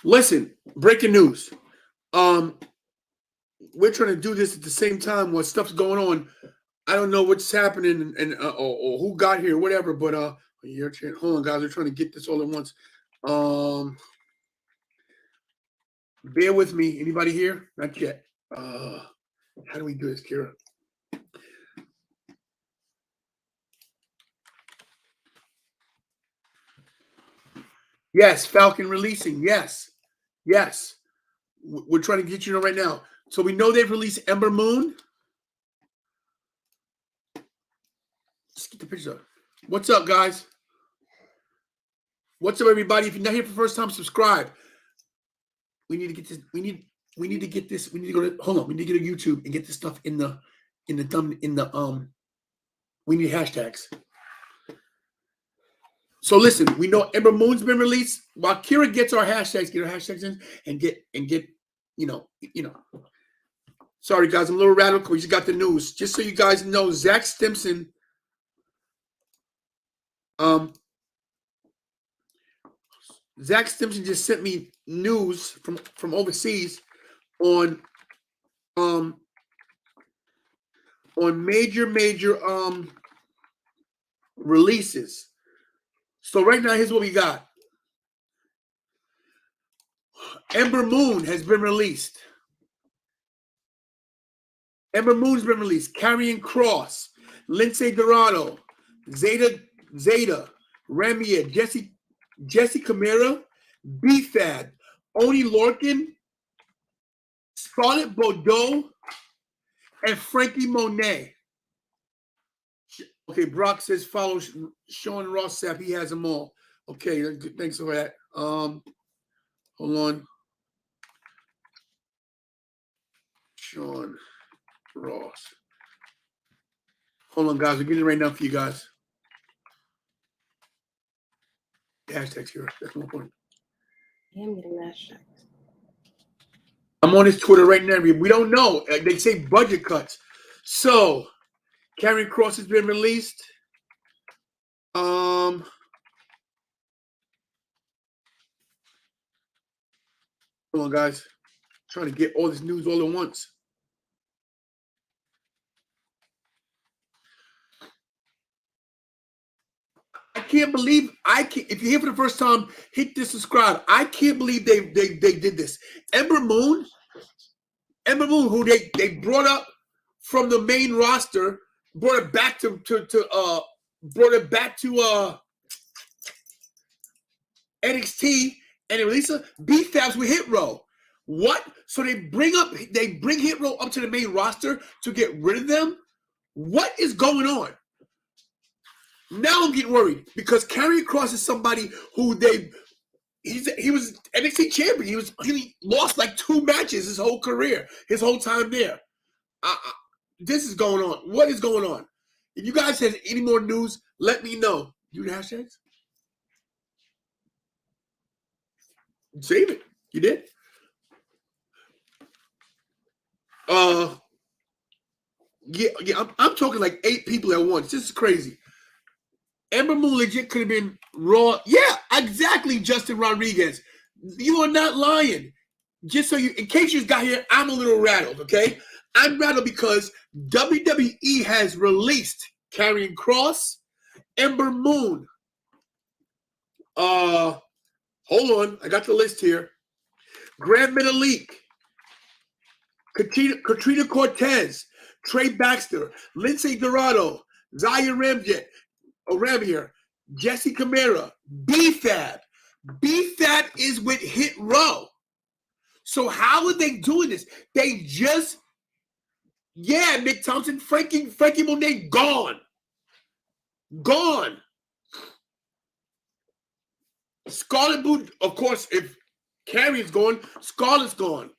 Listen, breaking news. Um, we're trying to do this at the same time while stuff's going on. I don't know what's happening and or who got here, whatever. But hold on, guys. We're trying to get this all at once. Um, bear with me. Anybody here? Not yet. How do we do this, Kira? Yes, Falcon releasing. Yes. We're trying to get you right now. So we know they've released Ember Moon. Let's get the picture up. What's up, guys? What's up, everybody? If you're not here for the first time, subscribe. We need to get this. We need to get this. We need to go to. Hold on. We need to get to YouTube and get this stuff in the. We need hashtags. So listen, we know Ember Moon's been released. While Kira gets our hashtags, get our hashtags in, and get, you know. Sorry guys, I'm a little radical. We just got the news. Just so you guys know, Zach Stimson. Zach Stimson just sent me news from overseas on major releases. So right now, here's what we got. Ember Moon has been released. Ember Moon's been released. Karrion Kross, Lindsay Dorado, Zeta, Ramier, Jesse Camara, B-Fab, Oni Lorcan, Scarlett Bordeaux, and Frankie Monet. Okay, Brock says follow Sean Rossap. He has them all. Okay, thanks for that. Hold on. Sean Ross. Hold on, guys. We're getting it right now for you guys. Hashtags here. That's my point. I'm getting hashtags. I'm on his Twitter right now. We don't know. They say budget cuts. So, Karrion Kross has been released. Hold on, guys. Trying to get all this news all at once. I can't believe if you're here for the first time, hit this subscribe. I can't believe they did this. Ember Moon, who they brought up from the main roster, brought it back to NXT, and they released her. B-Fabs with Hit Row. What? So they bring Hit Row up to the main roster to get rid of them? What is going on? Now I'm getting worried because Karrion Kross is somebody who he was NXT champion. He lost like 2 matches his whole career, his whole time there. This is going on. What is going on? If you guys have any more news, let me know. You the hashtags? Save it. You did? Yeah. I'm talking like 8 people at once. This is crazy. Ember Moon legit could have been Raw. Yeah, exactly, Justin Rodriguez. You are not lying. Just so in case you just got here, I'm a little rattled, okay? I'm rattled because WWE has released Karrion Kross, Ember Moon. Hold on. I got the list here. Grand Metalik, Katrina Cortez, Trey Baxter, Lindsay Dorado, Zaya Ramier, Jesse Camara, B-Fab. B-Fab is with Hit Row. So how are they doing this? They just, Mick Thompson, Frankie Monet, gone. Scarlett Boot, of course, if Karrion's gone, Scarlett's gone.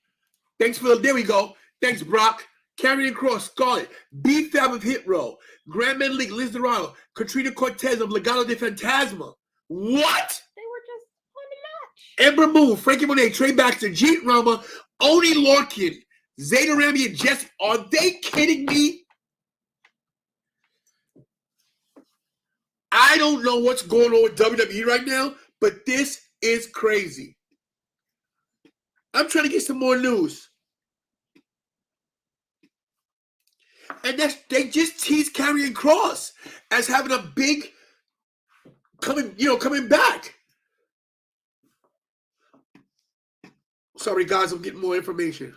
Thanks there we go. Thanks, Brock. Karrion Kross, Scarlett, B-Fab of Hit Row, Grand Metalik, Liz Dorado, Katrina Cortez of Legado de Fantasma. What? They were just on the match. Ember Moon, Frankie Monet, Trey Baxter, Jeet Rama, Oni Lorcan, Zeta Rami, and Jesse. Are they kidding me? I don't know what's going on with WWE right now, but this is crazy. I'm trying to get some more news. And they just teased Karrion Kross as having a big coming back. Sorry, guys, I'm getting more information.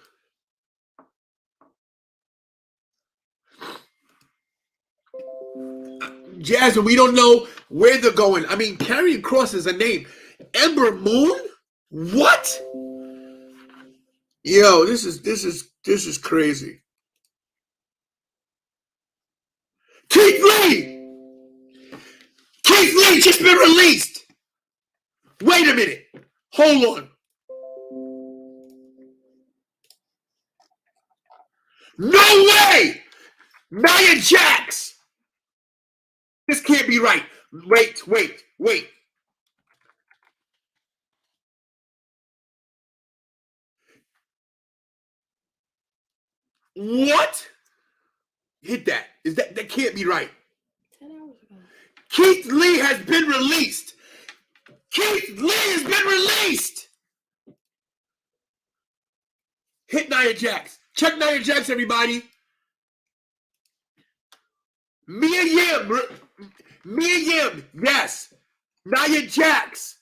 Jasmine, we don't know where they're going. I mean, Karrion Kross is a name. Ember Moon? What? Yo, this is crazy. Keith Lee! Keith Lee just been released! Wait a minute. Hold on. No way! Nia Jax! This can't be right. Wait. What? Hit that. That can't be right. 10 hours ago. Keith Lee has been released. Keith Lee has been released. Hit Nia Jax. Check Nia Jax, everybody. Mia Yim, yes. Nia Jax.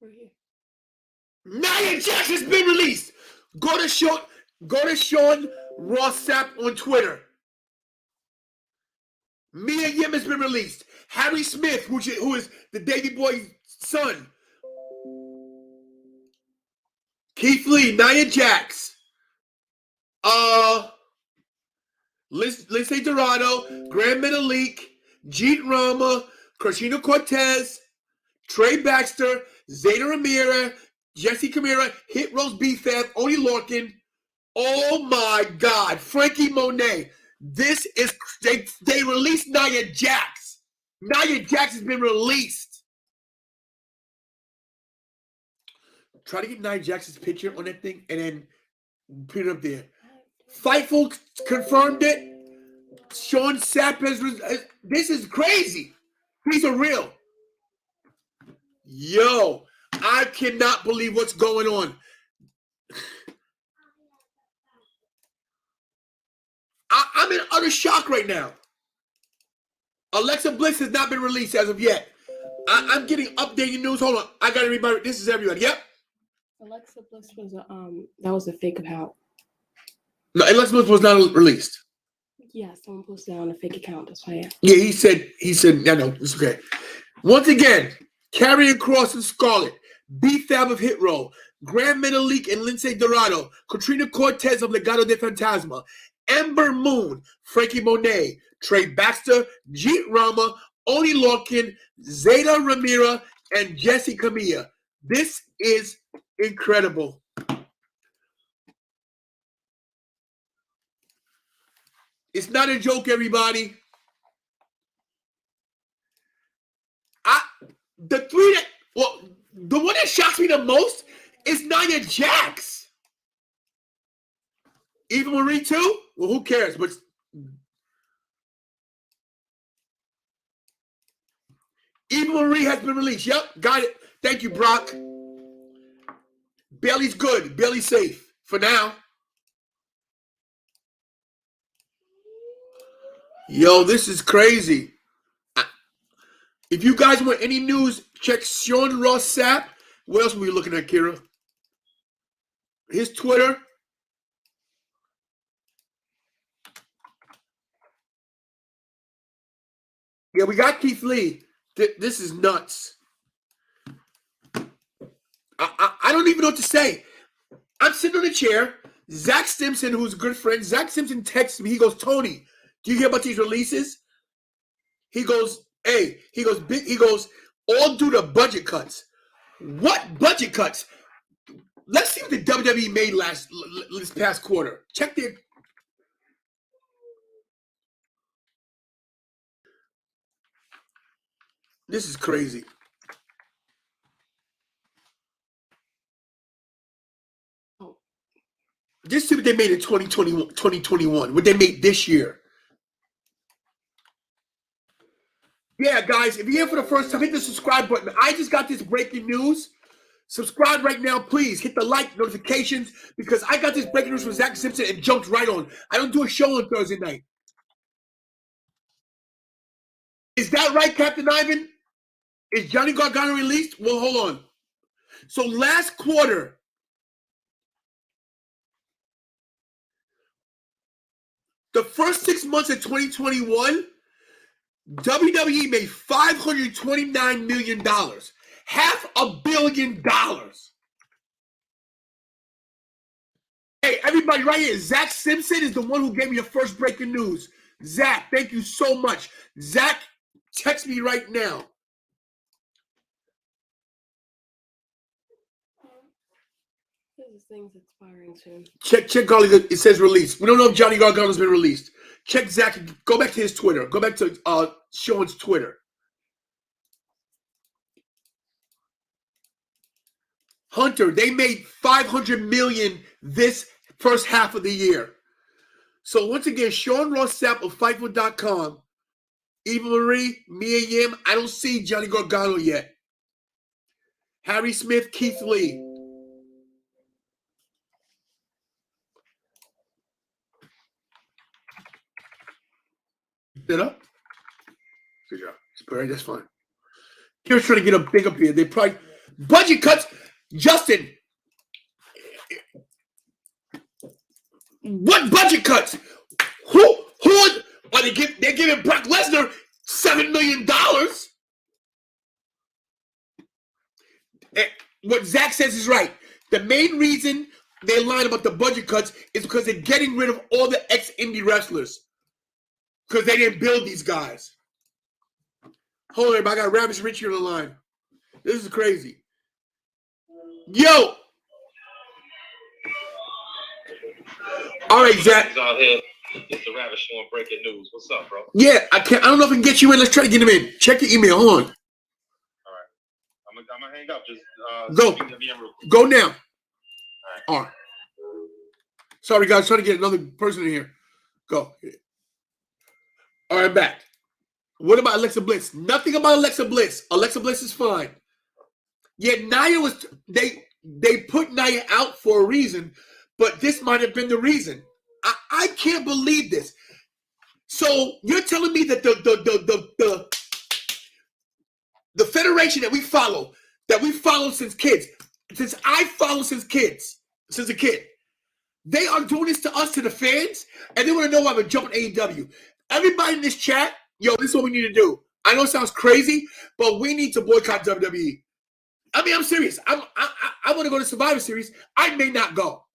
Right here. Nia Jax has been released. Go to Sean Ross Sapp on Twitter. Mia Yim has been released. Harry Smith, who is the Davey Boy's son. Keith Lee, Nia Jax. Lindsay Dorado, Grand Metalik, Jeet Rama, Christina Cortez, Trey Baxter, Zeta Ramirez, Jesse Camara, Hit Rose B-Fab, Oni Lorcan. Oh my God, Frankie Monet. This is they released Nia Jax. Nia Jax has been released. Try to get Nia Jax's picture on that thing and then put it up there. Fightful confirmed it. Sean Sapp has. This is crazy. These are real. Yo, I cannot believe what's going on. I'm in utter shock right now. Alexa Bliss has not been released as of yet. I'm getting updated news. Hold on. I got everybody. This is everybody. Yep. Alexa Bliss was that was a fake account. No, Alexa Bliss was not released. Yeah, someone posted it on a fake account. That's why. Yeah, he said, I know, it's okay. Once again, Karrion Kross and Scarlett, B-Fab of Hit Row, Grand Metalik and Lindsay Dorado, Katrina Cortez of Legado de Fantasma, Ember Moon, Frankie Monet, Trey Baxter, Jeet Rama, Oni Lorcan, Zeta Ramirez, and Jesse Camilla. This is incredible. It's not a joke, everybody. The one that shocks me the most is Nia Jax. Eva Marie too? Well, who cares? But Eva Marie has been released. Yep, got it. Thank you, Brock. Bailey's good. Bailey's safe for now. Yo, this is crazy. If you guys want any news, check Sean Ross Sapp. What else were we looking at, Kira? His Twitter. Yeah, we got Keith Lee. This is nuts. I don't even know what to say. I'm sitting on a chair. Zach Simpson, who's a good friend, Zach Simpson texts me. He goes, Tony, do you hear about these releases? He goes, hey, he goes, all due to budget cuts. What budget cuts? Let's see what the WWE made this past quarter. Check their. This is crazy. Just see what they made in 2021, what they made this year. Yeah, guys, if you're here for the first time, hit the subscribe button. I just got this breaking news. Subscribe right now, please. Hit the like notifications because I got this breaking news from Zach Simpson and jumped right on. I don't do a show on Thursday night. Is that right, Captain Ivan? Is Johnny Gargano released? Well, hold on. So last quarter, the first 6 months of 2021, WWE made $529 million. $500 million. Hey, everybody right here, Zach Simpson is the one who gave me the first breaking news. Zach, thank you so much. Zach, text me right now. This thing's expiring soon. Check Garlic. It says release. We don't know if Johnny Gargano's been released. Check Zach. Go back to his Twitter. Go back to Sean's Twitter. Hunter, they made $500 million this first half of the year. So once again, Sean Ross Sapp of Fightful.com, Eva Marie, Mia Yim. I don't see Johnny Gargano yet. Harry Smith, Keith Lee. Set up. Good job. Spurry, that's fine. Here's trying to get a big up here. They probably budget cuts. Justin, what budget cuts? Who are they give? They're giving Brock Lesnar $7 million. And what Zach says is right. The main reason they lied about the budget cuts is because they're getting rid of all the ex-indie wrestlers because they didn't build these guys. Hold on, everybody. I got Ravish Richie on the line. This is crazy. Yo. All right, Zach. Out here. It's the Ravish showing breaking news. What's up, bro? Yeah, I don't know if I can get you in. Let's try to get him in. Check your email. Hold on. All right. I'm gonna hang up. Just Go now. All right. Sorry, guys. Trying to get another person in here. Go. All right, back. What about Alexa Bliss? Nothing about Alexa Bliss. Alexa Bliss is fine. Yet Nia was they put Nia out for a reason, but this might have been the reason. I can't believe this. So you're telling me that the federation that we follow since kids, since I follow since a kid, they are doing this to us, to the fans, and they want to know why we're jumping AEW. Everybody in this chat, yo, this is what we need to do. I know it sounds crazy, but we need to boycott WWE. I mean, I'm serious. I want to go to Survivor Series. I may not go.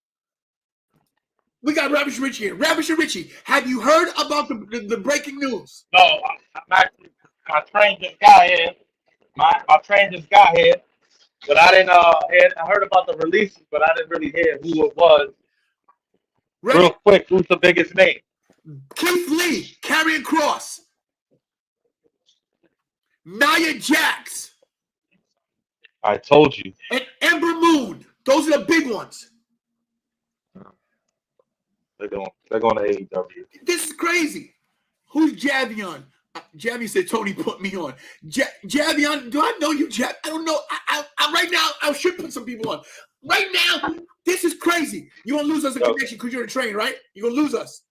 We got Ravish Richie here. Ravish Richie, have you heard about the breaking news? No, I trained this guy here. I trained this guy here, but I didn't. I heard about the releases, but I didn't really hear who it was. Ready? Real quick, who's the biggest name? Keith Lee, Karrion Kross, Nia Jax. I told you. And Ember Moon. Those are the big ones. They're going to AEW. This is crazy. Who's Javion? Javion said Tony put me on. Javion, do I know you, Jav? I don't know. I right now, I should put some people on. Right now, this is crazy. You're going to lose us a connection because you're in a train, right? You're going to lose us.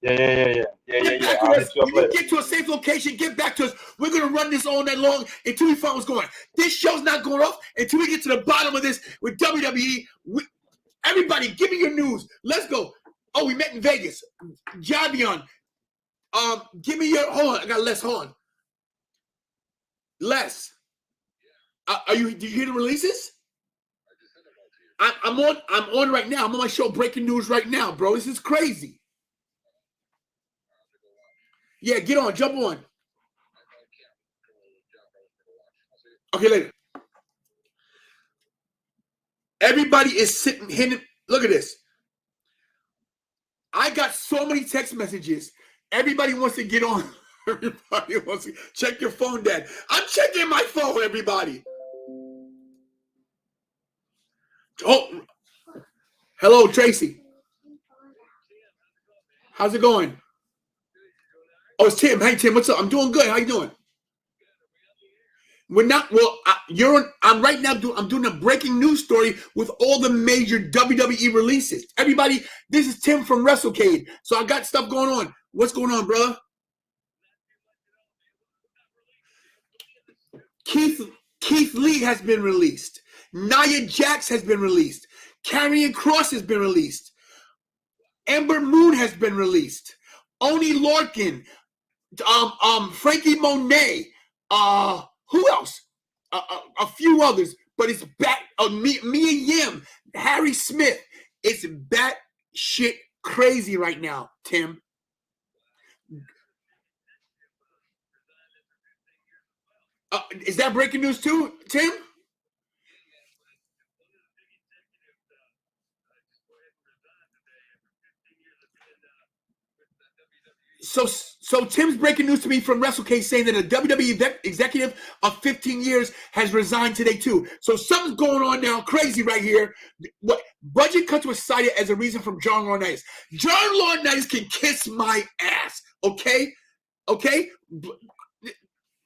Yeah. I'll hit you up later. Get to a safe location. Get back to us. We're going to run this all night long until we find what's going on. This show's not going off until we get to the bottom of this with WWE. Everybody, give me your news. Let's go. Oh, we met in Vegas. Javion, give me your. Hold on, I got Les. Hold on. Les, do you hear the releases? I'm on right now. I'm on my show, breaking news right now, bro. This is crazy. Yeah, get on, jump on. Okay, later. Everybody is sitting here. Look at this. I got so many text messages. Everybody wants to get on. Everybody wants to check your phone, Dad. I'm checking my phone, everybody. Oh, hello, Tracy. How's it going? Oh, it's Tim. Hey, Tim, what's up? I'm doing good. How you doing? We're not. Well, I'm right now. I'm doing a breaking news story with all the major WWE releases. Everybody, this is Tim from WrestleCade. So I got stuff going on. What's going on, brother? Keith Lee has been released. Nia Jax has been released. Karrion Kross has been released. Ember Moon has been released. Oni Lorcan. Frankie Monet. Who else? A few others, but it's back. Mia Yim, Harry Smith. It's bat shit crazy right now, Tim. Is that breaking news too, Tim? So Tim's breaking news to me from WrestleCade saying that a WWE executive of 15 years has resigned today too. So something's going on now, crazy right here. What budget cuts were cited as a reason from John Laurinaitis. John Laurinaitis can kiss my ass, okay? Okay?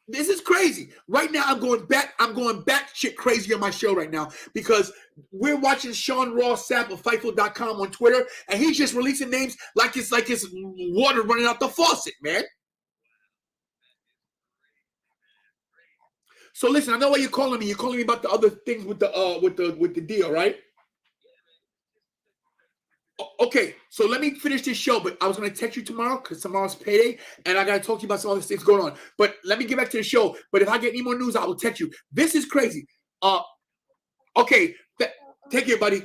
This is crazy. Right now, I'm going back shit crazy on my show right now because we're watching Sean Ross Sapp of Fightful.com on Twitter, and he's just releasing names like it's water running out the faucet, man. So listen, I know why you're calling me. You're calling me about the other things with the deal, right? Okay, so let me finish this show, but I was going to text you tomorrow because tomorrow's payday, and I got to talk to you about some other things going on. But let me get back to the show. But if I get any more news, I will text you. This is crazy. Okay, take care, buddy.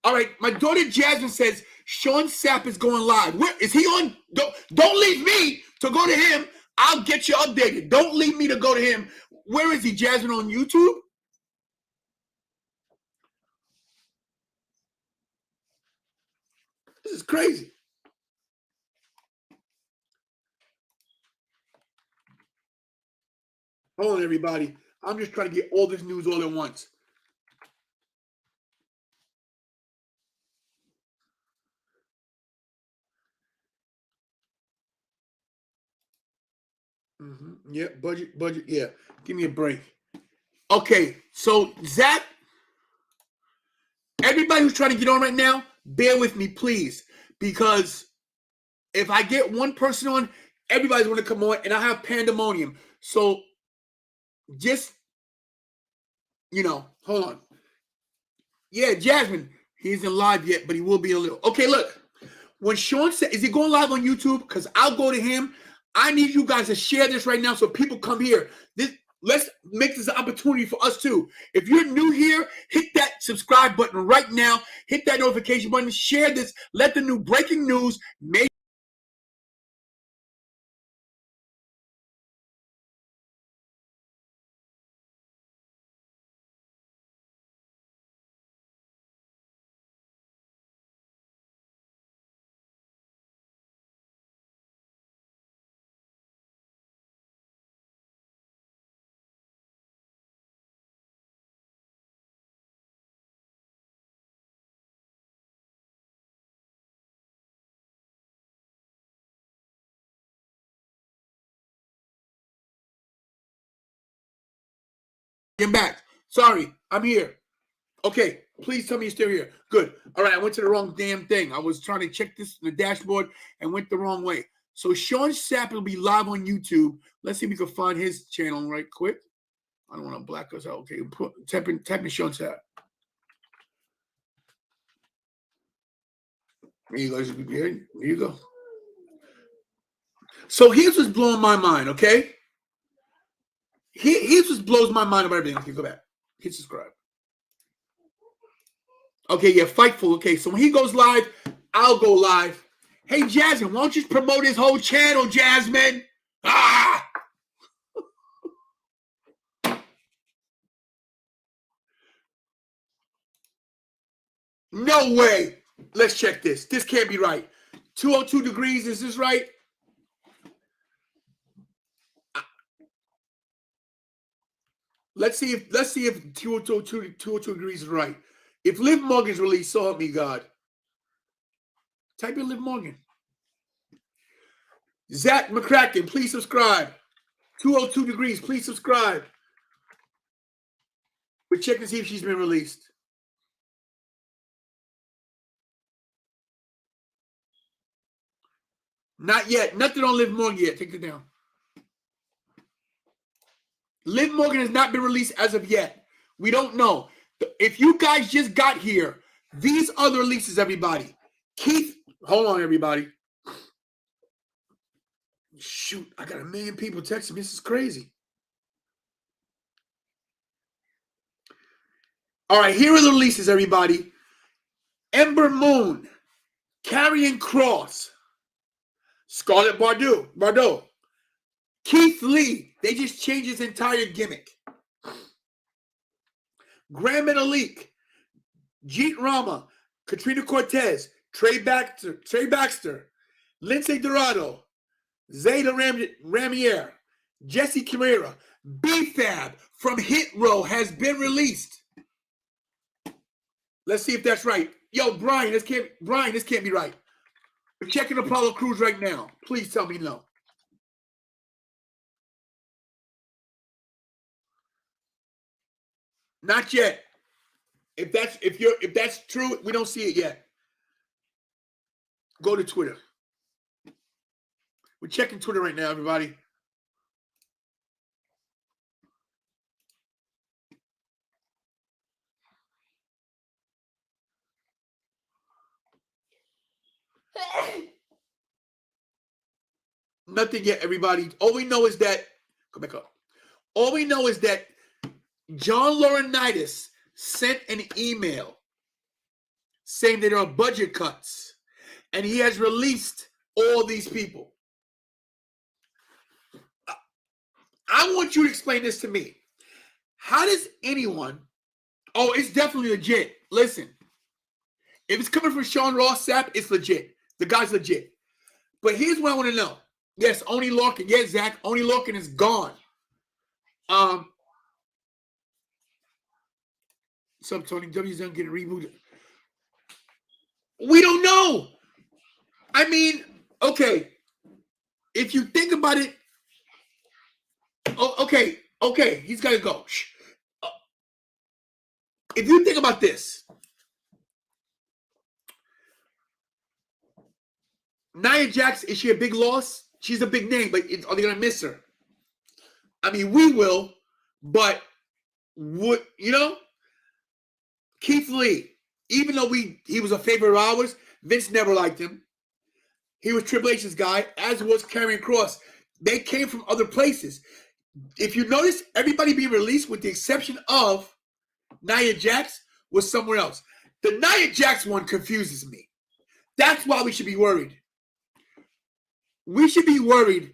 All right, my daughter Jasmine says Sean Sapp is going live. Where is he on? Don't leave me to go to him. I'll get you updated. Don't leave me to go to him. Where is he, Jasmine, on YouTube? This is crazy. Hold on, everybody. I'm just trying to get all this news all at once. Yeah, budget. Yeah, give me a break. Okay, so Zach, everybody who's trying to get on right now, bear with me, please, because if I get one person on, everybody's going to come on, and I have pandemonium. So just, hold on. Yeah, Jasmine, he isn't live yet, but he will be a little. Okay, look. When Sean said, is he going live on YouTube? Because I'll go to him. I need you guys to share this right now so people come here. Let's make this an opportunity for us too. If you're new here, hit that subscribe button right now. Hit that notification button. Share this. Let the new breaking news make. Get back. Sorry, I'm here. Okay, please tell me you're still here. Good. All right, I went to the wrong damn thing. I was trying to check this in the dashboard and went the wrong way. So Sean Sapp will be live on YouTube. Let's see if we can find his channel right quick. I don't want to black us out. Okay, type in Sean Sapp. There you go. Here you go. So here's what's blowing my mind, okay? Here's what blows my mind about everything. Okay, go back. Hit subscribe. Okay, yeah, Fightful. Okay, so when he goes live, I'll go live. Hey, Jasmine, why don't you promote his whole channel, Jasmine? Ah! No way. Let's check this. This can't be right. 202 degrees, is this right? Let's see if 202 degrees is right. If Liv Morgan's released, so help me God. Type in Liv Morgan. Zach McCracken, please subscribe. 202 Degrees, please subscribe. We're checking to see if she's been released. Not yet. Nothing on Liv Morgan yet. Take it down. Liv Morgan has not been released as of yet. We don't know. If you guys just got here, these are the releases, everybody. Keith, hold on, everybody. Shoot, I got 1 million people texting me. This is crazy. All right, here are the releases, everybody. Ember Moon, Karrion Kross, Scarlett Bordeaux, Keith Lee. They just changed his entire gimmick. Grand Metalik, Jeet Rama, Katrina Cortez, Trey Baxter, Lindsay Dorado, Zayda Ramier, Jesse Carrera, B-Fab from Hit Row has been released. Let's see if that's right. Yo, Brian, this can't be right. We're checking Apollo Crews right now. Please tell me no. Not yet. If that's true, we don't see it yet. Go to Twitter. We're checking Twitter right now, everybody. Nothing yet, everybody. All we know is that come back up. All we know is that John Laurinaitis sent an email saying that there are budget cuts, and he has released all these people. I want you to explain this to me. How does anyone? Oh, it's definitely legit. Listen, if it's coming from Sean Ross Sapp, it's legit. The guy's legit. But here's what I want to know. Yes, Oni Larkin. Yes, Zach. Oni Larkin is gone. Some Tony W's done getting rebooted. We don't know. I mean, okay. If you think about it, okay, he's got to go. If you think about this, Nia Jax, is she a big loss? She's a big name, but are they going to miss her? I mean, we will, but would you know? Keith Lee, even though he was a favorite of ours, Vince never liked him. He was Triple H's guy, as was Karrion Kross. They came from other places. If you notice, everybody being released, with the exception of Nia Jax, was somewhere else. The Nia Jax one confuses me. That's why we should be worried. We should be worried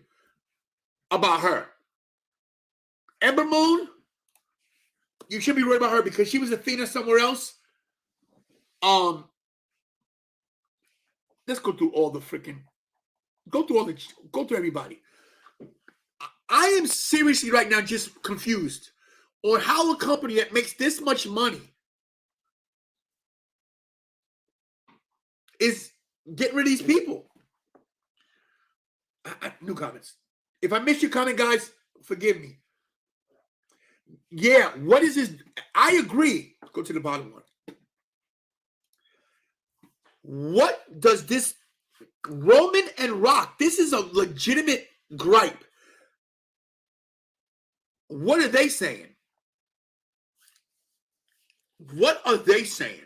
about her. Ember Moon, you should be worried about her because she was Athena somewhere else. Let's go through all the freaking, go through everybody. I am seriously right now just confused on how a company that makes this much money is getting rid of these people. New comments. If I missed your comment, guys, forgive me. Yeah, what is this? I agree. Let's go to the bottom one. What does this Roman and Rock? This is a legitimate gripe. What are they saying? What are they saying?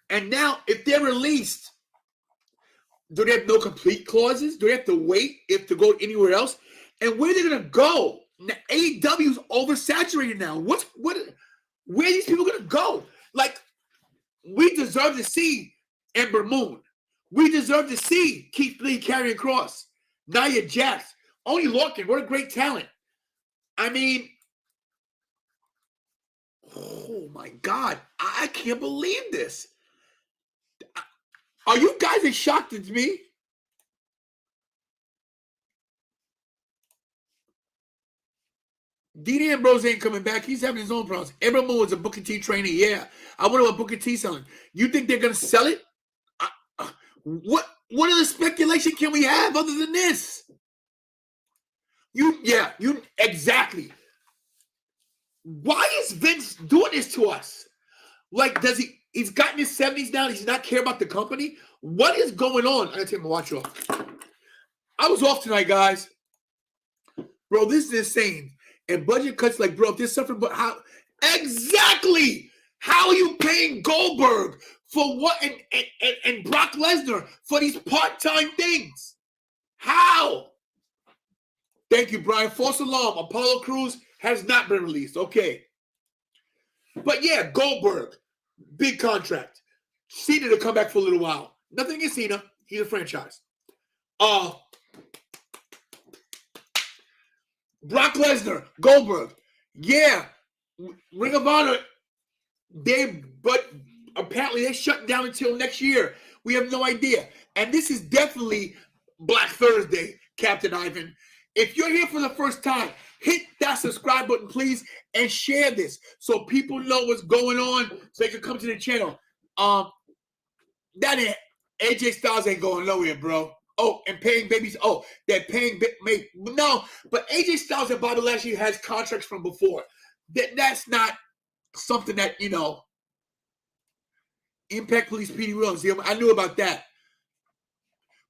And now, if they're released, do they have no complete clauses? Do they have to wait to go anywhere else? And where are they going to go? Now, AEW's oversaturated now. Where are these people going to go? Like, we deserve to see Ember Moon. We deserve to see Keith Lee, Karrion Kross, Nia Jax, Oni Larkin. What a great talent. I mean, oh my God. I can't believe this. Are you guys as shocked as me? Dean Ambrose ain't coming back. He's having his own problems. Ember Moon was a Booker T trainee. Yeah. I wonder what Booker T's selling. You think they're going to sell it? What other speculation can we have other than this? You exactly. Why is Vince doing this to us? Like, he's gotten his 70s now, he's not care about the company? What is going on? I gotta take my watch off. I was off tonight, guys. Bro, this is insane. And budget cuts, like, bro, if there's something, but how exactly? How are you paying Goldberg for what and Brock Lesnar for these part-time things? How? Thank you, Brian. False alarm. Apollo Crews has not been released. Okay. But yeah, Goldberg, big contract. Cena to come back for a little while. Nothing against Cena. He's a franchise. Brock Lesnar, Goldberg. Yeah. Ring of Honor, but apparently they're shutting down until next year. We have no idea. And this is definitely Black Thursday, Captain Ivan. If you're here for the first time, hit that subscribe button, please, and share this so people know what's going on so they can come to the channel. That AJ Styles ain't going nowhere, bro. Oh, and paying babies. Oh, they're paying. No, but AJ Styles and Bobby Lashley has contracts from before. That's not something that, Impact Police PD Williams. I knew about that.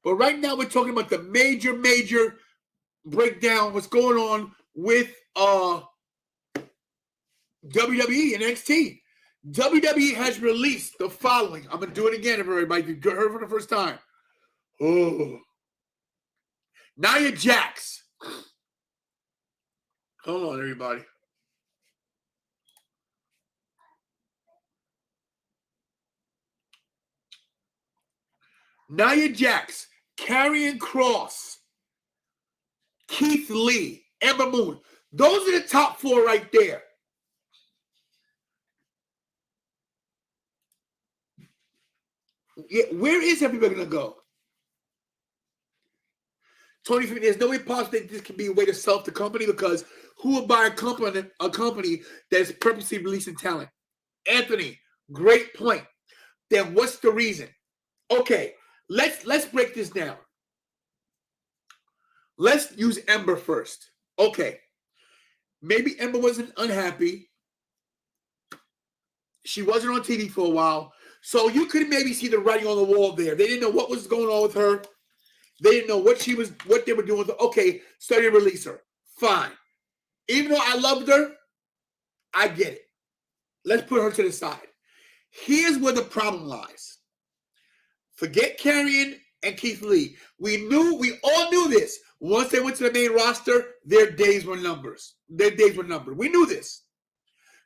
But right now we're talking about the major breakdown. What's going on with WWE and NXT. WWE has released the following. I'm going to do it again, everybody. If you heard for the first time. Oh. Nia Jax. Hold on, everybody. Nia Jax, Karrion Kross, Keith Lee, Ember Moon. Those are the top four right there. Yeah, where is everybody going to go? Tony, there's no way possible that this can be a way to sell the company, because who would buy a company that's purposely releasing talent? Anthony, great point. Then what's the reason? Okay, let's break this down. Let's use Ember first. Okay, maybe Ember wasn't unhappy. She wasn't on TV for a while, so you could maybe see the writing on the wall there. They didn't know what was going on with her. They didn't know what they were doing with her. Okay, so they release her. Fine. Even though I loved her, I get it. Let's put her to the side. Here's where the problem lies. Forget Karrion and Keith Lee. We all knew this. Once they went to the main roster, their days were numbered. We knew this.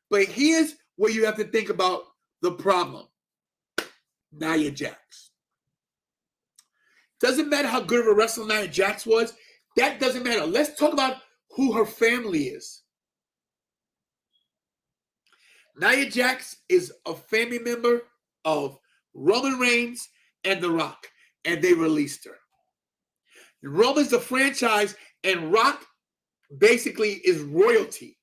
But here's where you have to think about the problem. Nia Jax. Doesn't matter how good of a wrestler Nia Jax was. That doesn't matter. Let's talk about who her family is. Nia Jax is a family member of Roman Reigns and The Rock, and they released her. Roman's the franchise, and Rock basically is royalty.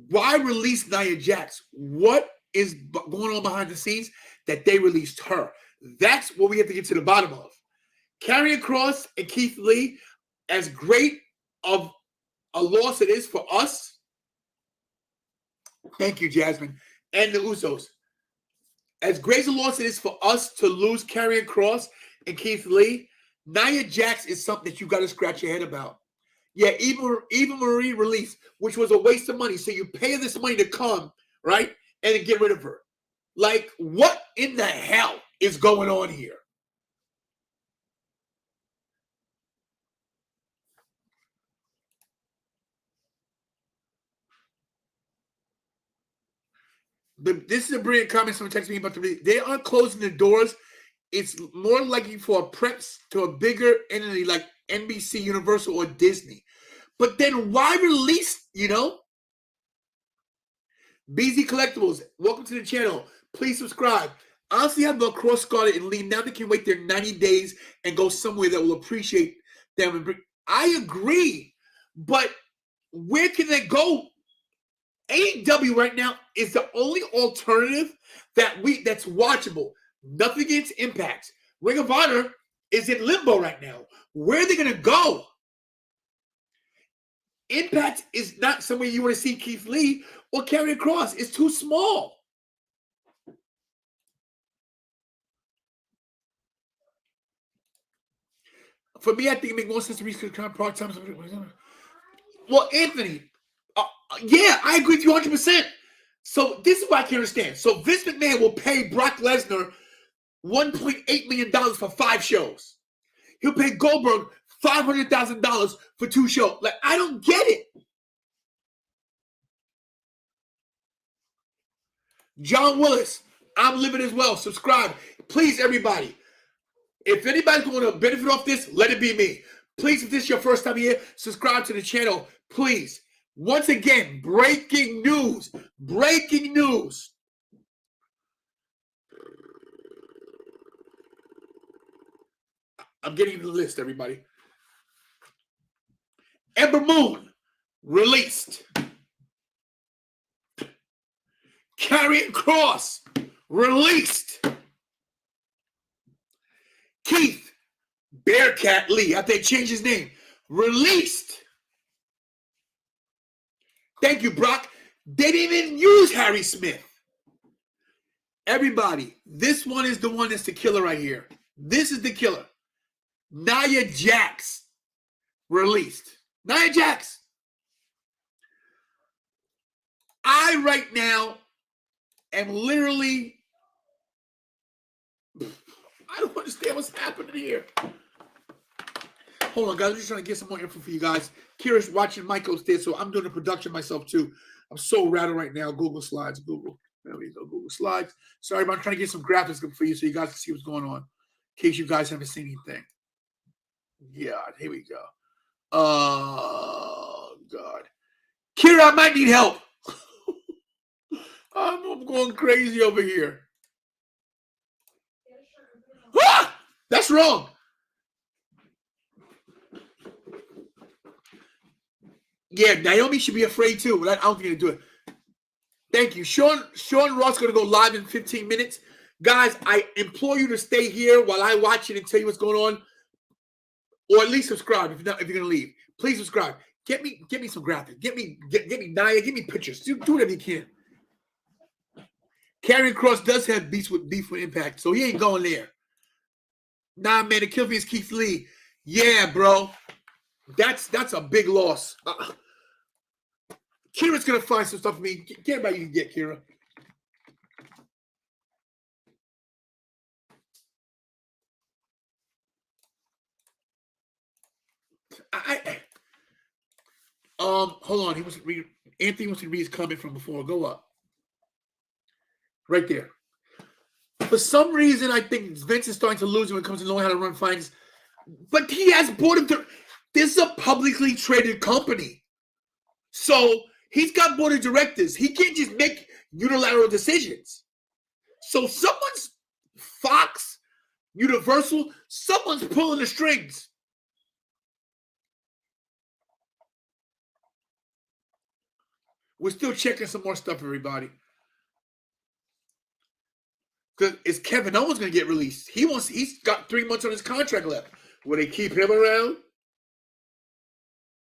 Why release Nia Jax? What is going on behind the scenes that they released her? That's what we have to get to the bottom of. Karrion Kross and Keith Lee, as great of a loss it is for us. Thank you, Jasmine. And the Usos. As great a loss it is for us to lose Karrion Kross and Keith Lee, Nia Jax is something that you got to scratch your head about. Yeah, Eva Marie released, which was a waste of money. So you pay this money to come, right, and then get rid of her. Like, what in the hell is going on here? This is a brilliant comment. Someone texted me about they aren't closing the doors. It's more likely for a preps to a bigger entity like NBC, Universal, or Disney. But then why release, BZ Collectibles, welcome to the channel. Please subscribe. Honestly, I'm about Cross Scarlet and Lee. Now they can wait their 90 days and go somewhere that will appreciate them. I agree. But where can they go? AEW right now is the only alternative that's watchable. Nothing against Impact. Ring of Honor is in limbo right now. Where are they going to go? Impact is not somewhere you want to see Keith Lee or Karrion Kross. It's too small. For me, I think it makes more sense to reach product time. Well, Anthony, yeah, I agree with you 100%. So this is what I can understand. So Vince McMahon will pay Brock Lesnar $1.8 million for 5 shows. He'll pay Goldberg $500,000 for 2 shows. Like, I don't get it. John Willis, I'm living as well. Subscribe. Please, everybody. If anybody's going to benefit off this, let it be me. Please, if this is your first time here, subscribe to the channel. Please. Once again, breaking news. Breaking news. I'm getting the list, everybody. Ember Moon, released. Karrion Kross, released. Keith Bearcat Lee, after they changed his name, released. Thank you, Brock. They didn't even use Harry Smith. Everybody, this one is the one that's the killer right here. This is the killer. Nia Jax, released. Nia Jax. I right now am literally, I don't understand what's happening here. Hold on, guys. I'm just trying to get some more info for you guys. Kira's watching Michael's there, so I'm doing the production myself too. I'm so rattled right now. Google Slides, Google. There we go, Google Slides. Sorry, but I'm trying to get some graphics for you so you guys can see what's going on. In case you guys haven't seen anything. Yeah, here we go. Oh, God. Kira, I might need help. I'm going crazy over here. Ah! That's wrong. Yeah, Naomi should be afraid too, but I don't think they'll do it. Thank you. Sean Ross going to go live in 15 minutes. Guys, I implore you to stay here while I watch it and tell you what's going on. Or at least subscribe if you're going to leave. Please subscribe. Get me some graphics. Get me Nia. Get me pictures. Do whatever you can. Karrion Kross does have beef with Impact, so he ain't going there. Nah, man, the kill for me is Keith Lee. Yeah, bro. That's a big loss. Kira's going to find some stuff for me. Get everybody you can get, Kira. Hold on. Anthony wants to read his comment from before. Go up. Right there. For some reason, I think Vince is starting to lose when it comes to knowing how to run finance. But he has board of directors. This is a publicly traded company. So he's got board of directors. He can't just make unilateral decisions. So someone's Fox, Universal, someone's pulling the strings. We're still checking some more stuff, everybody. Because is Kevin Owens going to get released? He's got 3 months on his contract left. Will they keep him around?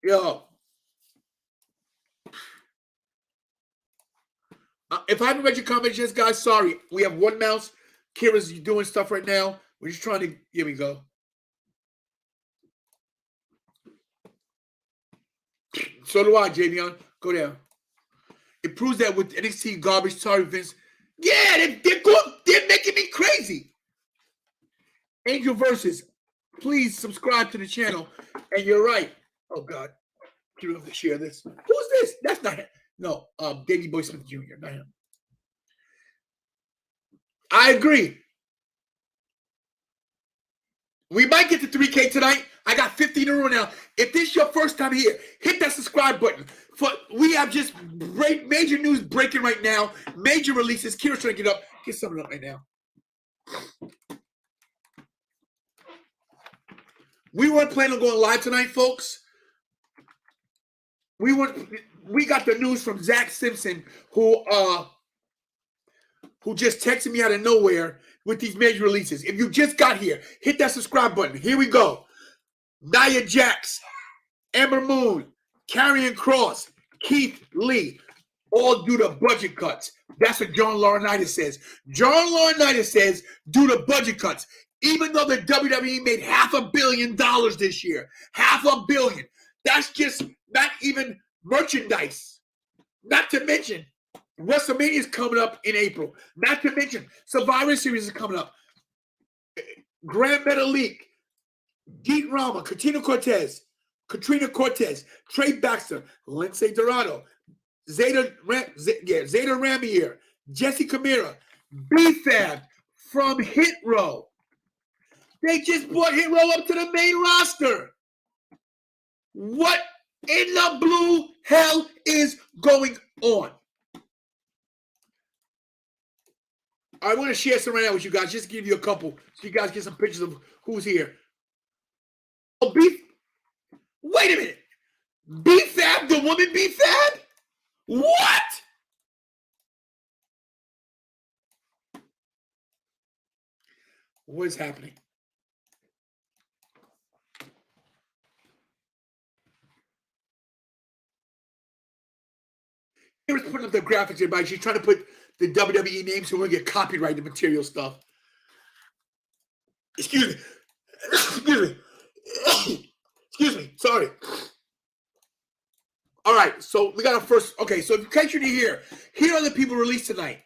Yo. If I haven't read your comments yet, guys, sorry. We have one mouse. Kira's doing stuff right now. We're just trying to, here we go. So do I, Javion. Go down. It proves that with NXT garbage, sorry, Vince. Yeah, they're good. They're making me crazy. Angel Versus. Please subscribe to the channel. And you're right. Oh, God. You have to share this. Who's this? That's not him. No, Davey Boy Smith Jr., not him. I agree. We might get to 3K tonight. I got 15 in a row now. If this is your first time here, hit that subscribe button. We have just major news breaking right now. Major releases. Kira's trying to get up. Get something up right now. We weren't planning on going live tonight, folks. We got the news from Zach Simpson, who just texted me out of nowhere with these major releases. If you just got here, hit that subscribe button. Here we go. Nia Jax, Ember Moon, Karrion Kross, Keith Lee, all due to budget cuts. That's what John Laurinaitis says. John Laurinaitis says due to budget cuts. Even though the WWE made $500 million this year, $500 million. That's just not even merchandise. Not to mention, WrestleMania is coming up in April. Not to mention, Survivor Series is coming up. Grand Metalik, Geet Rama, Katrina Cortez, Trey Baxter, Lindsay Dorado, Zeta Ramier, Jesse Camara, B-Fab from Hit Row. They just brought Hit Row up to the main roster. What in the blue hell is going on? I want to share some right now with you guys. Just to give you a couple so you guys get some pictures of who's here. Oh, wait a minute. B-Fab, the woman B-Fab? What? What is happening? He was putting up the graphics, everybody. She's trying to put the WWE names so we're going to get copyrighted material stuff. Excuse me. Excuse me. Excuse me. Sorry. All right. So we got our first. Okay. So in case you're new here are the people released tonight.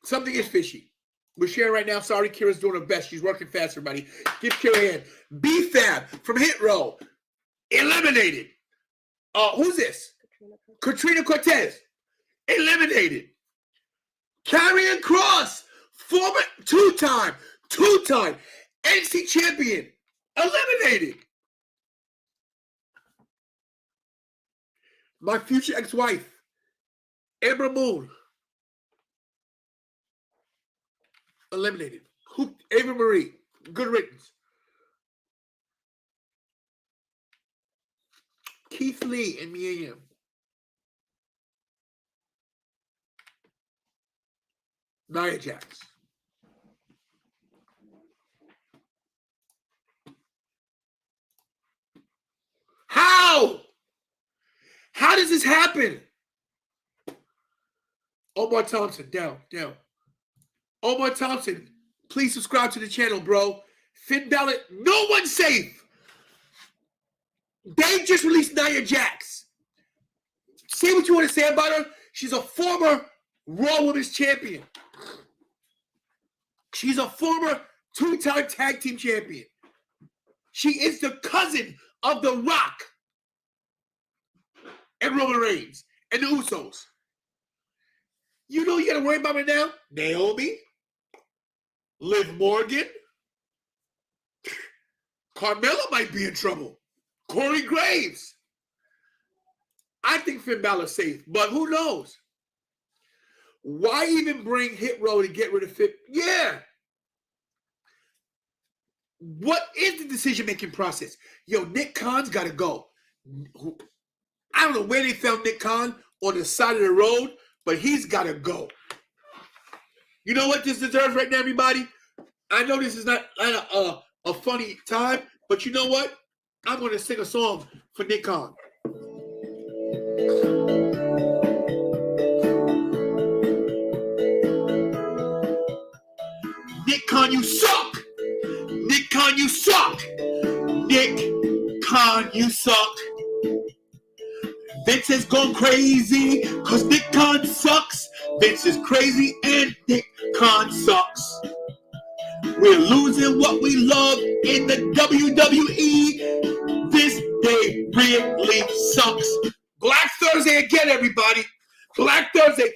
Something is fishy. We're sharing right now. Sorry, Kira's doing her best. She's working fast, everybody. Give Kira a hand. B-Fab from Hit Row. Eliminated. Who's this? Katrina Cortez. Eliminated. Karrion Kross. Former two-time NXT champion. Eliminated. My future ex-wife. Amber Moon. Eliminated. Ava Marie. Good riddance. Keith Lee and Mia Yim. Nia Jax. How? How does this happen? Omar Thompson, down. Omar Thompson, please subscribe to the channel, bro. Finn Balor, no one's safe. They just released Nia Jax. Say what you want to say about her. She's a former Raw Women's Champion. She's a former two-time tag team champion. She is the cousin of The Rock and Roman Reigns and the Usos. You know you got to worry about her now? Naomi, Liv Morgan, Carmella might be in trouble. Corey Graves. I think Finn Balor's safe, but who knows? Why even bring Hit Row to get rid of Finn? Yeah. What is the decision-making process? Yo, Nick Khan's got to go. I don't know where they found Nick Khan, on the side of the road, but he's got to go. You know what this deserves right now, everybody? I know this is not a funny time, but you know what? I'm going to sing a song for Nick Khan. Nick Khan, you suck! Nick Khan, you suck! Nick Khan, you suck! Vince is going crazy because Nick Khan sucks. Vince is crazy and Nick Khan sucks. We're losing what we love in the WWE. This day really sucks. Black Thursday again, everybody. Black Thursday.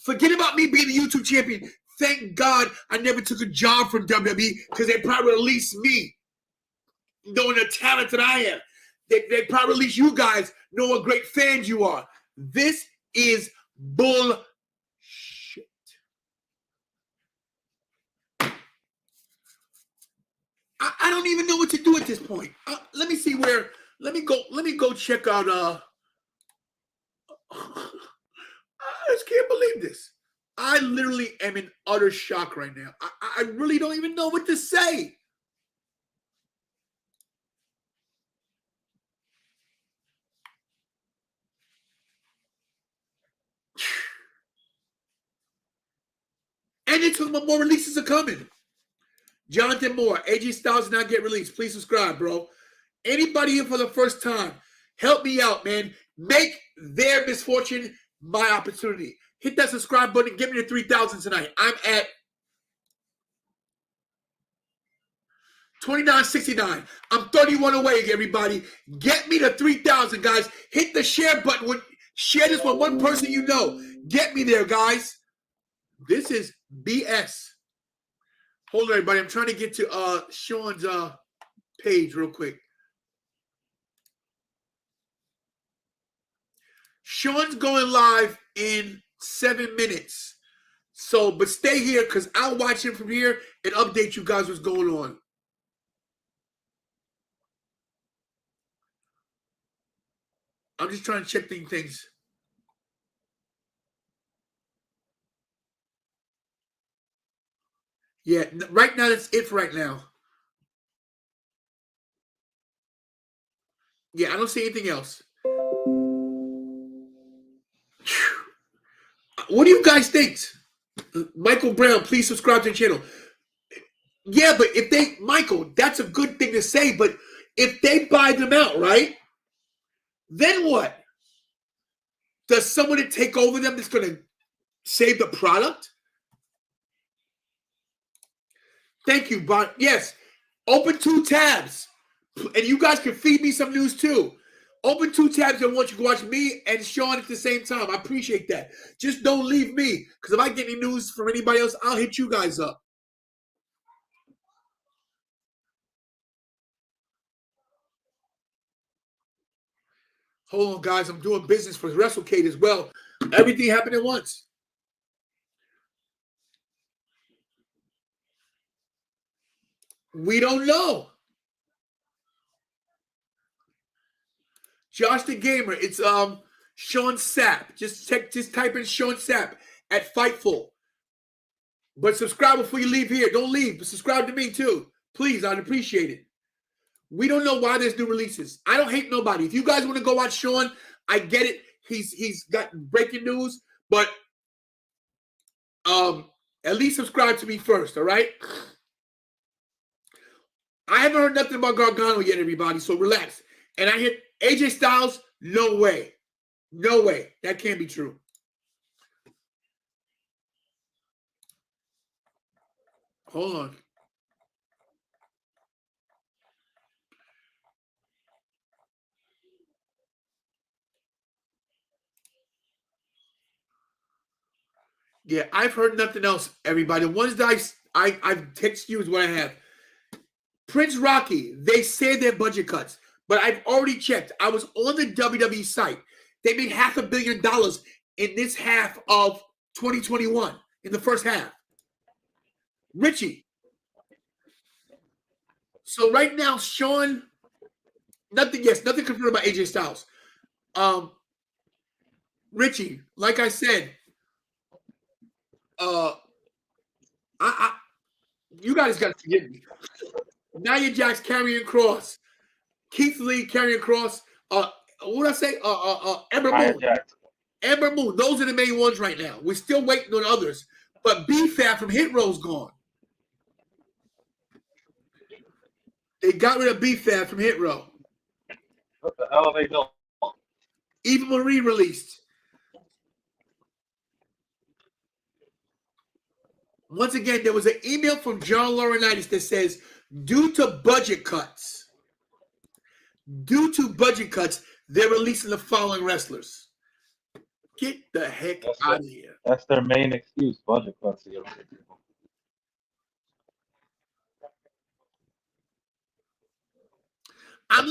Forget about me being a YouTube champion. Thank God I never took a job from WWE because they probably released me knowing the talent that I am. They probably release you guys know what great fans you are. This is bullshit. I don't even know what to do at this point. Let me see where. Let me go check out. I just can't believe this. I literally am in utter shock right now. I really don't even know what to say. And it's more releases are coming. Jonathan Moore, AJ Styles did not get released. Please subscribe, bro. Anybody here for the first time, help me out, man. Make their misfortune my opportunity. Hit that subscribe button. Get me to 3,000 tonight. I'm at 29.69. I'm 31 away, everybody. Get me to 3,000, guys. Hit the share button. Share this with one person you know. Get me there, guys. This is BS. Hold on, everybody. I'm trying to get to Sean's page real quick. Sean's going live in 7 minutes. So, but stay here because I'll watch him from here and update you guys what's going on. I'm just trying to check things. Yeah, right now that's it for right now. Yeah, I don't see anything else. What do you guys think? Michael Brown, please subscribe to the channel. Yeah, but if they, Michael, that's a good thing to say, but if they buy them out, right? Then what? Does someone take over them that's going to save the product? Thank you, Bon. Yes. Open 2 tabs. And you guys can feed me some news too. Open 2 tabs and want you to watch me and Sean at the same time. I appreciate that. Just don't leave me. Because if I get any news from anybody else, I'll hit you guys up. Hold on, guys. I'm doing business for WrestleCade as well. Everything happened at once. We don't know. Josh the Gamer. It's Sean Sapp. Just type in Sean Sapp at Fightful. But subscribe before you leave here. Don't leave. But subscribe to me too. Please, I'd appreciate it. We don't know why there's new releases. I don't hate nobody. If you guys want to go watch Sean, I get it. He's got breaking news, but at least subscribe to me first, all right? I haven't heard nothing about Gargano yet, everybody, so relax. And I hit AJ Styles, no way. No way. That can't be true. Hold on. Yeah, I've heard nothing else, everybody. The ones that I've texted you is what I have. Prince Rocky, they say their budget cuts, but I've already checked. I was on the WWE site. They made $500 million in this half of 2021, in the first half. Richie. So right now, Sean, nothing confirmed about AJ Styles. Richie, like I said, you guys got to forgive me. Nia Jax, Karrion Kross, Keith Lee, Karrion Kross. What did I say? Ember Moon. Ember Moon. Those are the main ones right now. We're still waiting on others. But B-Fab from Hit Row's gone. They got rid of B-Fab from Hit Row. What the hell are they doing? Eva Marie released. Once again, there was an email from John Laurinaitis that says, due to budget cuts, they're releasing the following wrestlers. Get the heck out of here. That's their main excuse, budget cuts. I'm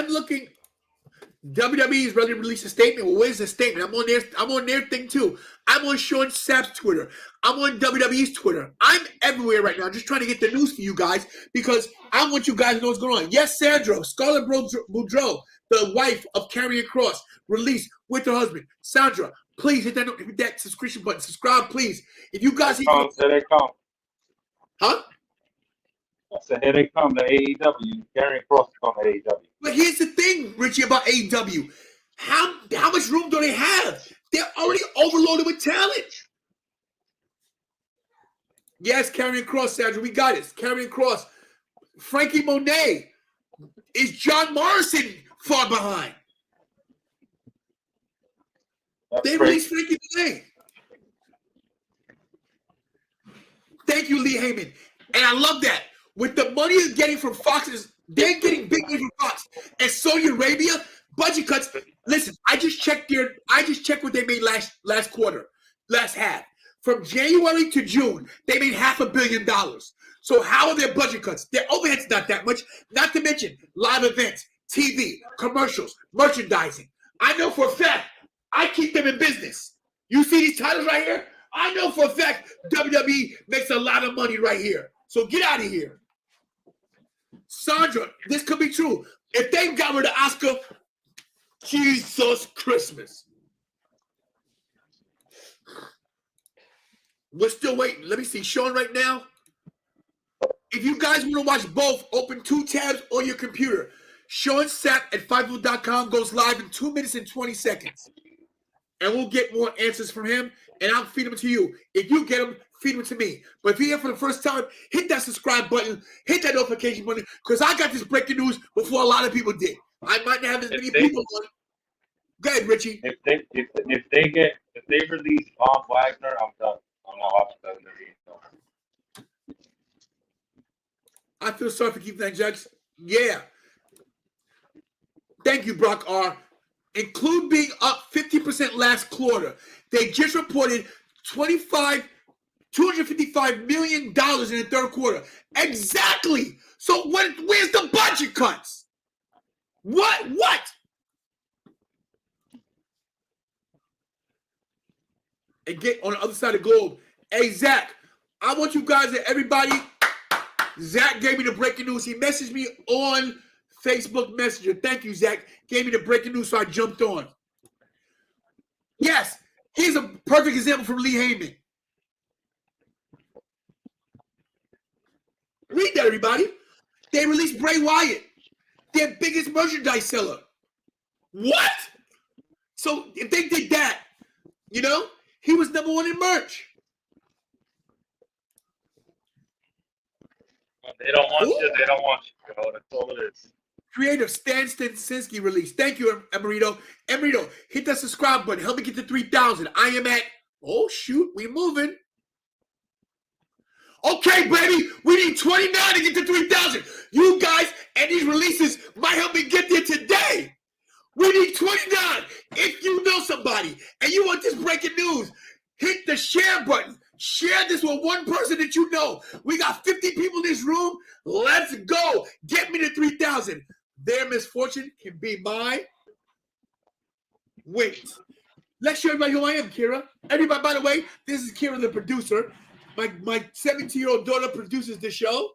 looking. WWE's ready to release a statement. Well, where's the statement? I'm on their thing too. I'm on Sean Sapp's Twitter. I'm on WWE's Twitter. I'm everywhere right now. I'm just trying to get the news for you guys because I want you guys to know what's going on. Yes, Sandro, Scarlett Boudreaux, the wife of Karrion Kross, released with her husband. Sandra, please hit that subscription button. Subscribe, please. If you guys they come. Huh? I said, here they come to AEW. Karrion Kross come to AEW. But here's the thing, Richie, about AEW. How much room do they have? They're already overloaded with talent. Yes, Karrion Kross, Sandra. We got it. Karrion Kross. Frankie Monet. Is John Morrison far behind? They released Frankie Monet. Thank you, Lee Heyman. And I love that. With the money they're getting from Fox, they're getting big money from Fox. And Saudi Arabia, budget cuts. Listen, I just checked what they made last quarter, last half. From January to June, they made $500 million. So how are their budget cuts? Their overhead's not that much. Not to mention live events, TV, commercials, merchandising. I know for a fact I keep them in business. You see these titles right here? I know for a fact WWE makes a lot of money right here. So get out of here. Sandra, this could be true. If they got rid of Oscar, Jesus Christmas. We're still waiting. Let me see. Sean right now. If you guys want to watch both, open 2 tabs on your computer. Sean Sapp at Fightful.com goes live in 2 minutes and 20 seconds. And we'll get more answers from him, and I'll feed them to you. If you get them, feed them to me. But if you're here for the first time, hit that subscribe button, hit that notification button, because I got this breaking news before a lot of people did. I might not have as many people on. Go ahead, Richie. If they release Bob Wagner, I'm done. I'm not watching WWE. I feel sorry for keeping that, Jax. Yeah. Thank you, Brock R. Include being up 50% last quarter. They just reported $255 million in the third quarter. Exactly. So where's the budget cuts? What? And get on the other side of the globe. Hey, Zach, I want you guys and everybody. Zach gave me the breaking news. He messaged me on Facebook Messenger. Thank you, Zach. Gave me the breaking news, so I jumped on. Yes, here's a perfect example from Lee Heyman. Read that, everybody. They released Bray Wyatt, their biggest merchandise seller. What? So if they did that, he was number 1 in merch. They don't want you. They don't want you. That's all it is. Creative Stan Stansinski release. Thank you, Emerito. Emerito, hit that subscribe button. Help me get to 3,000. I am at, oh, shoot, we moving. Okay, baby, we need 29 to get to 3,000. You guys and these releases might help me get there today. We need 29. If you know somebody and you want this breaking news, hit the share button. Share this with one person that you know. We got 50 people in this room. Let's go. Get me to 3,000. Their misfortune can be my wait. Let's show everybody who I am, Kira. Everybody, by the way, this is Kira, the producer. My 17-year-old daughter produces the show.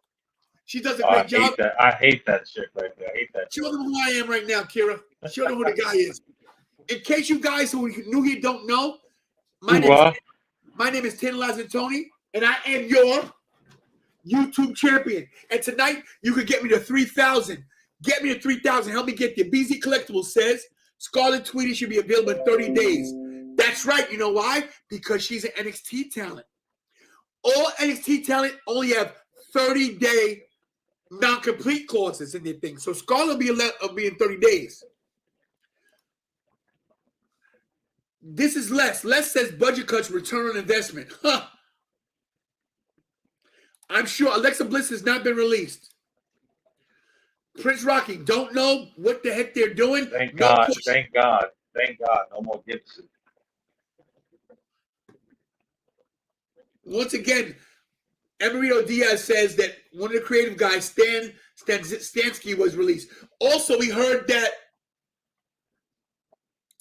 She does a great job. I hate that shit right there. I hate that. Show them who I am right now, Kira. Show them who the guy is. In case you guys who knew he don't know, my name is Tantalizing Tony, and I am your YouTube champion. And tonight, you could get me to 3,000. Get me to 3,000. Help me get there. BZ Collectibles says Scarlett Tweedy should be available in 30 days. That's right. You know why? Because she's an NXT talent. All NXT talent only have 30-day non-complete clauses in their thing. So Scarlett will be in 30 days. This is Les. Les says budget cuts, return on investment. Huh. I'm sure Alexa Bliss has not been released. Prince Rocky, don't know what the heck they're doing. Thank God. Thank God. Thank God. No more Gibson. Once again, Emerito Diaz says that one of the creative guys, Stansky, was released. Also, we heard that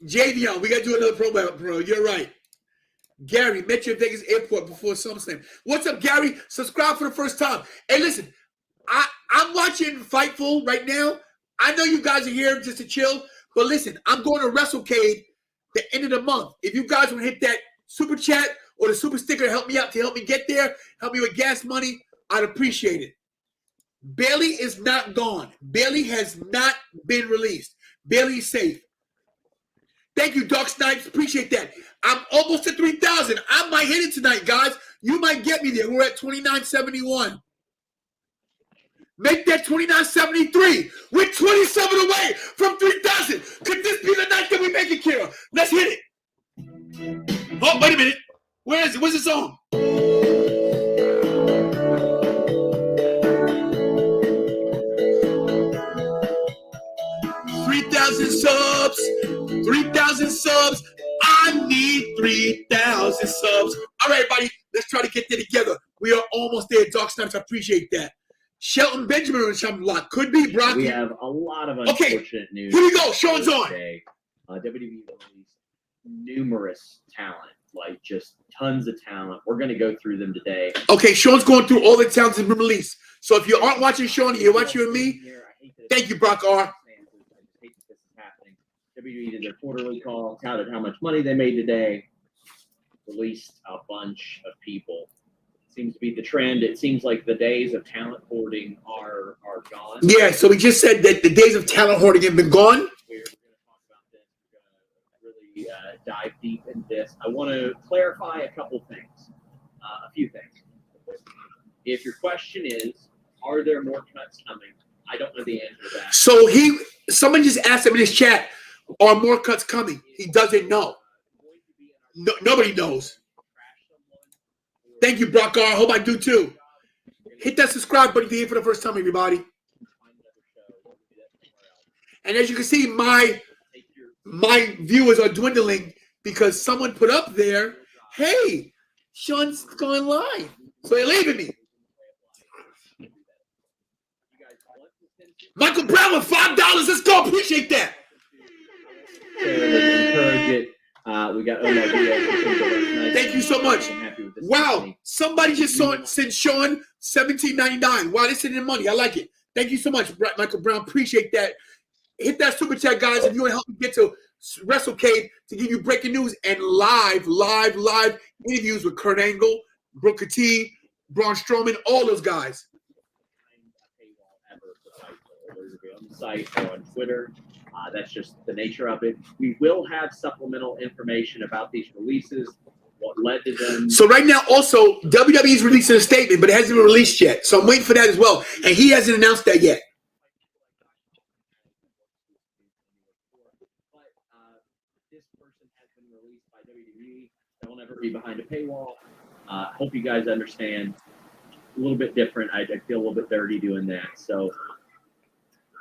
Javion, we got to do another program, bro. You're right. Gary, met you at Vegas Airport before SummerSlam. What's up, Gary? Subscribe for the first time. Hey, listen, I'm watching Fightful right now. I know you guys are here just to chill, but listen, I'm going to WrestleCade the end of the month. If you guys want to hit that super chat or the super sticker to help me out, to help me get there, help me with gas money, I'd appreciate it. Bailey is not gone. Bailey has not been released. Bailey's safe. Thank you, Dark Snipes. Appreciate that. I'm almost at 3,000. I might hit it tonight, guys. You might get me there. We're at 2971. Make that 2973. We're 27 away from 3,000. Could this be the night that we make it, Kira? Let's hit it. Oh, wait a minute. Where is it? Where's the song? 3,000 subs. 3,000 subs. I need 3,000 subs. All right, everybody. Let's try to get there together. We are almost there, Dark Snipes. I appreciate that. Shelton Benjamin on the chopping block. Could be Brocky. We have a lot of unfortunate news. Here we go. Sean's on. Today. WWE released numerous talent, like just tons of talent. We're going to go through them today. Okay, Sean's going through all the talents that have been released. So if you aren't watching Sean, you're watching with me. Thank you, Brock R. I hate that this is happening. WWE did their quarterly call, touted how much money they made today, released a bunch of people. Seems to be the trend. It seems like the days of talent hoarding are gone. Yeah, so we just said that the days of talent hoarding have been gone. We're going to talk about this. We're going to really dive deep into this. I want to clarify a couple things, a few things. If your question is, are there more cuts coming? I don't know the answer to that. So someone just asked him in his chat, are more cuts coming? He doesn't know. No, nobody knows. Thank you, Brock R. I hope I do too. Hit that subscribe button if you're here for the first time, everybody. And as you can see, my viewers are dwindling because someone put up there, hey, Sean's going live. So they're leaving me. Michael Brown with $5. Let's go. Appreciate that. Encourage it. We got Thank you so much. Wow. Somebody just sent Sean $17.99. Wow, they sending money. I like it. Thank you so much, Michael Brown. Appreciate that. Hit that super chat, guys, if you want to help me get to WrestleCade to give you breaking news and live interviews with Kurt Angle, Booker T, Braun Strowman, all those guys. On the site or on Twitter. That's just the nature of it. We will have supplemental information about these releases, what led to them. So right now, also, WWE is releasing a statement, but it hasn't been released yet. So I'm waiting for that as well. And he hasn't announced that yet. But this person has been released by WWE. That will never be behind a paywall. Hope you guys understand. A little bit different. I feel a little bit dirty doing that. So,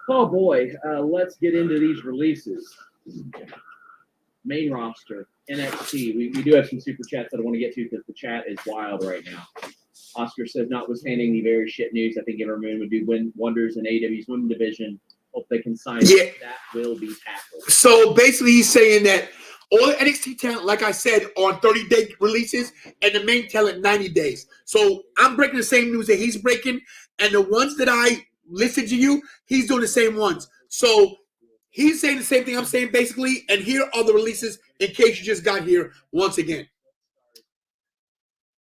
oh boy, let's get into these releases. Main roster, NXT. We do have some super chats that I want to get to because the chat is wild right now. Oscar says, notwithstanding the very shit news, I think Evermoon would do wonders in AEW's women's division. Hope they can sign it. That will be tackled. So basically, he's saying that all the NXT talent, like I said, on 30-day releases, and the main talent 90 days. So I'm breaking the same news that he's breaking, and the ones that I listed to you, he's doing the same ones. So he's saying the same thing I'm saying basically, and here are the releases in case you just got here once again.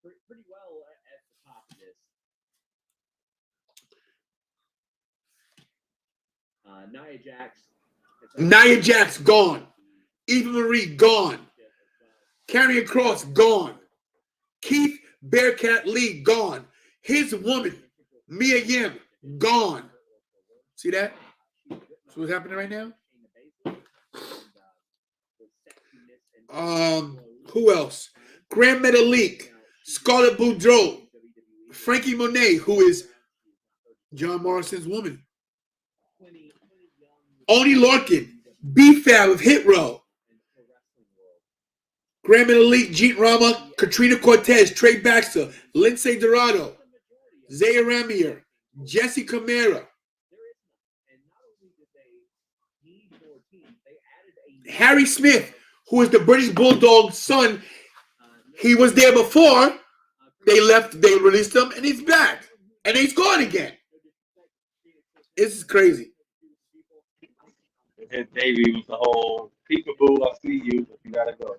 Pretty well at the top of this. Nia Jax gone. Eva Marie gone. Karrion Kross gone. Keith Bearcat Lee gone. His woman, Mia Yim, gone. See that? That's what's happening right now? Who else? Grand Metalik, Scarlett Boudreaux, Frankie Monet, who is John Morrison's woman. Oni Larkin, B-Fab of Hit Row. Grand Metalik, Jeet Rama, Katrina Cortez, Trey Baxter, Lindsay Dorado, Zaya Ramier, Jesse Camara, Harry Smith, who is the British Bulldog's son. He was there before. They left, they released him, and he's back. And he's gone again. This is crazy. And Davey was the whole peekaboo, I see you, but you gotta go. I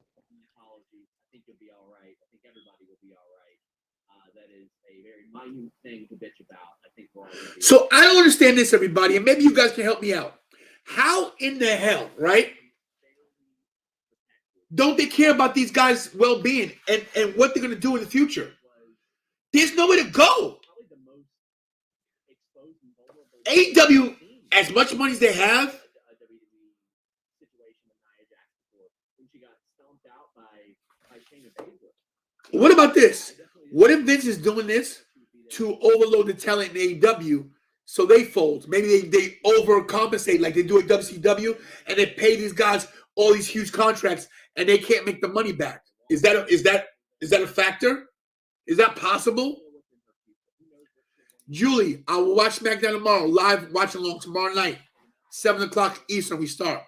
think you'll be all right. I think everybody will be all right. That is a very minute thing to bitch about. I think we're all gonna be So I don't understand this, everybody, and maybe you guys can help me out. How in the hell, right? Don't they care about these guys' well-being and what they're going to do in the future? There's nowhere to go. AEW, as much money as they have, what about this? What if Vince is doing this to overload the talent in AEW so they fold? Maybe they overcompensate like they do at WCW and they pay these guys all these huge contracts and they can't make the money back. Is that a factor? Is that possible? Julie, I will watch SmackDown tomorrow. Live watch along tomorrow night. 7 o'clock Eastern, we start.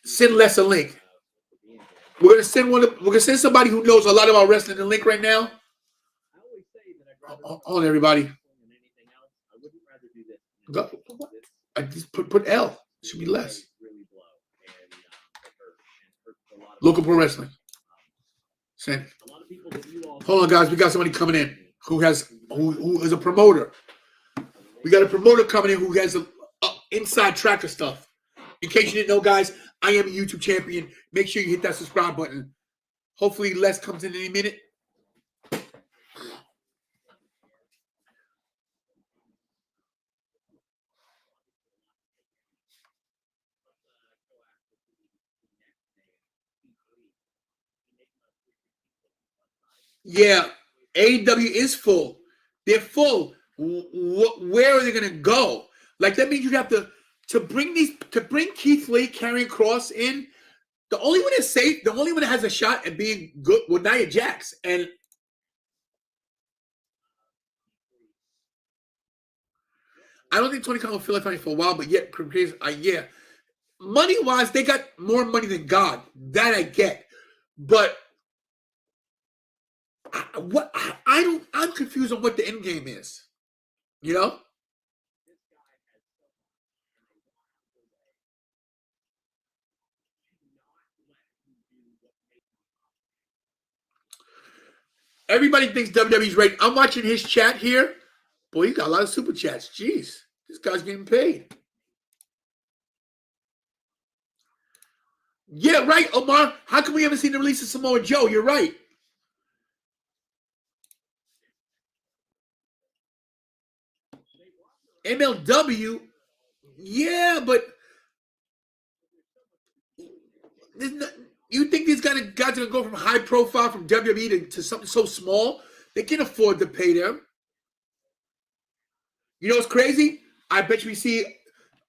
Send Les a link. We're gonna send somebody who knows a lot about wrestling the link right now. Hold on, everybody. Go. I just put L. It should be less. Local Pro Wrestling. Send. Hold on, guys. We got somebody coming in who is a promoter. We got a promoter coming in who has a inside tracker stuff. In case you didn't know, guys, I am a YouTube champion. Make sure you hit that subscribe button. Hopefully, Les comes in any minute. Yeah, AEW is full. They're full. Where are they going to go? Like that means you have to bring Keith Lee, Karrion Kross in. The only one that's safe, the only one that has a shot at being good, was Nia Jax, and I don't think Tony Khan will feel like fighting for a while. But yet, yeah, money wise, they got more money than God. That I get, but. I'm confused on what the end game is. You know? Everybody thinks WWE's ready. I'm watching his chat here. Boy, he got a lot of super chats. Jeez, this guy's getting paid. Yeah, right, Omar. How come we haven't seen the release of Samoa Joe? You're right. MLW, yeah, but you think these guys are going to go from high profile from WWE to something so small? They can afford to pay them. You know what's crazy? I bet you we see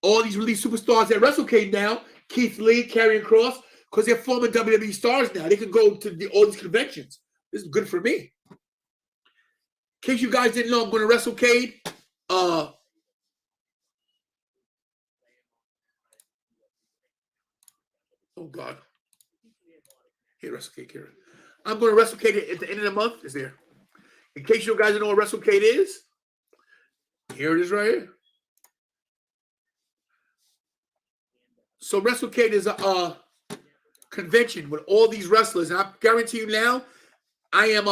all these released superstars at WrestleCade now. Keith Lee, Karrion Kross, because they're former WWE stars now. They can go to all these conventions. This is good for me. In case you guys didn't know, I'm going to WrestleCade. Oh, God. Hey, WrestleCade, Karen. I'm going to WrestleCade at the end of the month. Is there? In case you guys don't know what WrestleCade is, here it is right here. So WrestleCade is a convention with all these wrestlers. And I guarantee you now, I'm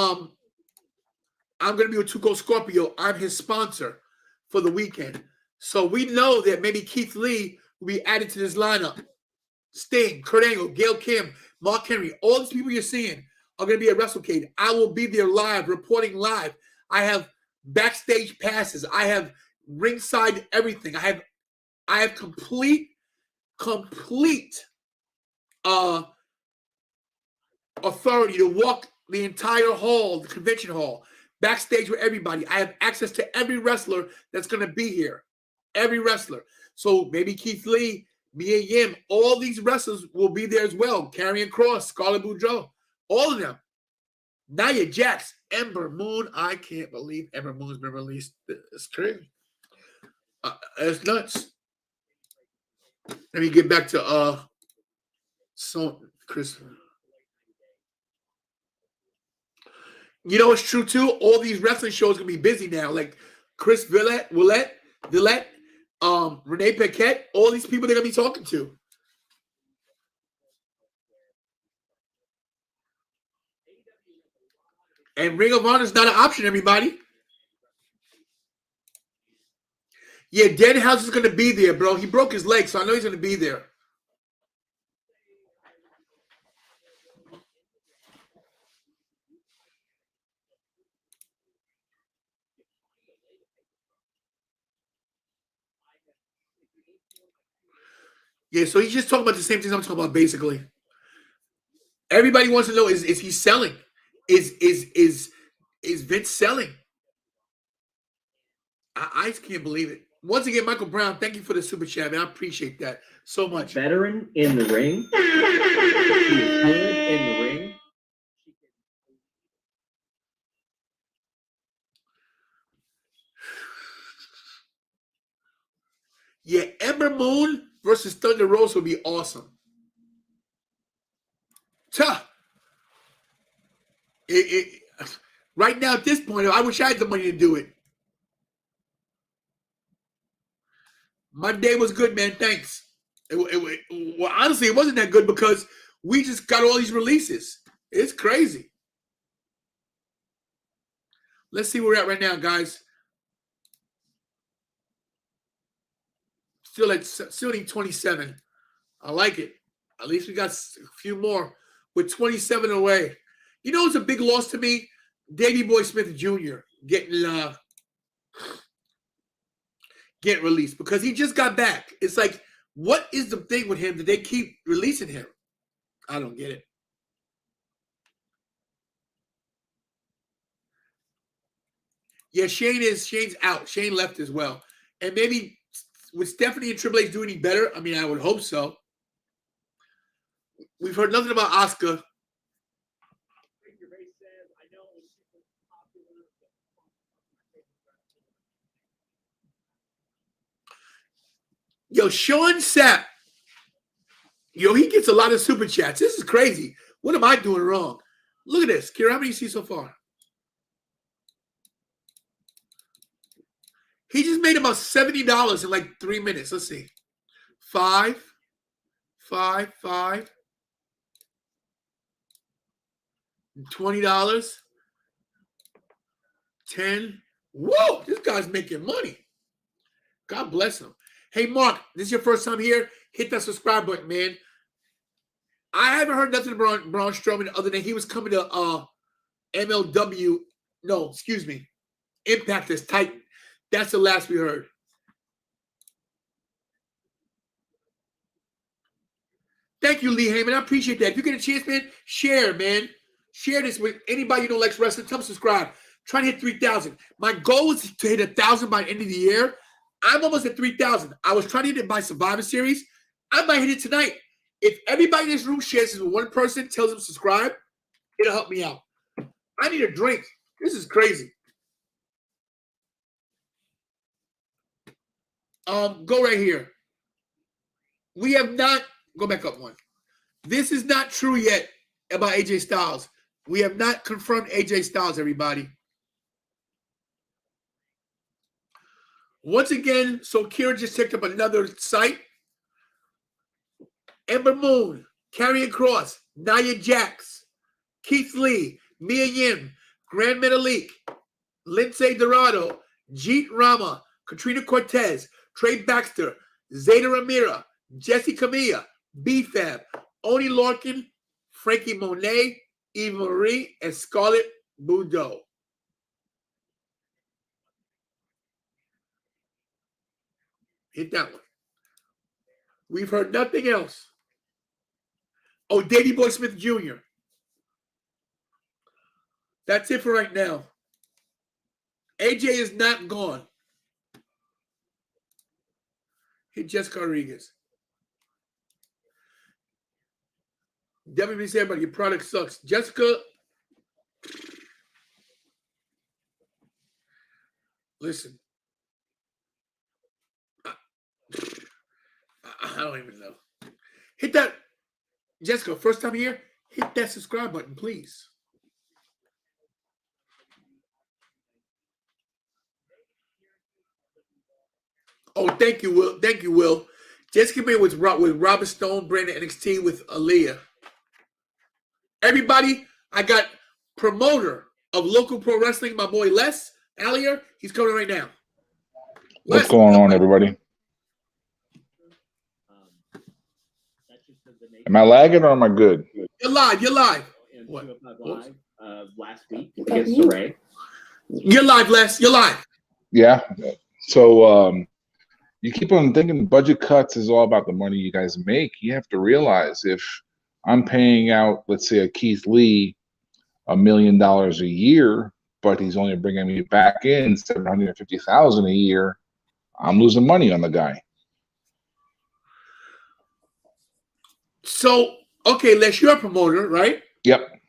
going to be with Tuco Scorpio. I'm his sponsor for the weekend. So we know that maybe Keith Lee will be added to this lineup. Sting, Kurt Angle, Gail Kim, Mark Henry, all these people you're seeing are going to be at WrestleCade. I will be there live, reporting live. I have backstage passes. I have ringside everything. I have complete authority to walk the entire hall, the convention hall, backstage with everybody. I have access to every wrestler that's going to be here. Every wrestler. So maybe Keith Lee, Mia Yim, all these wrestlers will be there as well. Karrion Kross, Scarlett Boudreaux, all of them. Nia Jax, Ember Moon. I can't believe Ember Moon's been released. It's crazy. It's nuts. Let me get back to Chris. You know, it's true too. All these wrestling shows gonna be busy now. Like Chris Villette, Renee Paquette, all these people they're gonna be talking to. And Ring of Honor is not an option, everybody. Yeah, Danhausen is going to be there, bro. He broke his leg, so I know he's going to be there. Yeah, so he's just talking about the same things I'm talking about, basically. Everybody wants to know, is he selling? Is Vince selling? I just can't believe it. Once again, Michael Brown, thank you for the super chat, man. I appreciate that so much. Veteran in the ring. She is good in the ring. Yeah, Ember Moon versus Thunder Rose would be awesome. Right now, at this point, I wish I had the money to do it. Monday was good, man. Thanks. Well, honestly, it wasn't that good because we just got all these releases. It's crazy. Let's see where we're at right now, guys. Still need 27. I like it. At least we got a few more with 27 away. You know, it's a big loss to me. Davey Boy Smith Jr. getting released because he just got back. It's like, what is the thing with him that they keep releasing him? I don't get it. Yeah, Shane's out. Shane left as well. And maybe would Stephanie and Triple H do any better? I mean, I would hope so. We've heard nothing about Asuka. Yo, Sean Sapp. Yo, he gets a lot of super chats. This is crazy. What am I doing wrong? Look at this. Kira, how many you see so far? He just made about $70 in like 3 minutes. Let's see. 5, 5, 5. $20. 10. Whoa, this guy's making money. God bless him. Hey, Mark, this is your first time here? Hit that subscribe button, man. I haven't heard nothing about Braun Strowman other than he was coming to MLW. No, excuse me. Impact as Titan. That's the last we heard. Thank you, Lee Heyman. I appreciate that. If you get a chance, man, share, man. Share this with anybody you know likes wrestling. Tell them subscribe. Try to hit 3,000. My goal is to hit 1,000 by the end of the year. I'm almost at 3,000. I was trying to hit it by Survivor Series. I might hit it tonight. If everybody in this room shares this with one person, tells them subscribe, it'll help me out. I need a drink. This is crazy. Go right here. We have not, go back up one. This is not true yet about AJ Styles. We have not confirmed AJ Styles, everybody. Once again, so Kira just picked up another site. Ember Moon, Karrion Kross, Nia Jax, Keith Lee, Mia Yim, Grand Metalik, Lindsay Dorado, Jeet Rama, Katrina Cortez, Trey Baxter, Zeta Ramira, Jesse Camilla, B-Fab, Oni Larkin, Frankie Monet, Eva Marie, and Scarlett Bordeaux. Hit that one. We've heard nothing else. Oh, Davey Boy Smith Jr. That's it for right now. AJ is not gone. Hit Jessica Rodriguez. WBC, everybody, your product sucks. Jessica, listen. I don't even know. Hit that, Jessica, first time here, hit that subscribe button, please. Oh, thank you, Will. Thank you, Will. Jessica came in with Robert Stone, Brandon NXT with Aaliyah. Everybody, I got promoter of local pro wrestling, my boy Les Allier. He's coming right now. What's going on, everybody? That's just the nature. Am I lagging or am I good? You're live. You're live. And What? 2 o'clock live last week against Saray. You're live, Les. You're live. Yeah. So you keep on thinking budget cuts is all about the money you guys make. You have to realize if I'm paying out, let's say, a Keith Lee $1 million a year, but he's only bringing me back in $750,000 a year, I'm losing money on the guy. So, okay, Les, you're a promoter, right? Yep.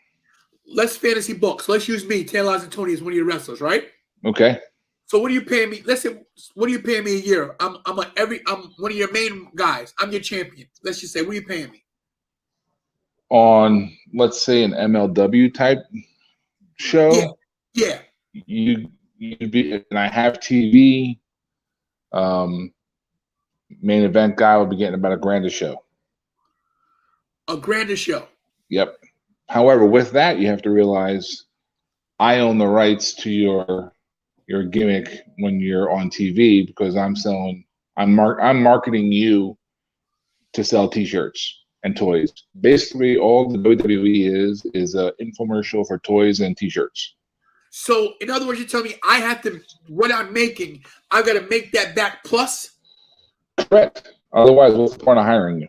Let's fantasy books. Let's use me, Tantalizing Tony, as one of your wrestlers, right? Okay. So what are you paying me? Let's say, what are you paying me a year? I'm one of your main guys. I'm your champion. Let's just say, what are you paying me? On, let's say, an MLW type show, Yeah. you'd be, and I have TV. Main event guy will be getting about $1,000 a show. $1,000 a show. Yep. However, with that, you have to realize I own the rights to your gimmick when you're on TV because I'm marketing you to sell T-shirts and toys. Basically, all the WWE is an infomercial for toys and T-shirts. So, in other words, you're telling me I have to, what I'm making, I've got to make that back plus? Correct. Otherwise, what's the point of hiring you?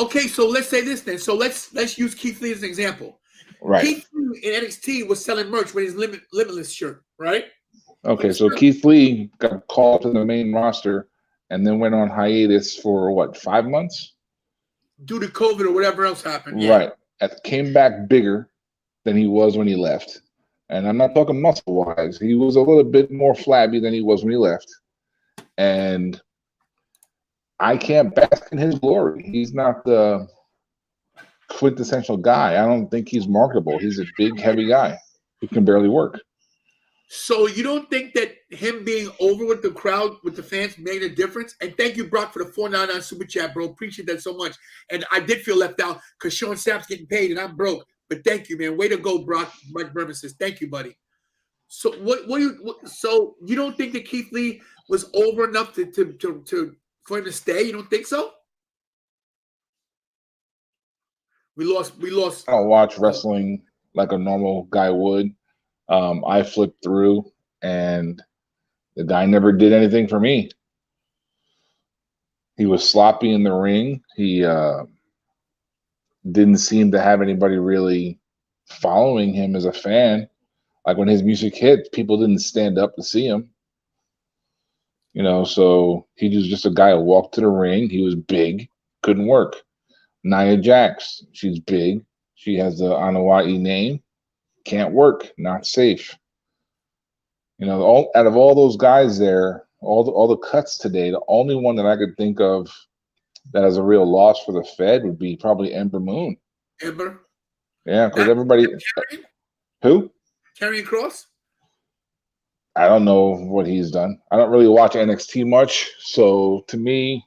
Okay, so let's say this then. So let's use Keith Lee as an example. Right. Keith Lee in NXT was selling merch with his Limitless shirt, right? Okay, so Keith Lee got called to the main roster and then went on hiatus for what, 5 months? Due to COVID or whatever else happened. Yeah. Right. Came back bigger than he was when he left. And I'm not talking muscle-wise. He was a little bit more flabby than he was when he left. And I can't bask in his glory. He's not the quintessential guy. I don't think he's marketable. He's a big, heavy guy who can barely work. So you don't think that him being over with the crowd, with the fans, made a difference? And thank you, Brock, for the $4.99 super chat, bro. Appreciate that so much. And I did feel left out because Sean Sapp's getting paid and I'm broke. But thank you, man. Way to go, Brock. Mike Berman says, thank you, buddy. So so you don't think that Keith Lee was over enough for him to stay? You don't think so? We lost. I don't watch wrestling like a normal guy would. I flipped through, and the guy never did anything for me. He was sloppy in the ring. He didn't seem to have anybody really following him as a fan. Like when his music hit, people didn't stand up to see him. You know, so he was just a guy who walked to the ring. He was big, couldn't work. Nia Jax, she's big. She has the Anoa'i name. Can't work, not safe. You know, out of all those guys there, all the cuts today, the only one that I could think of that has a real loss for the Fed would be probably Ember Moon. Ember? Yeah, because everybody. Who? Karrion Kross? I don't know what he's done. I don't really watch NXT much, so to me,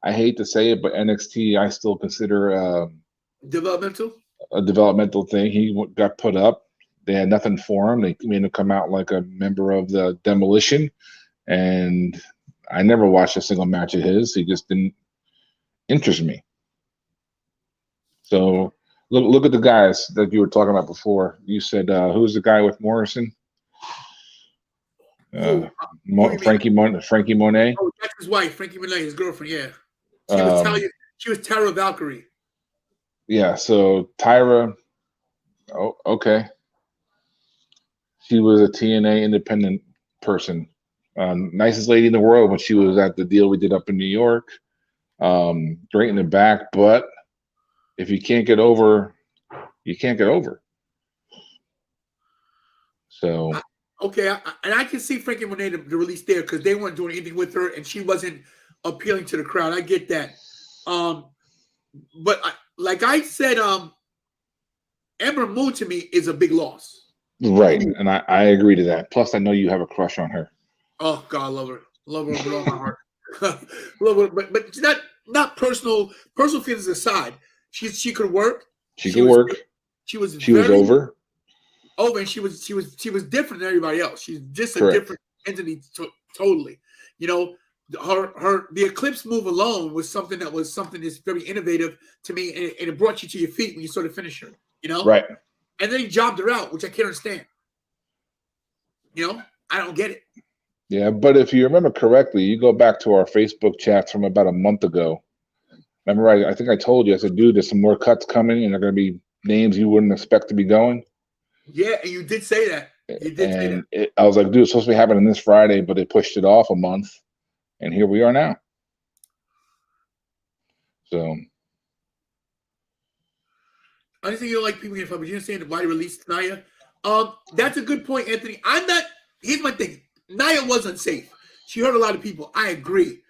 I hate to say it, but NXT I still consider Developmental? a developmental thing. He got put up. They had nothing for him. They made him come out like a member of the Demolition, and I never watched a single match of his. He just didn't interest me. So look at the guys that you were talking about before. You said who's the guy with Morrison? Frankie Monet. Oh, that's his wife, Frankie Monet, his girlfriend. Yeah, she was Tara Valkyrie. Yeah, so Tyra. Oh, okay. She was a TNA independent person. Nicest lady in the world when she was at the deal we did up in New York. Great in the back, but if you can't get over, you can't get over. So. Okay, and I can see Frankie Monet the release there because they weren't doing anything with her and she wasn't appealing to the crowd. I get that. But like I said, Ember Moon to me is a big loss. Right, and I agree to that. Plus, I know you have a crush on her. Oh God, I love her with all my heart. Love her, but it's not personal. Personal feelings aside, she could work. She could work. She was over, and she was different than everybody else. She's just a Correct. different entity Totally. You know, the Eclipse move alone was something that's very innovative to me, and it brought you to your feet when you saw the finisher. You know, Right. And then he jobbed her out, which I can't understand. You know, I don't get it. Yeah, but if you remember correctly, you go back to our Facebook chats from about a month ago. Remember, I think I told you, I said, dude, there's some more cuts coming, and they're going to be names you wouldn't expect to be going. Yeah, and you did say that. And I was like, dude, it's supposed to be happening this Friday, but they pushed it off a month, and here we are now. So, I think you don't like people getting but you understand why they released Naya. That's a good point, Anthony. Here's my thing. Naya was unsafe. She hurt a lot of people. I agree,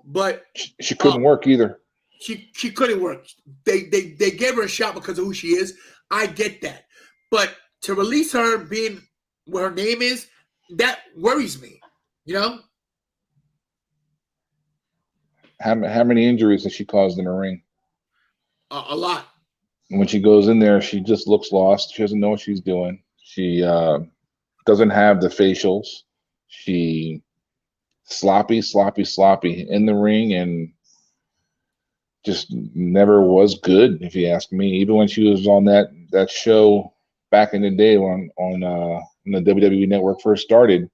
but she couldn't work either. She couldn't work. They gave her a shot because of who she is. I get that, but to release her being what her name is, that worries me. You know, How many injuries has she caused in the ring? a lot. And when she goes in there, she just looks lost. She doesn't know what she's doing. She doesn't have the facials. She sloppy in the ring, and just never was good, if you ask me. Even when she was on that show back in the day when the WWE Network first started,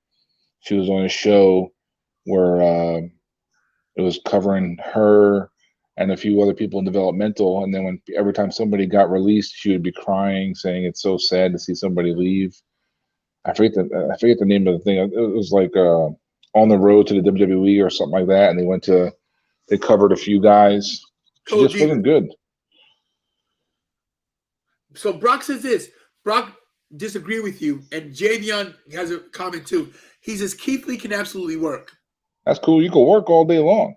she was on a show where it was covering her and a few other people in developmental. And then every time somebody got released, she would be crying, saying it's so sad to see somebody leave. I forget the name of the thing. It was like On the Road to the WWE or something like that. And they covered a few guys. She just wasn't good. So Brock says this. Brock disagree with you, and Javion has a comment too. He says Keith Lee can absolutely work. That's cool. You can work all day long,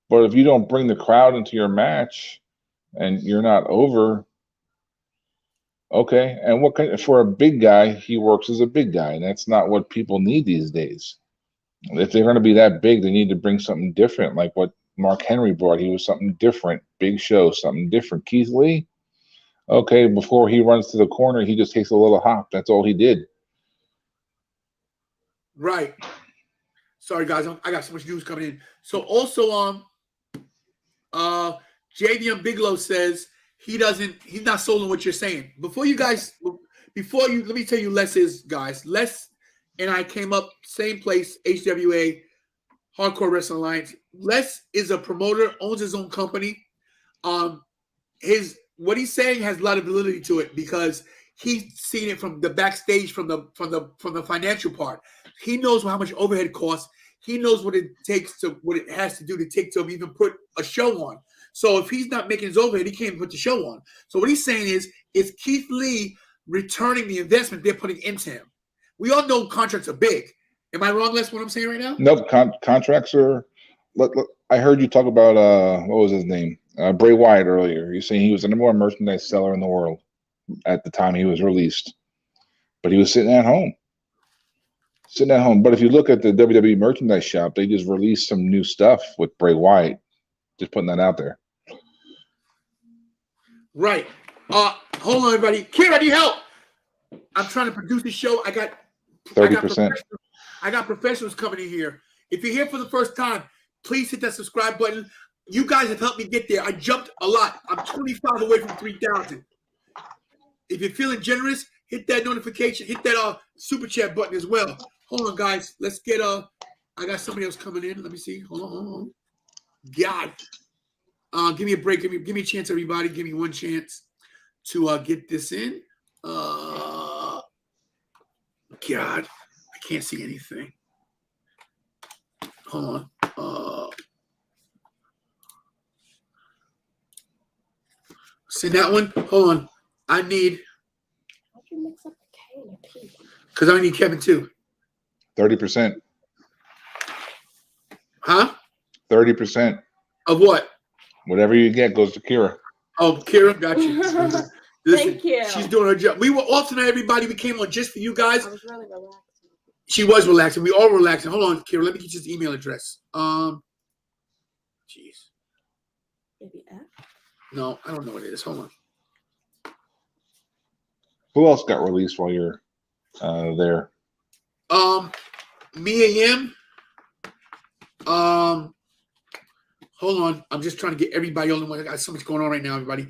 but if you don't bring the crowd into your match and you're not over, okay. And for a big guy, he works as a big guy, and that's not what people need these days. If they're going to be that big, they need to bring something different, like what Mark Henry brought. He was something different, big show, something different. Keith Lee, okay, before he runs to the corner, he just takes a little hop. That's all he did. Right. Sorry, guys. I got so much news coming in. So also, Javion Bigelow says he's not sold on what you're saying. Let me tell you Les is, guys. Les and I came up same place, HWA, Hardcore Wrestling Alliance. Les is a promoter, owns his own company. What he's saying has a lot of validity to it because he's seen it from the backstage, from the financial part. He knows how much overhead costs. He knows what it has to do to even put a show on. So if he's not making his overhead, he can't put the show on. So what he's saying is Keith Lee returning the investment they're putting into him. We all know contracts are big. Am I wrong, Les, what I'm saying right now? No, contracts are. Look, I heard you talk about what was his name? Bray Wyatt earlier. You're saying he was the number one merchandise seller in the world at the time he was released, but he was sitting at home. But if you look at the WWE merchandise shop, they just released some new stuff with Bray Wyatt. Just putting that out there. Right. Hold on, everybody. Kira, need help? I'm trying to produce the show. I got 30%. I got professionals coming in here. If you're here for the first time, please hit that subscribe button. You guys have helped me get there. I jumped a lot. I'm 25 away from 3,000. If you're feeling generous, hit that notification. Hit that super chat button as well. Hold on, guys. Let's get I got somebody else coming in. Let me see. Hold on. God. Give me a break. Give me a chance, everybody. Give me one chance to get this in. God, I can't see anything. Hold on. See that one? Hold on. I need. How'd you mix up the K and the P? Because I need Kevin too. 30%. Huh? 30%. Of what? Whatever you get goes to Kira. Oh, Kira, got you. Listen, Thank you. She's doing her job. We were off tonight, everybody. We came on just for you guys. I was really relaxed. She was relaxing. We all relaxing. Hold on, Kira. Let me get you this email address. Jeez. Maybe F? No, I don't know what it is. Hold on. Who else got released while you're there? Mia Yim. Hold on. I'm just trying to get everybody on the one. I got so much going on right now, everybody.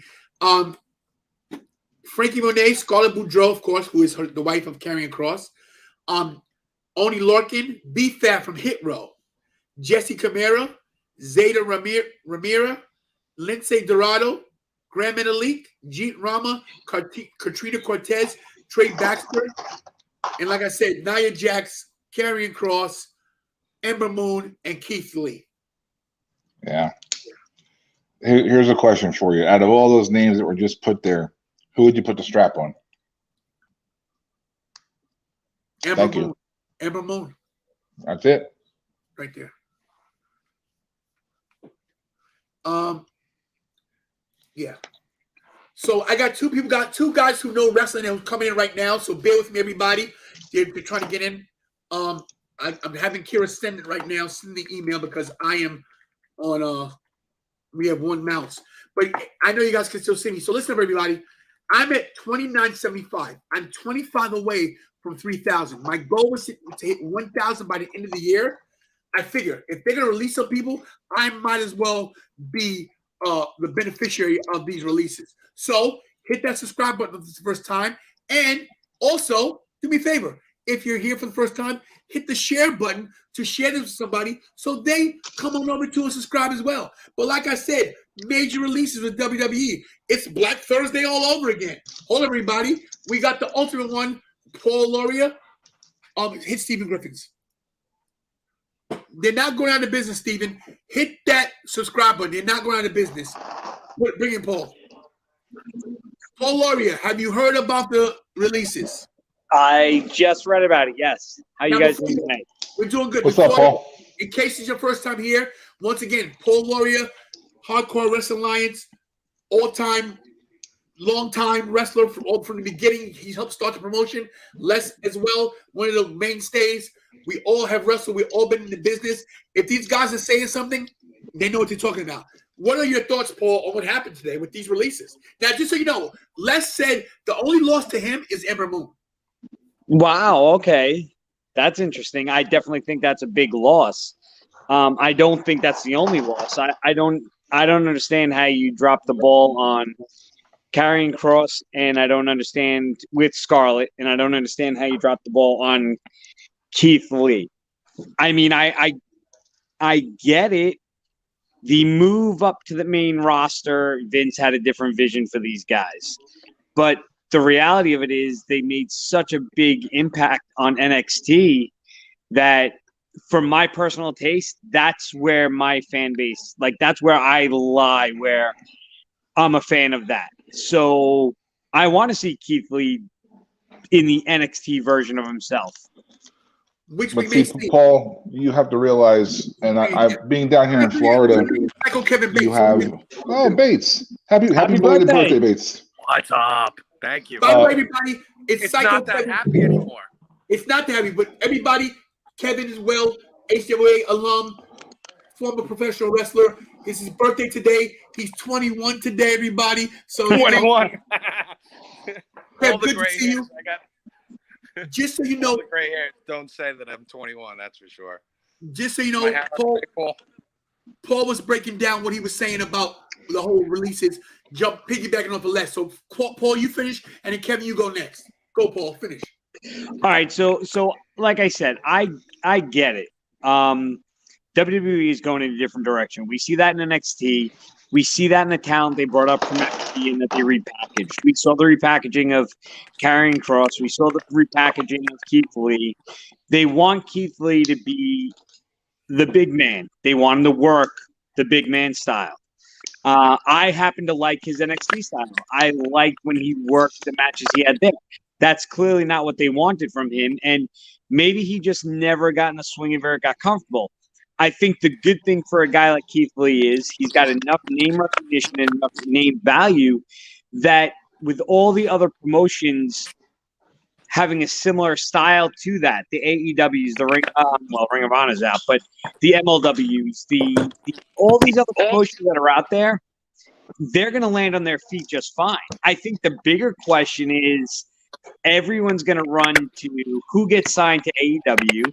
Frankie Monet, Scarlett Boudreaux, of course, who is the wife of Karrion Kross. Oni Lorcan, B-Fab from Hit Row. Jesse Camara, Zeta Ramira, Lindsay Dorado, Graham Metalik, Jeet Rama, Katrina Cortez, Trey Baxter, and like I said, Nia Jax, Karrion Kross, Ember Moon, and Keith Lee. Yeah. Here's a question for you. Out of all those names that were just put there, who would you put the strap on? Ember Moon. Ember Moon. That's it. Right there. Yeah. So I got two guys who know wrestling and coming in right now. So bear with me, everybody. They're trying to get in. I'm having Kira send it right now. Send the email because I am on. We have one mouse, but I know you guys can still see me. So listen up, everybody. I'm at 2975. I'm 25 away from 3,000. My goal was to hit 1,000 by the end of the year. I figure if they're going to release some people, I might as well be the beneficiary of these releases. So hit that subscribe button for the first time. And also, do me a favor. If you're here for the first time, hit the share button to share this with somebody so they come on over to and subscribe as well. But like I said, major releases with WWE. It's Black Thursday all over again. Hold on, everybody. We got the ultimate one, Paul Loria. Hit Stephen Griffins. They're not going out of business, Stephen. Hit that subscribe button. They're not going out of business. Bring in Paul. Paul Loria, have you heard about the releases? I just read about it, yes. How you guys doing tonight? We're doing good. What's up, Paul? In case it's your first time here, once again, Paul Loria, Hardcore Wrestling Alliance, all-time, long-time wrestler from the beginning. He helped start the promotion. Les as well, one of the mainstays. We all have wrestled. We've all been in the business. If these guys are saying something, they know what they're talking about. What are your thoughts, Paul, on what happened today with these releases? Now, just so you know, Les said the only loss to him is Ember Moon. Wow, okay. That's interesting. I definitely think that's a big loss. I don't think that's the only loss. I don't understand how you drop the ball on Karrion Kross, and I don't understand with Scarlett, and I don't understand how you drop the ball on Keith Lee. I mean, I get it. The move up to the main roster, Vince had a different vision for these guys. But the reality of it is they made such a big impact on NXT that for my personal taste, that's where my fan base, like that's where I lie, where I'm a fan of that. So I want to see Keith Lee in the NXT version of himself. Which But we may see, see. Paul, you have to realize, and I being down here in Florida, Michael Kevin Bates. you have Bates. Happy belated birthday, Bates. What's up? Thank you. By the way, everybody, it's Psycho not that Kevin. happy anymore. It's not that happy, but everybody, Kevin as well, HWA alum, former professional wrestler. It's his birthday today. He's 21 today, everybody. So 21. Kev, good to see you. I got Just so you know, all the gray hair. Don't say that I'm 21. That's for sure. just so you know, Paul was breaking down what he was saying about the whole releases, piggybacking off the list. So, Paul, you finish, and then Kevin, you go next. Go, Paul, finish. All right, so like I said, I get it. WWE is going in a different direction. We see that in NXT. We see that in the talent they brought up from NXT and that they repackaged. We saw the repackaging of Karrion Kross. We saw the repackaging of Keith Lee. They want Keith Lee to be the big man. They want him to work the big man style. I happen to like his NXT style. I liked when he worked the matches he had there. That's clearly not what they wanted from him, and maybe he just never got in the swing of it or got comfortable. I think the good thing for a guy like Keith Lee is he's got enough name recognition and enough name value that with all the other promotions having a similar style to that, the AEWs, the Ring of Honor's out, but the MLWs, the all these other promotions that are out there, they're going to land on their feet just fine. I think the bigger question is everyone's going to run to who gets signed to AEW,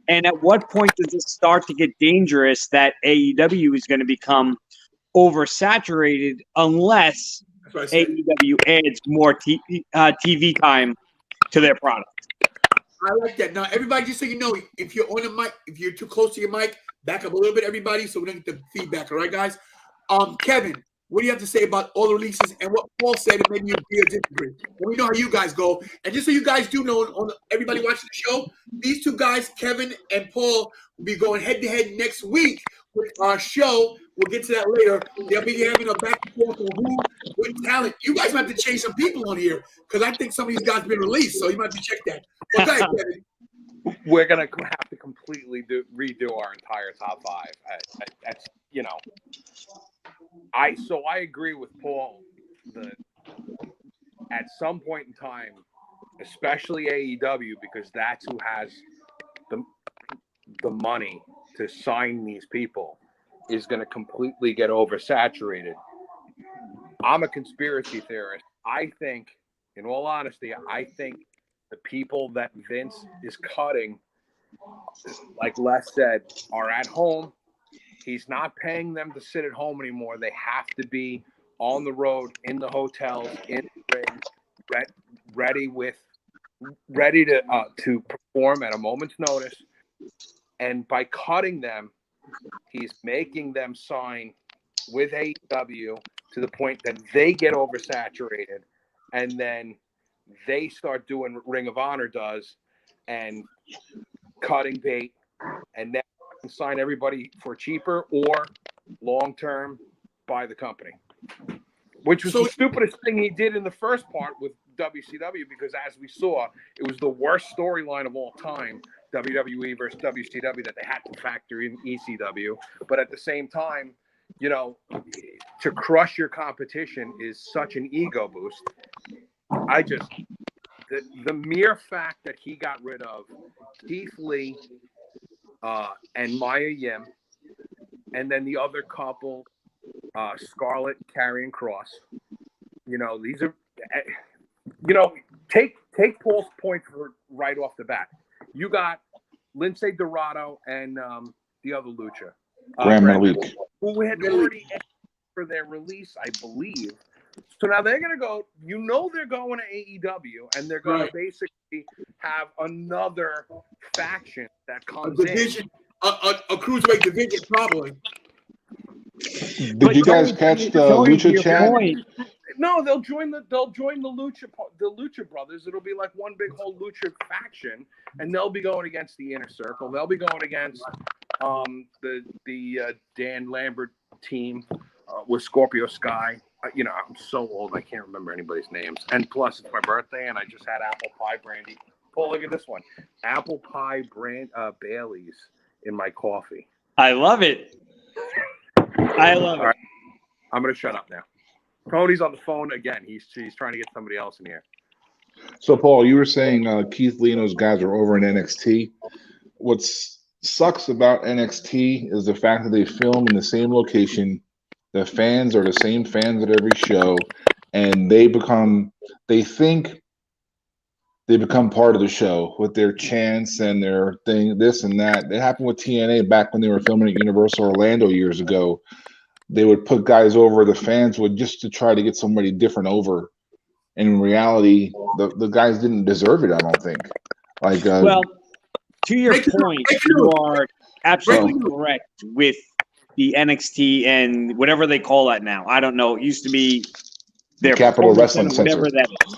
And at what point does it start to get dangerous that AEW is going to become oversaturated unless That's what I said. AEW adds more TV time to their product? I like that. Now, everybody, just so you know, if you're on the mic, if you're too close to your mic, back up a little bit, everybody, so we don't get the feedback. All right, guys? Kevin, what do you have to say about all the releases and what Paul said, and maybe you agree or disagree? And we know how you guys go. And just so you guys do know, everybody watching the show, these two guys, Kevin and Paul, will be going head-to-head next week with our show. We'll get to that later. They'll be having a back and forth on who, what talent. You guys might have to change some people on here because I think some of these guys have been released, so you might have to check that. But go ahead, Kevin. We're gonna have to completely redo our entire top five. That's I agree with Paul that at some point in time, especially AEW, because that's who has the money to sign these people, is going to completely get oversaturated. I'm a conspiracy theorist. I think, in all honesty, the people that Vince is cutting, like Les said, are at home. He's not paying them to sit at home anymore. They have to be on the road, in the hotels, in the ring, ready to perform at a moment's notice. And by cutting them, he's making them sign with AEW to the point that they get oversaturated, and then they start doing what Ring of Honor does and cutting bait, and then sign everybody for cheaper or long-term by the company, which was the stupidest thing he did in the first part with WCW, because as we saw, it was the worst storyline of all time, WWE versus WCW, that they had to factor in ECW. But at the same time, to crush your competition is such an ego boost. The mere fact that he got rid of Keith Lee and Maya Yim, and then the other couple, Scarlett, Karrion Kross. These are, take Paul's point right off the bat. You got Lindsay Dorado and the other Lucha, Grand Malik, who had already asked for their release, I believe. So now they're going to go, they're going to AEW, and they're going to basically have another faction that comes in. A cruiserweight division, probably. Did you guys catch the Lucha chat? No, they'll join the Lucha Brothers. It'll be like one big whole Lucha faction, and they'll be going against the Inner Circle. They'll be going against the Dan Lambert team with Scorpio Sky. I'm so old I can't remember anybody's names. And plus, it's my birthday, and I just had apple pie brandy. Oh, look at this one, apple pie Bailey's in my coffee. I love it. I love it. Right. I'm gonna shut up now. Cody's on the phone again. He's trying to get somebody else in here. So, Paul, you were saying Keith Lee and those guys are over in NXT. What sucks about NXT is the fact that they film in the same location. The fans are the same fans at every show, and they become part of the show with their chants and their thing, this and that. It happened with TNA back when they were filming at Universal Orlando years ago. They would put guys over, the fans would, just to try to get somebody different over. And in reality, the guys didn't deserve it, I don't think. Well, to your point, you are absolutely correct with the NXT and whatever they call that now. I don't know. It used to be their Capital Wrestling Center. Whatever that is.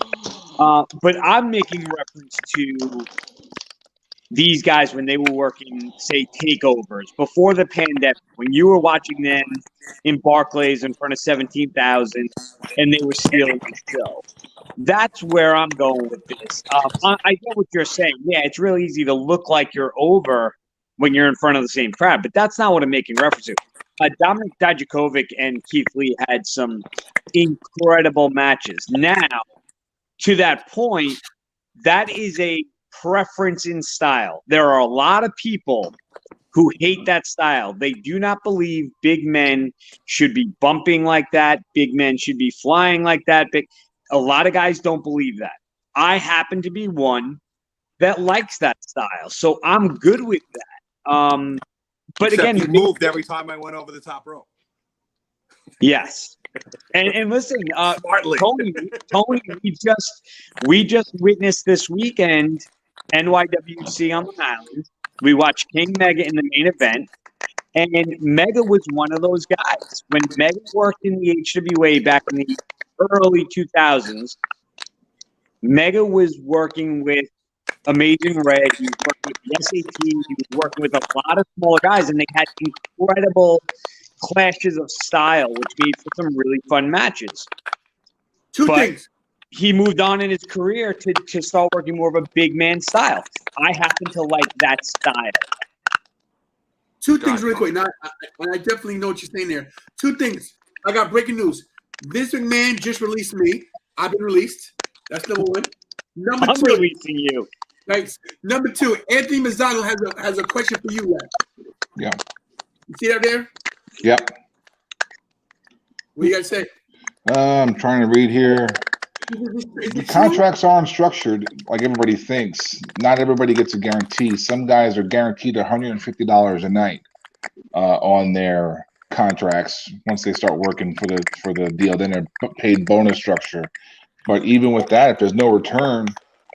But I'm making reference to these guys when they were working, say, takeovers before the pandemic, when you were watching them in Barclays in front of 17,000 and they were stealing the show. That's where I'm going with this. I get what you're saying. Yeah, it's really easy to look like you're over when you're in front of the same crowd, but that's not what I'm making reference to. Dominik Dijakovic and Keith Lee had some incredible matches. Now, to that point, that is a preference in style. There are a lot of people who hate that style. They do not believe big men should be bumping like that. Big men should be flying like that. A lot of guys don't believe that. I happen to be one that likes that style. So I'm good with that. But Except again, he moved every time I went over the top rope. yes. And listen, Smartly. Tony, we just witnessed this weekend NYWC on Long Island. We watched King Mega in the main event, and Mega was one of those guys. When Mega worked in the HWA back in the early 2000s, Mega was working with Amazing Red. He was working with the SAT. He was working with a lot of smaller guys, and they had incredible clashes of style, which made for some really fun matches. Two But things. he moved on in his career to start working more of a big man style. I happen to like that style. Two things really quick. Now, I definitely know what you're saying there. Two things. I got breaking news. Vince McMahon just released me. I've been released. That's number one. Number I'm two. releasing you. Thanks. Number two. Anthony Mazzano has a question for you, Len. Yeah. You see that there? Yep. What do you guys say? I'm trying to read here. Is The it contracts aren't structured like everybody thinks. Not everybody gets a guarantee. Some guys are guaranteed $150 a night on their contracts once they start working for the deal. Then they're paid bonus structure. But even with that, if there's no return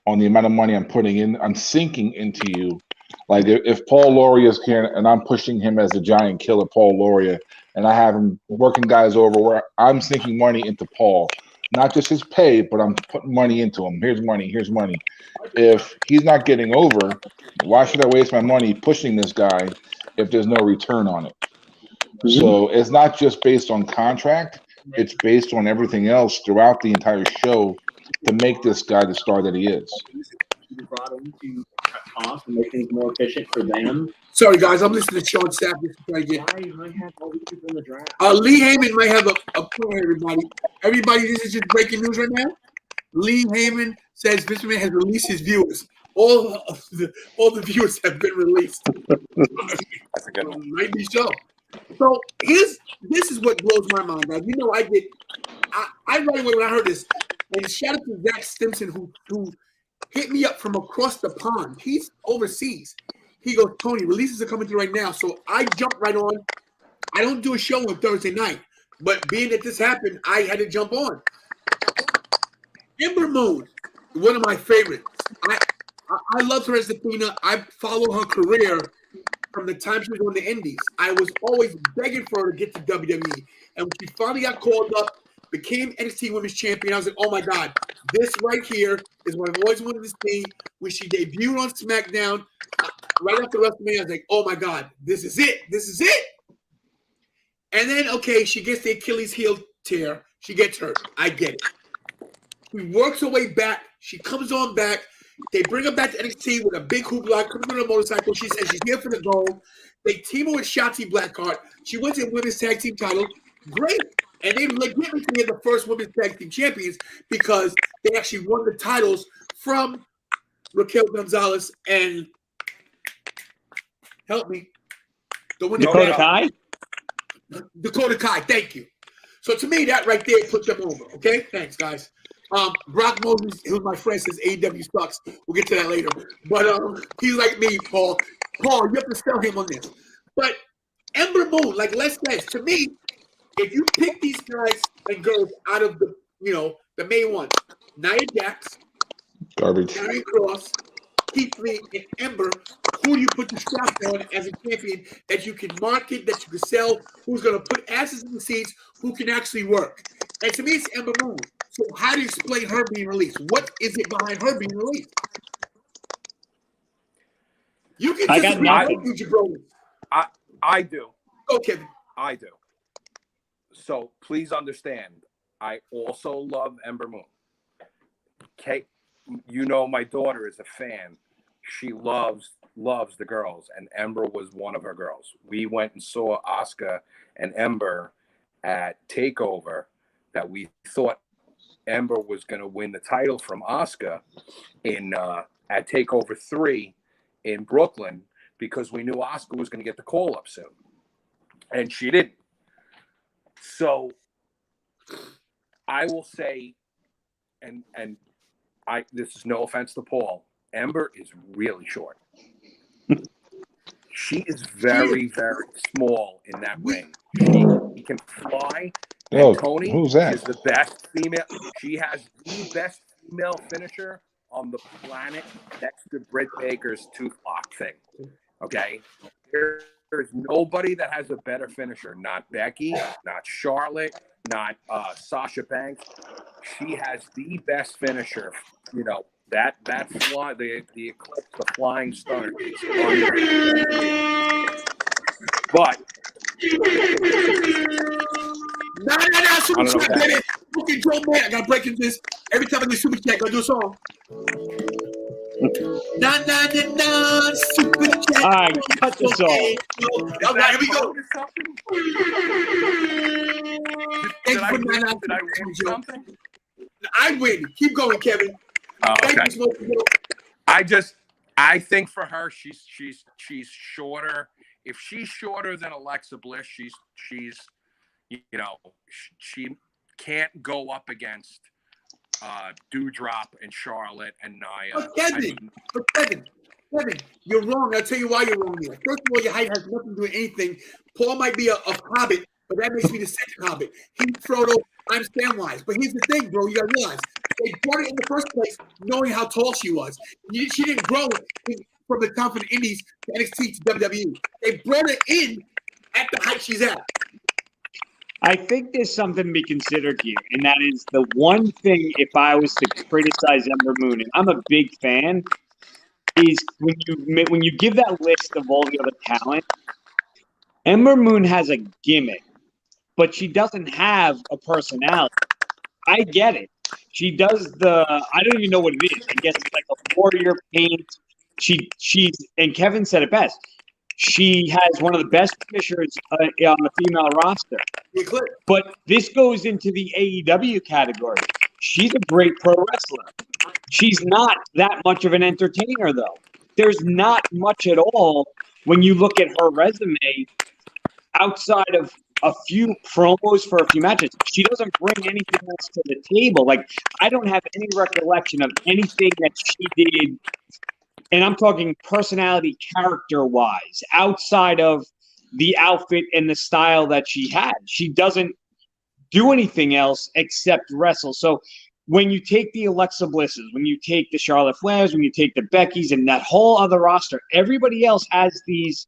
on the amount of money I'm putting in, I'm sinking into you. Like if Paul Lauria is here and I'm pushing him as a giant killer, Paul Lauria, and I have him working guys over where I'm sinking money into Paul. Not just his pay, but I'm putting money into him. Here's money. Here's money. If he's not getting over, why should I waste my money pushing this guy if there's no return on it? So it's not just based on contract. It's based on everything else throughout the entire show to make this guy the star that he is. Brought in to cut costs and make things more efficient for them. Sorry, guys. I'm listening to Sean Sapp. Why might have all these people in the draft? Lee Heyman might have a point, everybody. Everybody, this is just breaking news right now. Lee Heyman says Vince McMahon has released his viewers. All the viewers have been released. That's a good one. Might be so. So this is what blows my mind, guys. You know, I right away when I heard this, and shout out to Zach Stimson who hit me up from across the pond. He's overseas. He goes, Tony, releases are coming through right now. So I jumped right on. I don't do a show on Thursday night, but being that this happened, I had to jump on. Ember Moon, one of my favorites. I love her as Athena. I follow her career from the time she was on the Indies. I was always begging for her to get to WWE. And when she finally got called up, became NXT Women's Champion, I was like, oh my God, this right here is what I've always wanted to see. When she debuted on SmackDown, right after WrestleMania, I was like, oh my God, this is it. This is it. And then, okay, she gets the Achilles heel tear. She gets hurt. I get it. She works her way back. She comes on back. They bring her back to NXT with a big hoopla, comes on a motorcycle. She says she's here for the gold. They team her with Shotzi Blackheart. She wins a women's tag team title. Great. And they legitimately made the first women's tag team champions because they actually won the titles from Raquel Gonzalez and help me. The winner Dakota Kai? Dakota Kai, thank you. So to me, that right there puts them over. Okay, thanks, guys. Brock Moses, who's my friend, says AEW sucks. We'll get to that later. But he's like me, Paul. Paul, you have to sell him on this. But Ember Moon, like Les says, to me, if you pick these guys and girls out of the main ones, Nia Jax, Garbage. Karrion Kross, Keith Lee, and Ember, who do you put the strap on as a champion that you can market, that you can sell, who's going to put asses in the seats, who can actually work? And to me, it's Ember Moon. So how do you explain her being released? What is it behind her being released? You can disagree with you, Jabroni. I do. Go, Kevin. I do. So please understand, I also love Ember Moon. Kate, you know my daughter is a fan. She loves the girls, and Ember was one of her girls. We went and saw Asuka and Ember at TakeOver that we thought Ember was going to win the title from Asuka at TakeOver 3 in Brooklyn because we knew Asuka was going to get the call up soon, and she didn't. So I will say, and this is no offense to Paul, Ember is really short. She is very, very small in that ring. She can fly. Oh, And Tony, who's that? she's the best female. She has the best female finisher on the planet next to Britt Baker's tooth lock thing. Okay? There's nobody that has a better finisher. Not Becky, not Charlotte, not Sasha Banks. She has the best finisher. You know, that fly, the Eclipse, the Flying Stunner. It's unreal. But No, super chat, baby. Fucking Joe Man. I gotta break into this. Every time I get super chat, I gotta do a song. Super chat. All right, cut this off. All right, here we go. Did I win something? I win. Keep going, Kevin. Oh, okay. Thank you so much. I think for her, she's shorter. If she's shorter than Alexa Bliss, she's you know, she can't go up against Doudrop and Charlotte and Nia. But Kevin, you're wrong. I'll tell you why you're wrong here. First of all, your height has nothing to do with anything. Paul might be a hobbit, but that makes me the second hobbit. He's Frodo, I'm Samwise. But here's the thing, bro. You gotta realize they brought her in the first place knowing how tall she was. She didn't grow from the top of the Indies to NXT to WWE. They brought her in at the height she's at. I think there's something to be considered here, and that is the one thing, if I was to criticize Ember Moon, and I'm a big fan, is when you give that list of all the other talent, Ember Moon has a gimmick, but she doesn't have a personality. I get it. She does I don't even know what it is. I guess it's like a warrior paint. She's and Kevin said it best. She has one of the best finishers on the female roster. But this goes into the AEW category. She's a great pro wrestler. She's not that much of an entertainer, though. There's not much at all when you look at her resume outside of a few promos for a few matches. She doesn't bring anything else to the table. Like, I don't have any recollection of anything that she did. And I'm talking personality, character-wise, outside of the outfit and the style that she had. She doesn't do anything else except wrestle. So when you take the Alexa Blisses, when you take the Charlotte Flairs, when you take the Beckys and that whole other roster, everybody else has these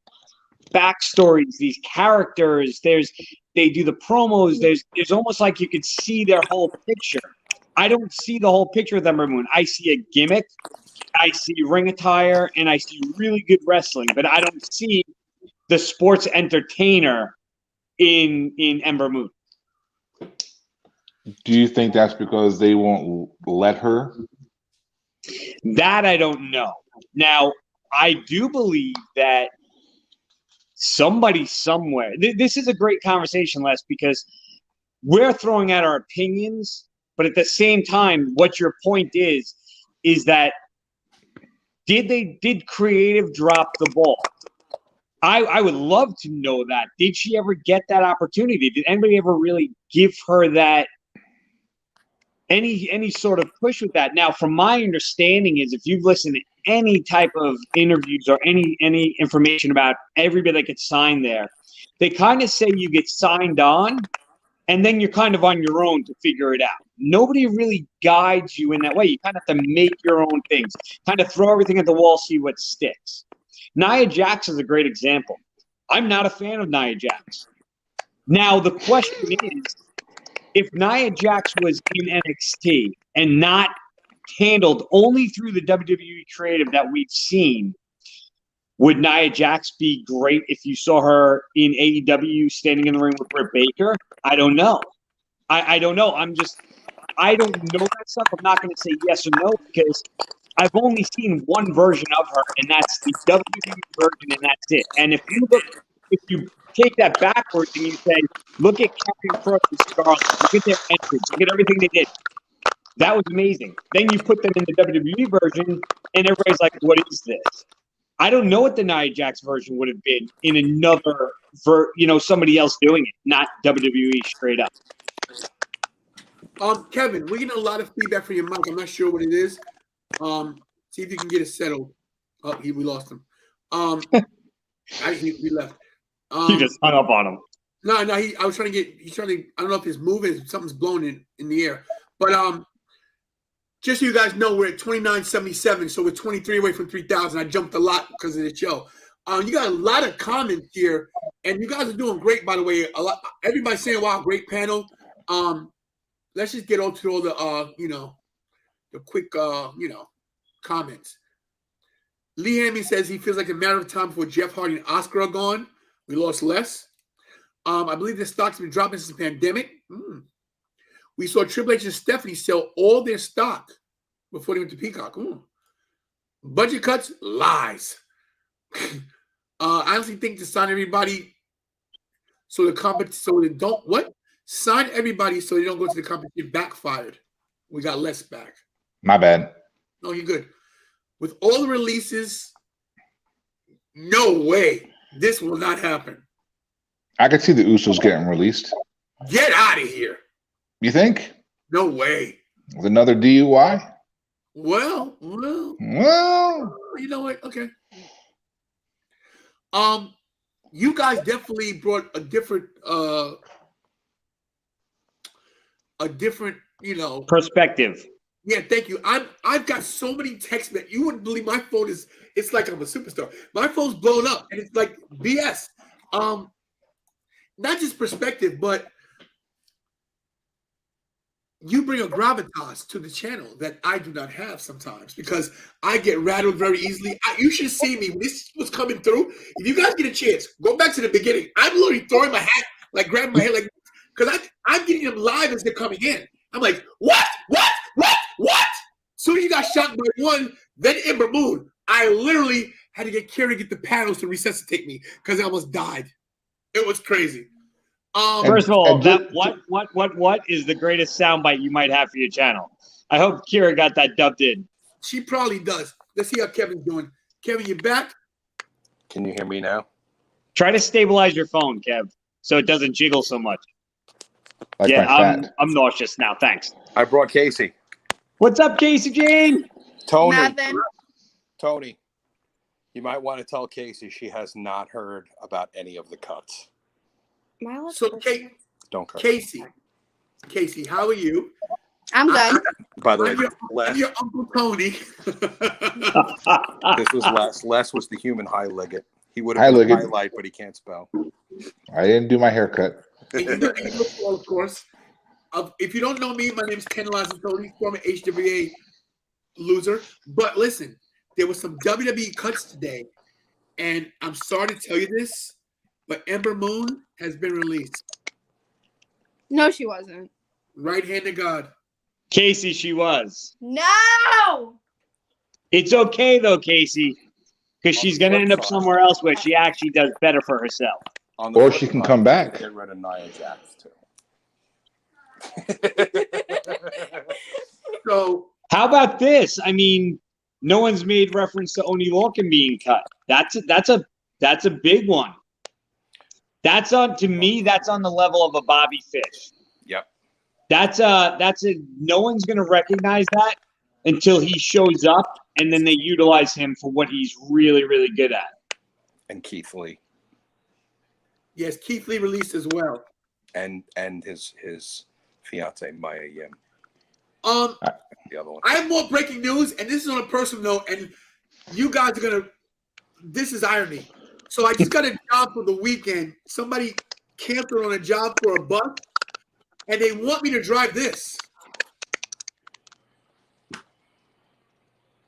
backstories, these characters. They do the promos. There's almost like you could see their whole picture. I don't see the whole picture of Ember Moon. I see a gimmick. I see ring attire, and I see really good wrestling, but I don't see the sports entertainer in Ember Moon. Do you think that's because they won't let her? That I don't know. Now, I do believe that somebody somewhere – this is a great conversation, Les, because we're throwing out our opinions, but at the same time, what your point is that did creative drop the ball? I would love to know that. Did she ever get that opportunity? Did anybody ever really give her that any sort of push with that? Now, from my understanding is if you've listened to any type of interviews or any information about everybody that gets signed there, they kind of say you get signed on and then you're kind of on your own to figure it out. Nobody really guides you in that way. You kind of have to make your own things, kind of throw everything at the wall, see what sticks. Nia Jax is a great example. I'm not a fan of Nia Jax. Now, the question is, if Nia Jax was in NXT and not handled only through the WWE creative that we've seen, would Nia Jax be great if you saw her in AEW standing in the ring with Britt Baker? I don't know. I don't know. I don't know that stuff. I'm not going to say yes or no because I've only seen one version of her, and that's the WWE version, and that's it. And if you take that backwards and you say, look at Karrion Kross and Scarlett, look at their entrance, look at everything they did. That was amazing. Then you put them in the WWE version, and everybody's like, what is this? I don't know what the Nia Jax version would have been in another, somebody else doing it, not WWE straight up. Kevin, we're getting a lot of feedback from your mic. I'm not sure what it is. See if you can get it settled. Oh, we lost him. He left. You just hung up on him. No, I was trying to get. He's trying to. I don't know if he's moving. Something's blown in the air. But just so you guys know, we're at 2977, so we're 23 away from 3,000. I jumped a lot because of the show. You got a lot of comments here, and you guys are doing great, by the way. Everybody's saying, "Wow, great panel." Let's just get on to all the the quick comments. Lee Hammy says he feels like a matter of time before Jeff Hardy and Oscar are gone. We lost less. I believe the stock's been dropping since the pandemic. We saw Triple H and Stephanie sell all their stock before they went to Peacock. Budget cuts, lies. I honestly think to sign everybody so they don't what? Sign everybody so they don't go to the competition backfired. We got less back. My bad. No, you're good. With all the releases, no way. This will not happen. I could see the Usos getting released. Get out of here. You think? No way. With another DUI? Well, you know what? Okay. You guys definitely brought a different perspective. Yeah, thank you. I've got so many texts that you wouldn't believe. My phone it's like I'm a superstar. My phone's blown up and it's like BS. Not just perspective, but you bring a gravitas to the channel that I do not have sometimes because I get rattled very easily. You should see me when this was coming through. If you guys get a chance, go back to the beginning. I'm literally throwing my hat, like grabbing my head, like because I'm getting them live as they're coming in. I'm like, what? As soon as you got shot by one, then Ember Moon, I literally had to get Kerry to get the panels to resuscitate me because I almost died. It was crazy. First of all, what is the greatest soundbite you might have for your channel? I hope Kira got that dubbed in. She probably does. Let's see how Kevin's doing. Kevin, you back? Can you hear me now? Try to stabilize your phone, Kev, so it doesn't jiggle so much. Like yeah, I'm nauseous now. Thanks. I brought Casey. What's up, Casey Jane? Tony. Nothing. Tony, you might want to tell Casey she has not heard about any of the cuts. So, Don't cut. Casey, how are you? I'm good. By the way, I'm your Uncle Tony. This was Les. Les was the human high-legged. He would have been a highlight, but he can't spell. I didn't do my haircut. And you look well, of course. If you don't know me, my name is Tantalizing Tony, former HWA loser. But listen, there was some WWE cuts today, and I'm sorry to tell you this, but Ember Moon has been released. No, she wasn't. Right hand of God. Casey, she was. No! It's okay, though, Casey, because she's going to end up somewhere else where she actually does better for herself. Or she can come back. Get rid of Nia Jax, too. So, how about this? I mean, no one's made reference to Oni Lorcan being cut. That's a big one. That's on the level of a Bobby Fish. Yep. No one's going to recognize that until he shows up, and then they utilize him for what he's really, really good at. And Keith Lee. Yes, Keith Lee released as well. And his fiance Maya Yim. The other one. I have more breaking news, and this is on a personal note, and you guys are gonna. This is irony. So I just got a job for the weekend. Somebody canceled on a job for a bus, and they want me to drive this.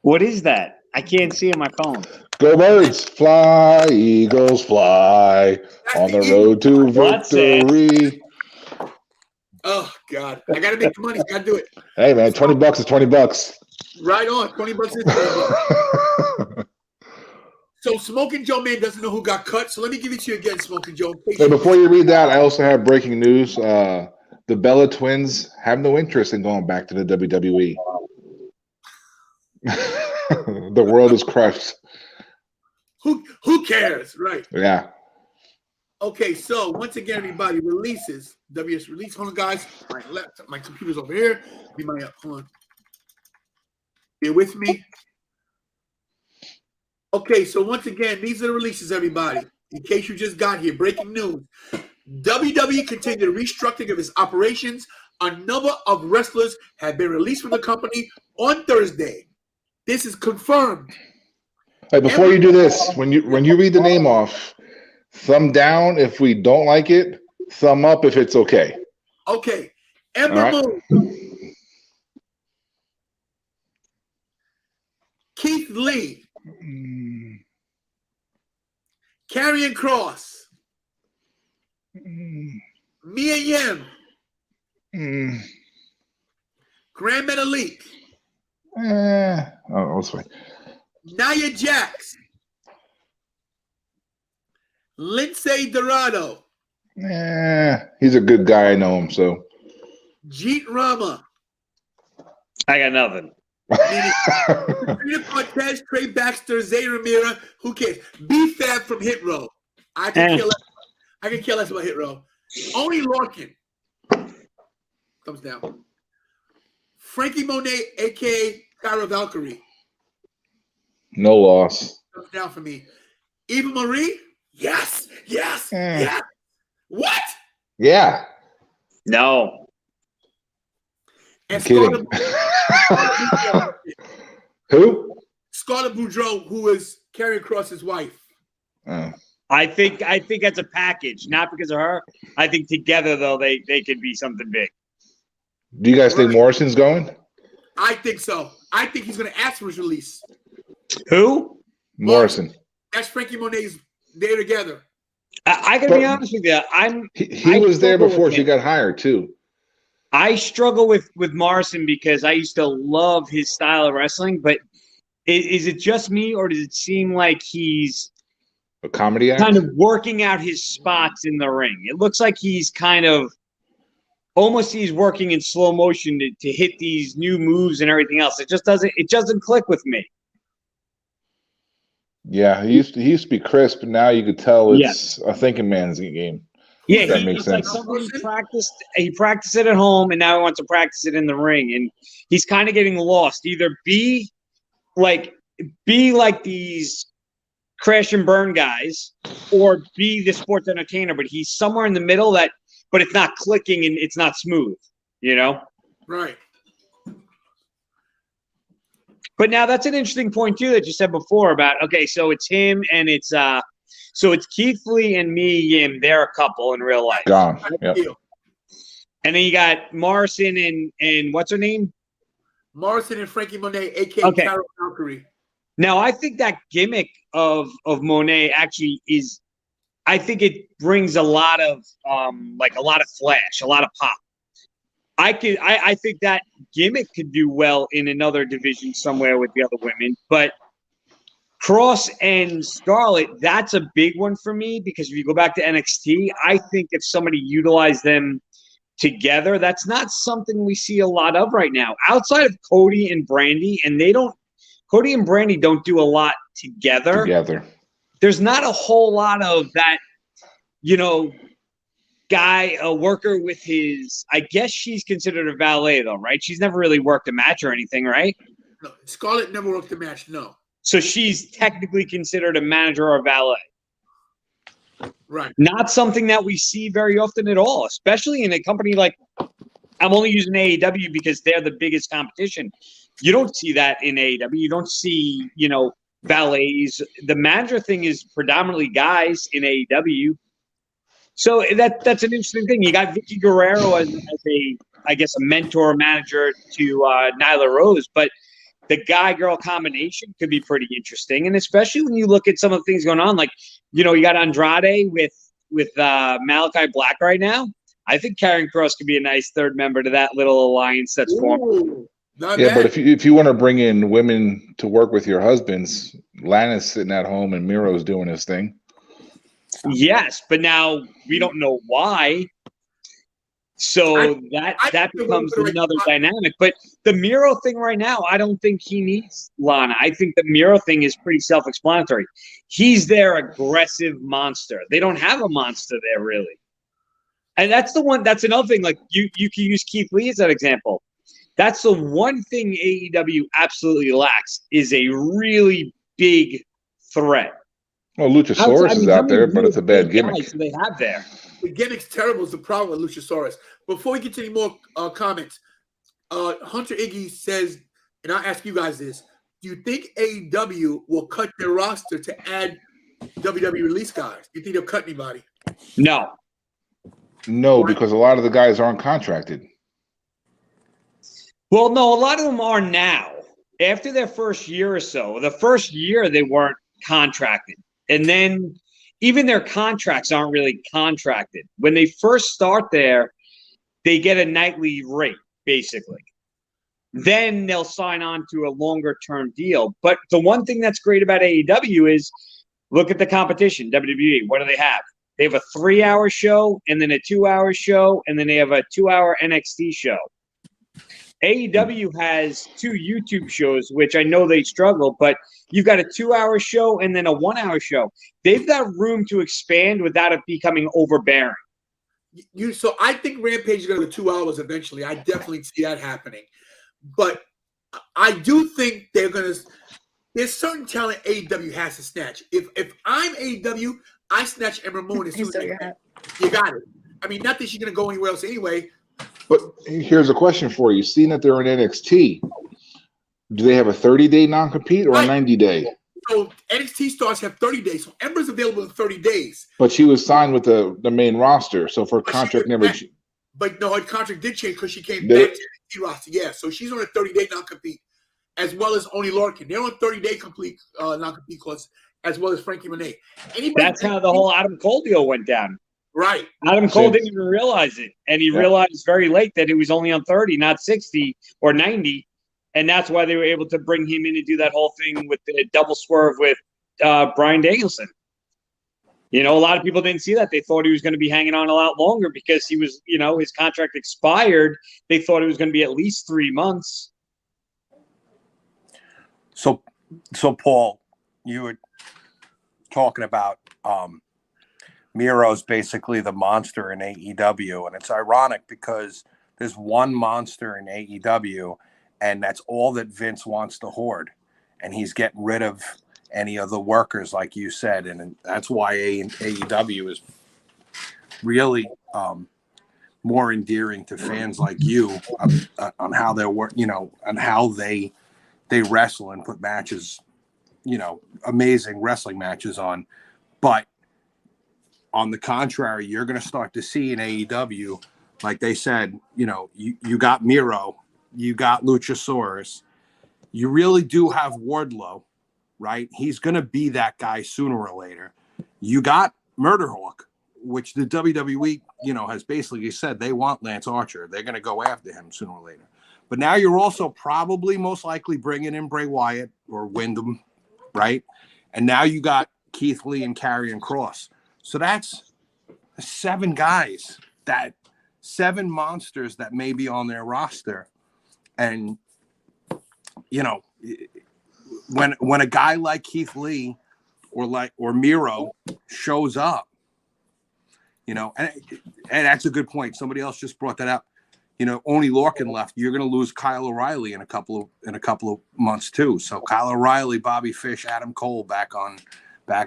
What is that? I can't see on my phone. Go birds, fly, eagles fly, on the road to victory. Oh God, I gotta make the money. Gotta do it. Hey man, $20 is $20. Right on, $20 is $20. So Smoking Joe Man doesn't know who got cut. So let me give it to you again, Smoking Joe. So before you read that, I also have breaking news. The Bella twins have no interest in going back to the WWE. The world is crushed. Who cares, right? Yeah. Okay, so once again, everybody, releases. WS release. Hold on, guys. My computer's over here. Hold on. Bear with me. Okay, so once again, these are the releases, everybody. In case you just got here, breaking news. WWE continued the restructuring of its operations. A number of wrestlers have been released from the company on Thursday. This is confirmed. Hey, before you do this, when you read the name off, thumb down if we don't like it, thumb up if it's okay. Okay. All Ember right. Moon. Keith Lee. Karrion Kross. Mia Yim. Grand Metalik. That's fine. Nia Jax. Lindsay Dorado. He's a good guy. I know him, so. Jeet Rama. I got nothing. Peter Cortez, Trey Baxter, Zay Ramira. Who cares? B-Fab from Hit Row. I can care less about Hit Row. Only Larkin. Thumbs down. Frankie Monet, a.k.a. Cara Valkyrie. No loss. Thumbs down for me. Eva Marie? Yes. What? Yeah. No. And Kidding. Who? Scarlett Boudreaux, who is Karrion Kross's wife. I think that's a package, not because of her. I think together though they could be something big. Do you guys think Morrison's going? I think so. I think he's going to ask for his release. Who? Morrison. That's Frankie Monet's. They're together. I gotta be honest with you. He was there before she got hired too. I struggle with Morrison because I used to love his style of wrestling, but is it just me or does it seem like he's a comedy act? Kind of working out his spots in the ring? It looks like he's kind of almost he's working in slow motion to hit these new moves and everything else. It doesn't click with me. Yeah, he used to be crisp, but now you could tell it's a thinking man's game. Yeah, that makes sense. Like something he practiced it at home, and now he wants to practice it in the ring, and he's kind of getting lost. Either be like these crash and burn guys, or be the sports entertainer. But he's somewhere in the middle but it's not clicking and it's not smooth, Right. But now that's an interesting point too that you said before about so it's him and it's Keith Lee and Mia Yim. They're a couple in real life. Gone. Yep. And then you got Morrison and what's her name? Morrison and Frankie Monet, a.k.a. Cara Valkyrie. Now I think that gimmick of Monet actually is. I think it brings a lot of flash, a lot of pop. I think that gimmick could do well in another division somewhere with the other women, but Kross and Scarlett, that's a big one for me because if you go back to NXT, I think if somebody utilized them together, that's not something we see a lot of right now. Outside of Cody and Brandy, Cody and Brandy don't do a lot together. There's not a whole lot of that, guy, a worker with his, I guess she's considered a valet though, right? She's never really worked a match or anything, right? No, Scarlett never worked a match, no. So she's technically considered a manager or a valet. Right. Not something that we see very often at all, especially in a company like, I'm only using AEW because they're the biggest competition. You don't see that in AEW. You don't see, valets. The manager thing is predominantly guys in AEW. So that's an interesting thing. You got Vicky Guerrero as a mentor manager to Nyla Rose, but the guy-girl combination could be pretty interesting, and especially when you look at some of the things going on, like you got Andrade with Malachi Black right now. I think Karrion Kross could be a nice third member to that little alliance that's formed. But if you want to bring in women to work with your husbands, Lana's sitting at home and Miro's doing his thing. Yes, but now we don't know why. So that becomes another dynamic. But the Miro thing right now, I don't think he needs Lana. I think the Miro thing is pretty self-explanatory. He's their aggressive monster. They don't have a monster there, really. And that's another thing. Like you can use Keith Lee as that example. That's the one thing AEW absolutely lacks is a really big threat. Well, Luchasaurus is out there, but it's a bad gimmick. They have there. The gimmick's terrible is the problem with Luchasaurus. Before we get to any more comments, Hunter Iggy says, and I'll ask you guys this: do you think AEW will cut their roster to add WWE release guys? Do you think they'll cut anybody? No. No, because a lot of the guys aren't contracted. Well, no, a lot of them are now. After their first year or so, the first year they weren't contracted. And then even their contracts aren't really contracted. When they first start there, they get a nightly rate, basically. Then they'll sign on to a longer-term deal. But the one thing that's great about AEW is look at the competition, WWE. What do they have? They have a 3-hour show and then a 2-hour show, and then they have a 2-hour NXT show. AEW has 2 YouTube shows, which I know they struggle, but you've got a 2-hour show and then a 1-hour show. They've got room to expand without it becoming overbearing. So I think Rampage is going to go 2 hours eventually. I definitely see that happening. But I do think they're going to – there's certain talent AEW has to snatch. If I'm AEW, I snatch Ember Moon as soon as you got it. I mean, not that she's going to go anywhere else anyway. But here's a question for you. Seeing that they're in NXT, do they have a 30-day non-compete or a 90-day? So NXT stars have 30 days. So Ember's available in 30 days. But she was signed with the main roster, so for contract never. But no, her contract did change because she came back to the NXT roster. Yeah, so she's on a 30-day non-compete, as well as Oni Lorcan. They're on a 30-day complete non-compete clause, as well as Frankie Monet. That's how the whole Adam Cole deal went down. Right. Adam Cole didn't even realize it, and he realized very late that it was only on 30, not 60 or 90, and that's why they were able to bring him in and do that whole thing with the double swerve with Bryan Danielson. You know, a lot of people didn't see that. They thought he was going to be hanging on a lot longer because he was, you know, his contract expired. They thought it was going to be at least 3 months. So Paul, you were talking about Miro's basically the monster in AEW, and it's ironic because there's one monster in AEW, and that's all that Vince wants to hoard, and he's getting rid of any of the workers, like you said, and that's why AEW is really more endearing to fans like you on how they work, you know, on how they wrestle and put matches, you know, amazing wrestling matches on, but. On the contrary, you're going to start to see in AEW, like they said, you know, you got Miro, you got Luchasaurus. You really do have Wardlow, right? He's going to be that guy sooner or later. You got Murderhawk, which the WWE, you know, has basically said they want Lance Archer. They're going to go after him sooner or later. But now you're also probably most likely bringing in Bray Wyatt or Wyndham, right? And now you got Keith Lee and Karrion Kross. So that's 7 guys, 7 monsters that may be on their roster. And, you know, when a guy like Keith Lee or Miro shows up, you know, and that's a good point. Somebody else just brought that up. You know, Oni Lorcan left. You're going to lose Kyle O'Reilly in a couple of months too. So Kyle O'Reilly, Bobby Fish, Adam Cole back on.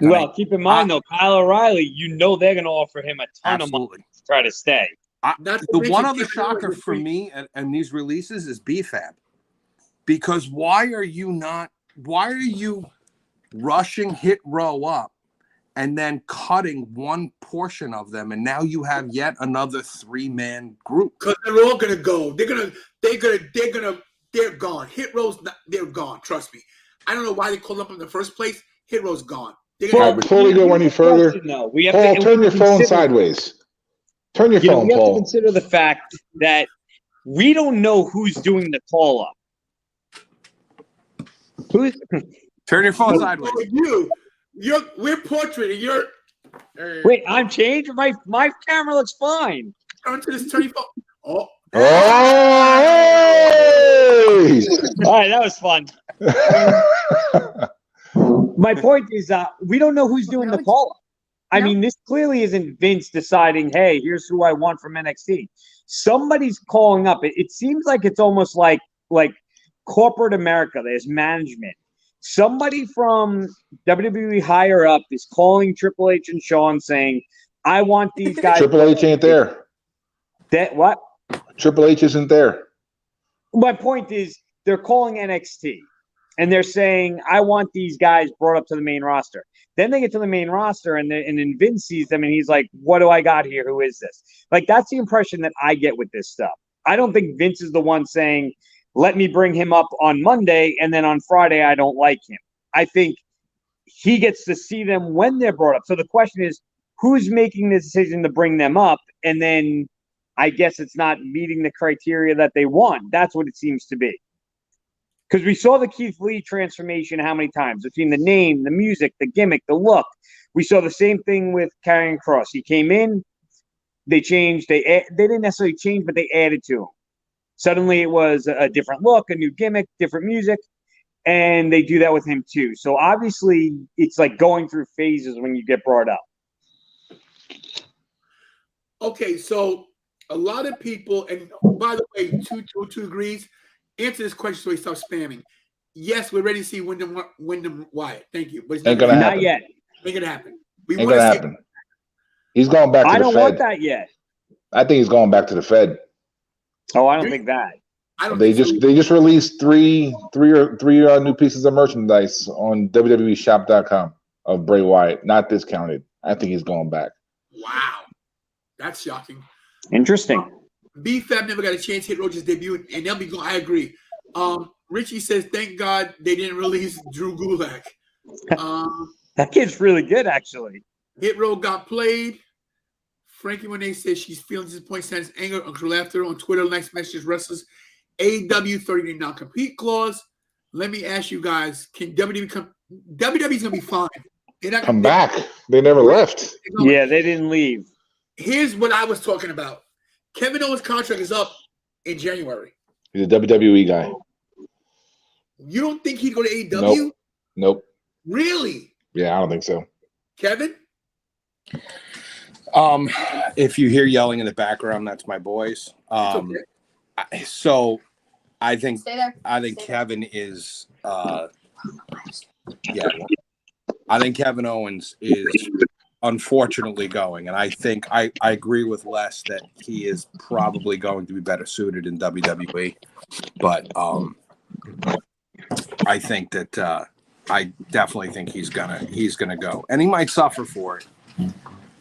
Well, keep in mind, though, Kyle O'Reilly, you know they're going to offer him a ton of money to try to stay. The one other shocker for me and these releases is BFAB. Because why are you rushing Hit Row up and then cutting one portion of them, and now you have yet another 3-man group? Because they're all going to go. They're gone. Hit Row's they're gone. Trust me. I don't know why they called up in the first place. Hit Row's gone. Before we go any further, Paul, turn your phone sideways. Turn your phone, we have Paul. to consider the fact that we don't know who's doing the call-up. Turn your phone sideways. We're portraiting. Wait, I'm changed? My camera looks fine. Turn your phone. Oh. Hey! All right, that was fun. My point is, we don't know who's doing the call-up. I mean, this clearly isn't Vince deciding, hey, here's who I want from NXT. Somebody's calling up. It seems like it's almost like corporate America. There's management. Somebody from WWE higher up is calling Triple H and Shawn saying, I want these guys. Triple H ain't there. That what? Triple H isn't there. My point is, they're calling NXT and they're saying, I want these guys brought up to the main roster. Then they get to the main roster and then Vince sees them and he's like, what do I got here? Who is this? Like, that's the impression that I get with this stuff. I don't think Vince is the one saying, let me bring him up on Monday and then on Friday I don't like him. I think he gets to see them when they're brought up. So the question is, who's making the decision to bring them up? And then I guess it's not meeting the criteria that they want. That's what it seems to be. Because we saw the Keith Lee transformation how many times? Between the name, the music, the gimmick, the look. We saw the same thing with Karrion Kross. He came in, they changed. They didn't necessarily change, but they added to him. Suddenly it was a different look, a new gimmick, different music. And they do that with him too. So obviously it's like going through phases when you get brought up. Okay, so a lot of people, and by the way, two agrees. Answer this question so he stops spamming. Yes, we're ready to see Wyndham Wyatt. Thank you. But it's Ain't gonna happen. Not yet. Make it happen. We Ain't want gonna to see happen. He's going back to I the don't Fed. want that yet. I think he's going back to the Fed. Oh, I don't think that. I don't They think just released three new pieces of merchandise on WWEshop.com of Bray Wyatt, not discounted. I think he's going back. Wow, that's shocking. Interesting. B-Fab never got a chance to hit Roger's debut, and they'll be going. I agree. Richie says, "Thank God they didn't release Drew Gulak." That kid's really good, actually. Hit Row got played. Frankie Monet says she's feeling disappointed, sends anger on laughter on Twitter. Next message wrestlers AEW 30-day non-compete clause. Let me ask you guys: can WWE come? WWE's gonna be fine. They're not Come back. They never left. Yeah, they didn't leave. Here's what I was talking about. Kevin Owens' contract is up in January. He's a WWE guy. You don't think he'd go to AEW? Nope. Really? Yeah, I don't think so. Kevin? If you hear yelling in the background, that's my boys. So I think Kevin is I think Kevin Owens is unfortunately going, and I think I agree with Les that he is probably going to be better suited in WWE, but I think that I definitely think he's gonna go, and he might suffer for it.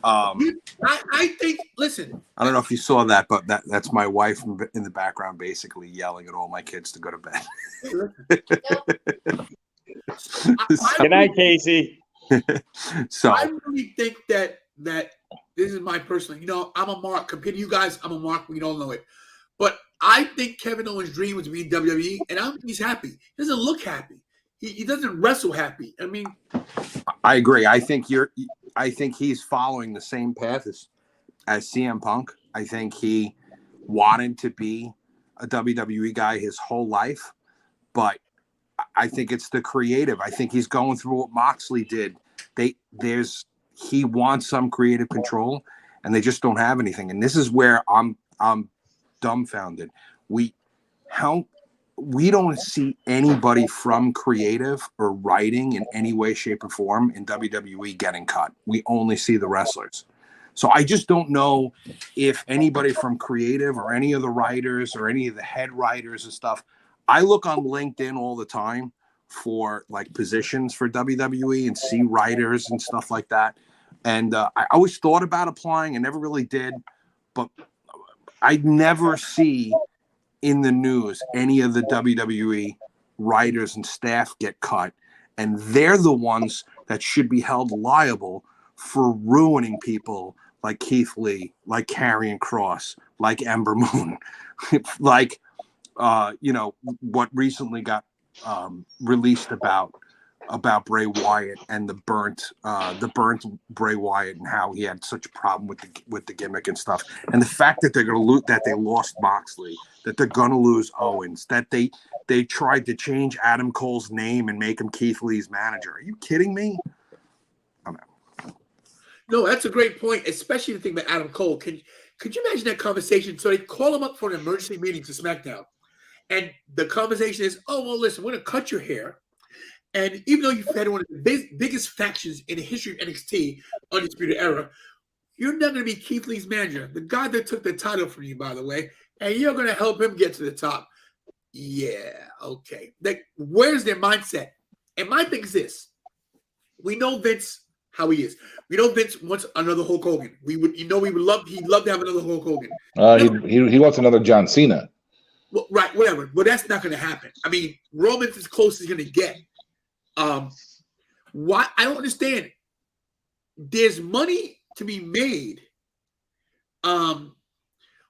I think. Listen, I don't know if you saw that, but that's my wife in the background, basically yelling at all my kids to go to bed. Good night, Casey. So I really think that this is my personal. I'm a mark. Compared to you guys, I'm a mark. We don't know it, but I think Kevin Owens' dream was to be in WWE, and I don't think he's happy. He doesn't look happy. He doesn't wrestle happy. I mean, I agree. I think he's following the same path as CM Punk. I think he wanted to be a WWE guy his whole life, but I think it's the creative. I think he's going through what Moxley did. He wants some creative control, and they just don't have anything. And this is where I'm dumbfounded. We don't see anybody from creative or writing in any way, shape, or form in WWE getting cut. We only see the wrestlers. So I just don't know if anybody from creative or any of the writers or any of the head writers and stuff. I look on LinkedIn all the time for like positions for WWE and see writers and stuff like that. And I always thought about applying. I never really did, but I never see in the news any of the WWE writers and staff get cut. And they're the ones that should be held liable for ruining people like Keith Lee, like Karrion Kross, like Ember Moon, like what recently got released about Bray Wyatt and the burnt Bray Wyatt and how he had such a problem with the gimmick and stuff, and the fact that they're going to lose, that they lost Moxley, that they're going to lose Owens, that they tried to change Adam Cole's name and make him Keith Lee's manager. Are you kidding me? I don't know. No, that's a great point, especially the thing about Adam Cole. Could you imagine that conversation? So they call him up for an emergency meeting to SmackDown. And the conversation is, oh, well, listen, we're going to cut your hair. And even though you've had one of the biggest factions in the history of NXT, Undisputed Era, you're not going to be Keith Lee's manager, the guy that took the title from you, by the way, and you're going to help him get to the top. Yeah, okay. Like, where's their mindset? And my thing is this: we know Vince how he is. We know Vince wants another Hulk Hogan. He'd love to have another Hulk Hogan. He wants another John Cena. Well, right, whatever. Well, that's not going to happen. I mean, Roman's as close as he's going to get. Why? I don't understand. There's money to be made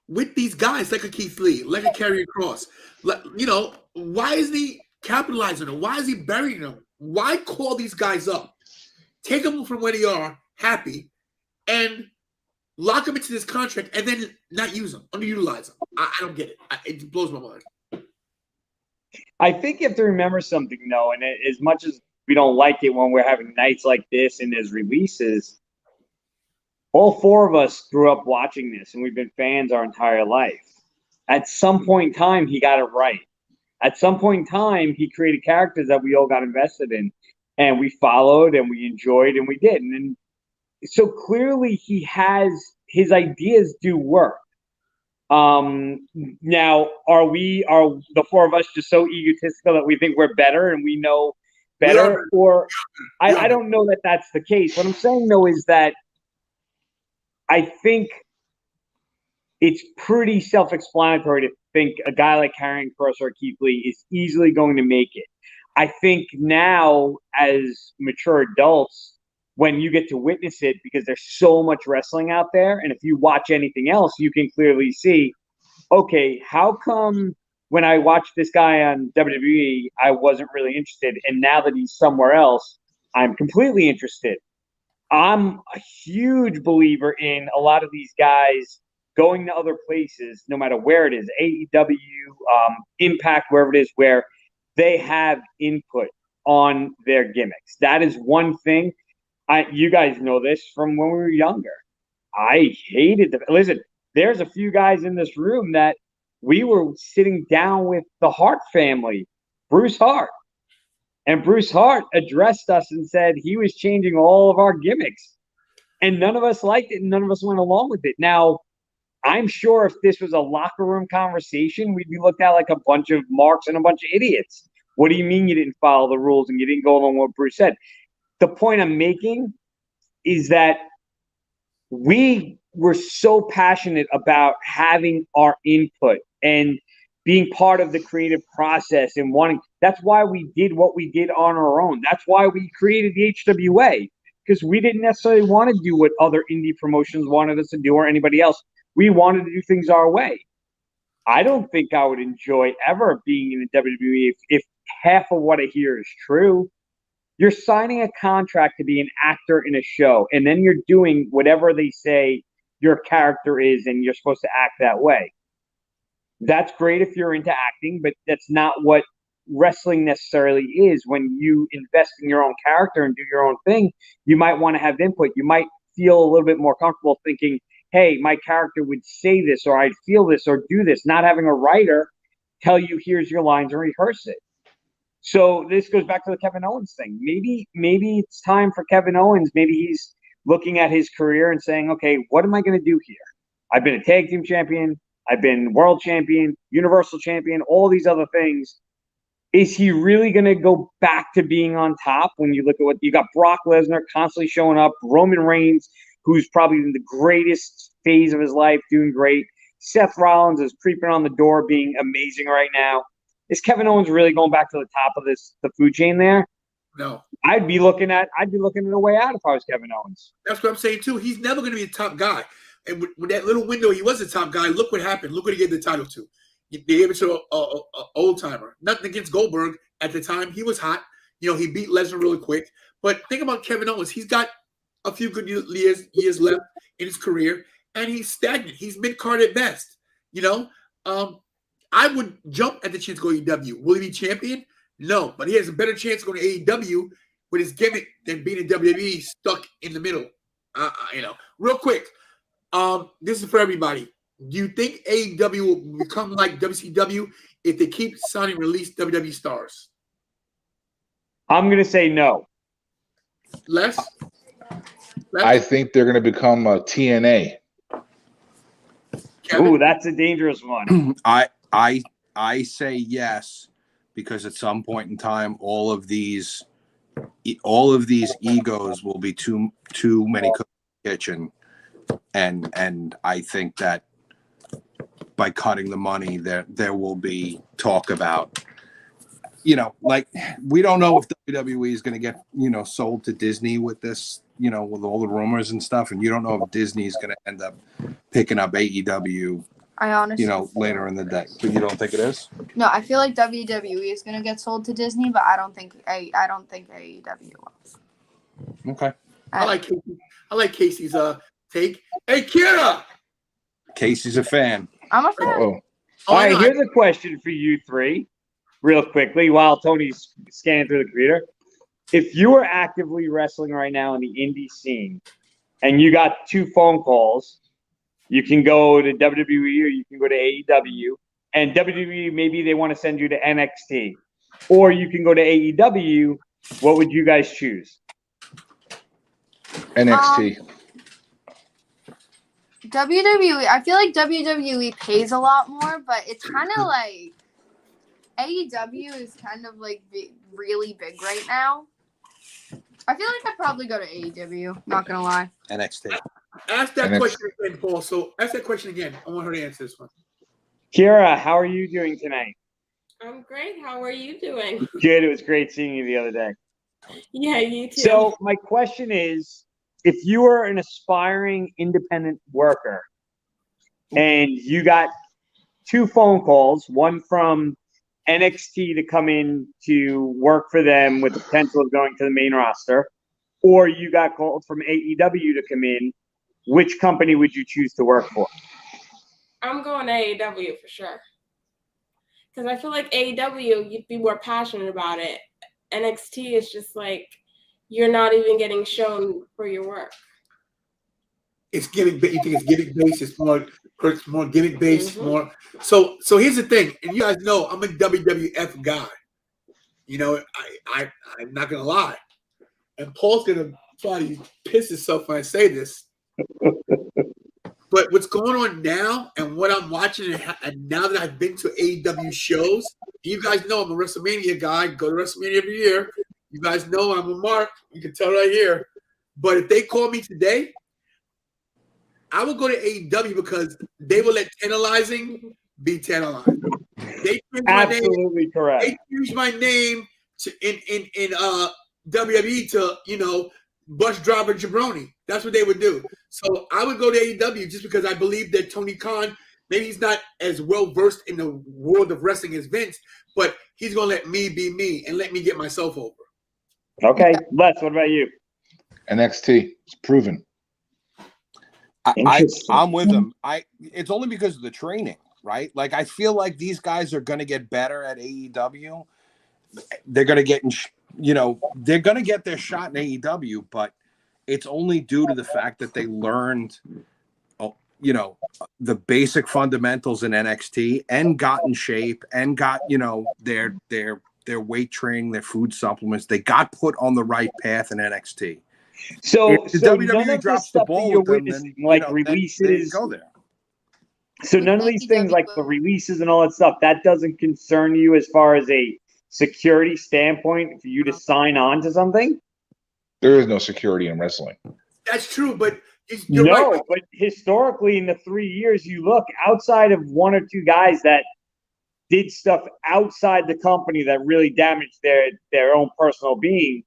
with these guys like a Keith Lee, like a Karrion Kross. Like, why is he capitalizing on them? Why is he burying them? Why call these guys up, take them from where they are, happy, and lock them into this contract and then not use them, underutilize them? I don't get it. It blows my mind. I think you have to remember something, though, and as much as we don't like it when we're having nights like this and there's releases, all four of us grew up watching this, and we've been fans our entire life. At some point in time, he got it right. At some point in time, he created characters that we all got invested in, and we followed, and we enjoyed, and we did. And so clearly he has his ideas do work. Now, are the four of us just so egotistical that we think we're better and we know better? Or I don't know that that's the case. What I'm saying, though, is that I think it's pretty self-explanatory to think a guy like Karrion Kross or Keith Lee is easily going to make it. I think now, as mature adults, when you get to witness it, because there's so much wrestling out there, and if you watch anything else, you can clearly see, okay, how come when I watched this guy on WWE, I wasn't really interested, and now that he's somewhere else, I'm completely interested. I'm a huge believer in a lot of these guys going to other places, no matter where it is, AEW, Impact, wherever it is, where they have input on their gimmicks. That is one thing. You guys know this from when we were younger. I hated them. Listen, there's a few guys in this room that we were sitting down with the Hart family, Bruce Hart. And Bruce Hart addressed us and said he was changing all of our gimmicks. And none of us liked it, and none of us went along with it. Now, I'm sure if this was a locker room conversation, we'd be looked at like a bunch of marks and a bunch of idiots. What do you mean you didn't follow the rules and you didn't go along with what Bruce said? The point I'm making is that we were so passionate about having our input and being part of the creative process and wanting. That's why we did what we did on our own. That's why we created the HWA, because we didn't necessarily want to do what other indie promotions wanted us to do or anybody else. We wanted to do things our way. I don't think I would enjoy ever being in the WWE if half of what I hear is true. You're signing a contract to be an actor in a show, and then you're doing whatever they say your character is, and you're supposed to act that way. That's great if you're into acting, but that's not what wrestling necessarily is. When you invest in your own character and do your own thing, you might want to have input. You might feel a little bit more comfortable thinking, hey, my character would say this, or I'd feel this, or do this, not having a writer tell you, here's your lines and rehearse it. So this goes back to the Kevin Owens thing. Maybe it's time for Kevin Owens. Maybe he's looking at his career and saying, okay, what am I going to do here? I've been a tag team champion. I've been world champion, universal champion, all these other things. Is he really going to go back to being on top? When you look at what you got, Brock Lesnar constantly showing up, Roman Reigns, who's probably in the greatest phase of his life, doing great. Seth Rollins is creeping on the door, being amazing right now. Is Kevin Owens really going back to the top of the food chain there? No. I'd be looking at a way out if I was Kevin Owens. That's what I'm saying too. He's never going to be a top guy. And with that little window, he was a top guy. Look what happened. Look what he gave the title to. They gave it to a old timer. Nothing against Goldberg at the time. He was hot. He beat Lesnar really quick. But think about Kevin Owens. He's got a few good years left in his career, and he's stagnant. He's mid-card at best. I would jump at the chance to go to AEW. Will he be champion? No, but he has a better chance of going to AEW with his gimmick than being in WWE stuck in the middle. Real quick, this is for everybody. Do you think AEW will become like WCW if they keep signing released WWE stars? I'm going to say no. Les? I think they're going to become a TNA. Kevin? Ooh, that's a dangerous one. I say yes, because at some point in time, all of these egos will be too many cooks in the kitchen, and I think that by cutting the money, there will be talk about, like, we don't know if WWE is going to get sold to Disney with this, with all the rumors and stuff, and you don't know if Disney is going to end up picking up AEW. I honestly, Later in the day. But you don't think it is? no. I feel like WWE is gonna get sold to Disney, but I don't think AEW will. Okay. I like Casey's take. Hey, Kira! Casey's a fan. I'm a fan. Oh, All right, here's a question for you three, real quickly, while Tony's scanning through the computer. If you were actively wrestling right now in the indie scene and you got 2 phone calls, you can go to WWE or you can go to AEW, and WWE, maybe they want to send you to NXT, or you can go to AEW. What would you guys choose? NXT. WWE. I feel like WWE pays a lot more, but it's kind of like AEW is kind of like really big right now. I feel like I'd probably go to AEW. Not gonna lie. NXT. Ask that question again, Paul. So ask that question again. I want her to answer this one. Kira, how are you doing tonight? I'm great. How are you doing? Good. It was great seeing you the other day. Yeah, you too. So my question is, if you were an aspiring independent worker and you got 2 phone calls, one from NXT to come in to work for them with the potential of going to the main roster, or you got called from AEW to come in, which company would you choose to work for? I'm going to AEW for sure. Because I feel like AEW, you'd be more passionate about it. NXT is just like, you're not even getting shown for your work. It's gimmick. You think it's gimmick based? It's more gimmick based. Mm-hmm. More. So here's the thing, and you guys know I'm a WWF guy. I'm not gonna lie, and Paul's gonna probably piss himself when I say this. But what's going on now, and what I'm watching, and now that I've been to AEW shows, you guys know I'm a WrestleMania guy. Go to WrestleMania every year. You guys know I'm a mark. You can tell right here. But if they call me today, I will go to AEW because they will let Tantalizing be Tantalizing. They changed Absolutely name, correct. They changed my name to in WWE to Bus Driver Jabroni. That's what they would do. So I would go to AEW just because I believe that Tony Khan, maybe he's not as well versed in the world of wrestling as Vince, but he's gonna let me be me and let me get myself over. Okay, Les, what about you? NXT. It's proven. I'm with them. It's only because of the training, right? Like, I feel like these guys are going to get better at AEW. They're going to get, they're going to get their shot in AEW, but it's only due to the fact that they learned, the basic fundamentals in NXT and got in shape and got, their weight training, their food supplements. They got put on the right path in NXT. So if the WWE drops the ball with them, then releases, go there. So none of these things, like the releases and all that stuff, that doesn't concern you as far as a security standpoint for you to sign on to something? There is no security in wrestling. That's true, but you're right. But historically, in the 3 years, you look outside of 1 or 2 guys that did stuff outside the company that really damaged their own personal being.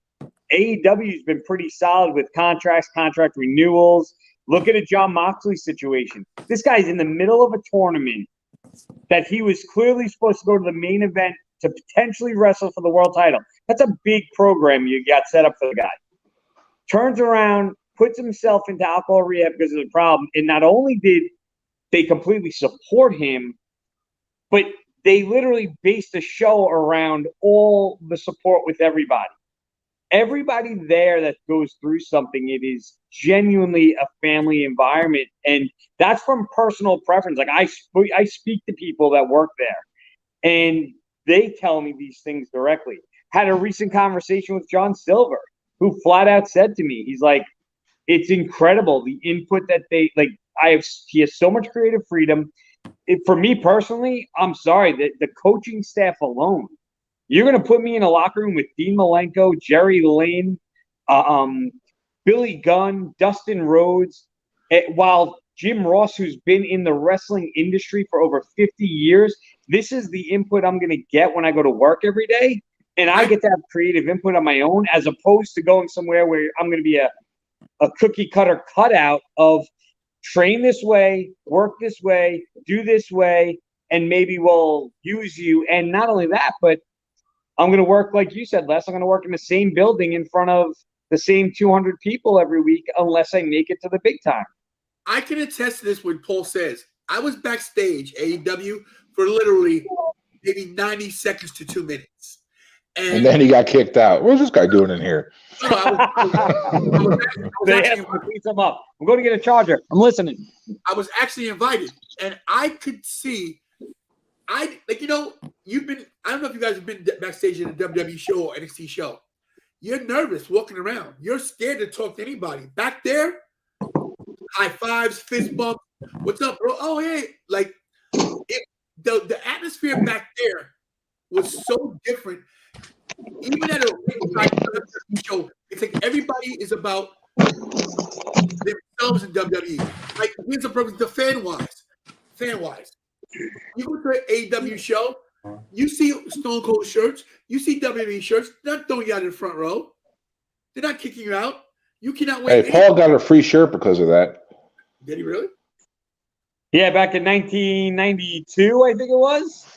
AEW's been pretty solid with contract renewals. Look at a John Moxley situation. This guy's in the middle of a tournament that he was clearly supposed to go to the main event to potentially wrestle for the world title. That's a big program you got set up for the guy. Turns around, puts himself into alcohol rehab because of the problem, and not only did they completely support him, but they literally based a show around all the support with everybody. Everybody there that goes through something, it is genuinely a family environment. And that's from personal preference. Like I speak to people that work there and they tell me these things directly. had a recent conversation with John Silver, who flat out said to me, he's like, it's incredible the input that they like. He has so much creative freedom. For me personally, I'm sorry that the coaching staff alone, you're going to put me in a locker room with Dean Malenko, Jerry Lane, Billy Gunn, Dustin Rhodes, while Jim Ross, who's been in the wrestling industry for over 50 years, this is the input I'm going to get when I go to work every day. And I get to have creative input on my own, as opposed to going somewhere where I'm going to be a cookie cutter cutout of train this way, work this way, do this way, and maybe we'll use you. And not only that, but I'm going to work, like you said, Les, I'm going to work in the same building in front of the same 200 people every week unless I make it to the big time. I can attest to this when Paul says, I was backstage AEW for literally maybe 90 seconds to 2 minutes. And then he got kicked out. What's this guy doing in here? I'm going to get a charger. I'm listening. I was actually invited, and I could see, I don't know if you guys have been backstage in a WWE show or NXT show. You're nervous walking around. You're scared to talk to anybody. Back there, high fives, fist bumps. What's up, bro? Oh, hey. Like, the atmosphere back there was so different. Even at a show, it's like everybody is about themselves in WWE. Like, here's the problem, the fan-wise. You go to an AEW show, you see Stone Cold shirts, you see WWE shirts, they're not throwing you out in the front row. They're not kicking you out. You cannot wait. Hey, Paul got a free shirt because of that. Did he really? Yeah, back in 1992, I think it was.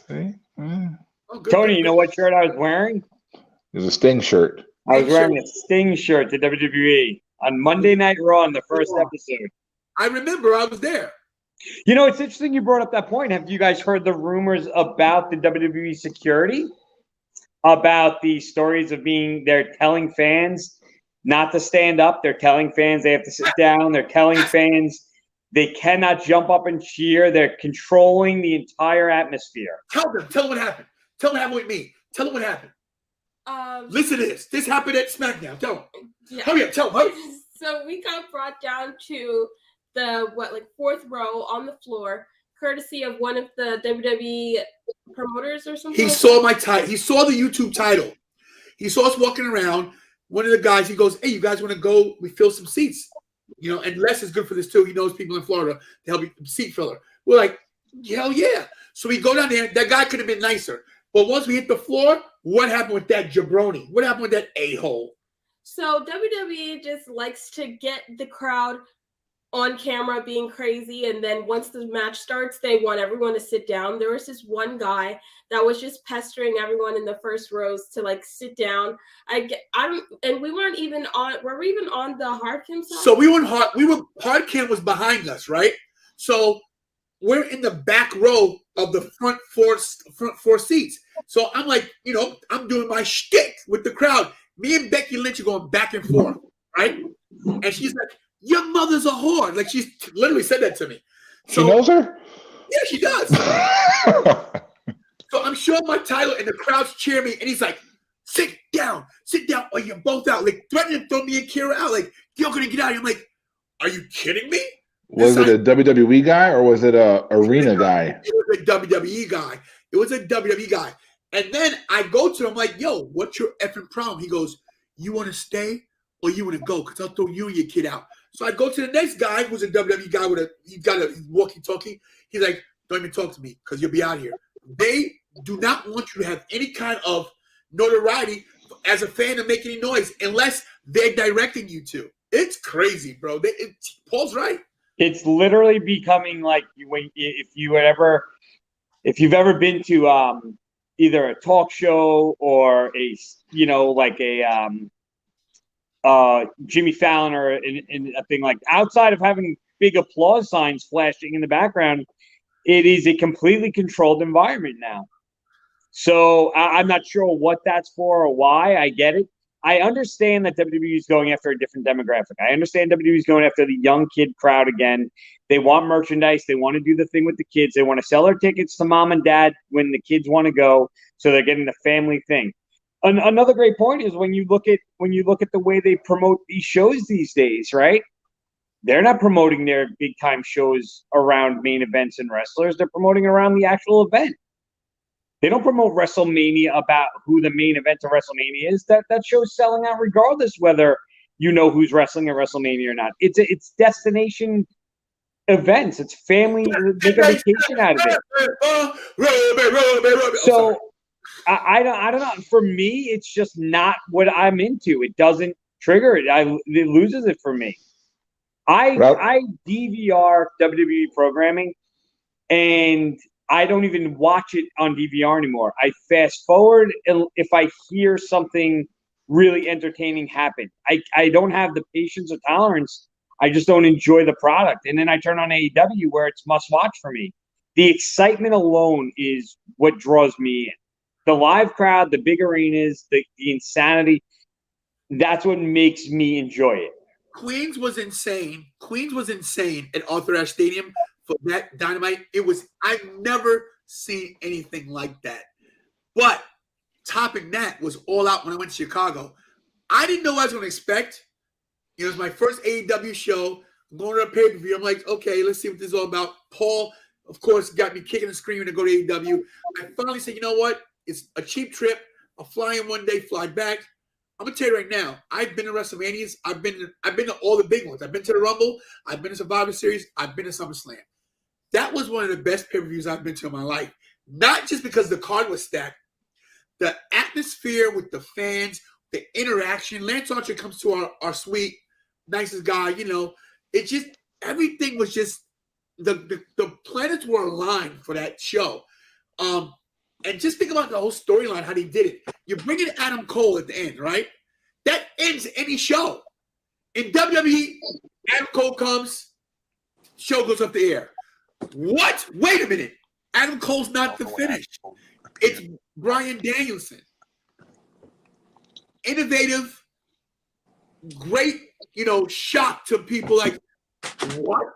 Oh, good, Tony, good, you know what shirt I was wearing? It was a Sting shirt. I was wearing a Sting shirt to WWE on Monday Night Raw in the first episode. I remember I was there. You know, it's interesting you brought up that point. Have you guys heard the rumors about the WWE security? About the stories of they're telling fans not to stand up. They're telling fans they have to sit down. They're telling fans they cannot jump up and cheer. They're controlling the entire atmosphere. Tell them what happened. Tell them what happened with me. Tell them what happened. Listen to this. This happened at SmackDown. Tell them. Yeah. Hurry up. Tell them. So we got brought down to the fourth row on the floor, courtesy of one of the WWE promoters or something. He saw my title. He saw the YouTube title. He saw us walking around. One of the guys, he goes, "Hey, you guys want to go? We fill some seats." You know, and Les is good for this too. He knows people in Florida to help seat filler. We're like, hell yeah. So we go down there. That guy could have been nicer. But once we hit the floor, what happened with that jabroni? What happened with that a-hole? So WWE just likes to get the crowd on camera being crazy, and then once the match starts, they want everyone to sit down. There was this one guy that was just pestering everyone in the first rows to sit down. And we weren't even on. Were we even on the hard cam side? So hard cam was behind us, right? So we're in the back row of the front four seats. So I'm like, I'm doing my shtick with the crowd. Me and Becky Lynch are going back and forth, right? And she's like, "Your mother's a whore." Like, she's literally said that to me. So, she knows her? Yeah, she does. So I'm showing my title, and the crowd's cheering me, and he's like, sit down, or you're both out. Like, threatening to throw me and Kira out. Like, you're going to get out. I'm like, are you kidding me? Was it a WWE guy or was it a arena guy? It was a WWE guy. And then I go to him like, "Yo, what's your effing problem?" He goes, "You want to stay or you want to go? Because I'll throw you and your kid out." So I go to the next guy who's a WWE guy he's got a walkie-talkie. He's like, "Don't even talk to me because you'll be out of here." They do not want you to have any kind of notoriety as a fan to make any noise unless they're directing you to. It's crazy, bro. Paul's right. It's literally becoming like if you've ever been to either a talk show or Jimmy Fallon or in a thing like outside of having big applause signs flashing in the background, it is a completely controlled environment now. So I'm not sure what that's for or why. I get it. I understand that WWE is going after a different demographic. I understand WWE is going after the young kid crowd again. They want merchandise. They want to do the thing with the kids. They want to sell their tickets to mom and dad when the kids want to go. So they're getting the family thing. Another great point is when you look at the way they promote these shows these days, right? They're not promoting their big time shows around main events and wrestlers. They're promoting around the actual event. They don't promote WrestleMania about who the main event of WrestleMania is. That show's selling out regardless whether you know who's wrestling at WrestleMania or not. It's destination events. It's family. Make a vacation out of it. So I don't know. For me, it's just not what I'm into. It doesn't trigger it. It loses it for me. I DVR WWE programming, and I don't even watch it on DVR anymore. I fast forward if I hear something really entertaining happen. I don't have the patience or tolerance. I just don't enjoy the product. And then I turn on AEW where it's must watch for me. The excitement alone is what draws me in. The live crowd, the big arenas, the insanity, that's what makes me enjoy it. Queens was insane. Queens was insane at Arthur Ashe Stadium for that Dynamite. I've never seen anything like that. But topping that was All Out when I went to Chicago. I didn't know what I was going to expect. It was my first AEW show. I'm going to a pay-per-view. I'm like, okay, let's see what this is all about. Paul, of course, got me kicking and screaming to go to AEW. I finally said, you know what? It's a cheap trip. I'll fly in one day, fly back. I'm gonna tell you right now, I've been to WrestleManias. I've been to all the big ones. I've been to the Rumble. I've been to Survivor Series. I've been to SummerSlam. That was one of the best pay-per-views I've been to in my life. Not just because the card was stacked. The atmosphere with the fans, the interaction. Lance Archer comes to our suite, nicest guy, you know. It just, everything was just, the planets were aligned for that show. And just think about the whole storyline, how they did it. You bring in Adam Cole at the end, right? That ends any show. In WWE, Adam Cole comes, show goes up the air. What? Wait a minute. Adam Cole's not the finish. It's Bryan Danielson. Innovative, great, shock to people like, what?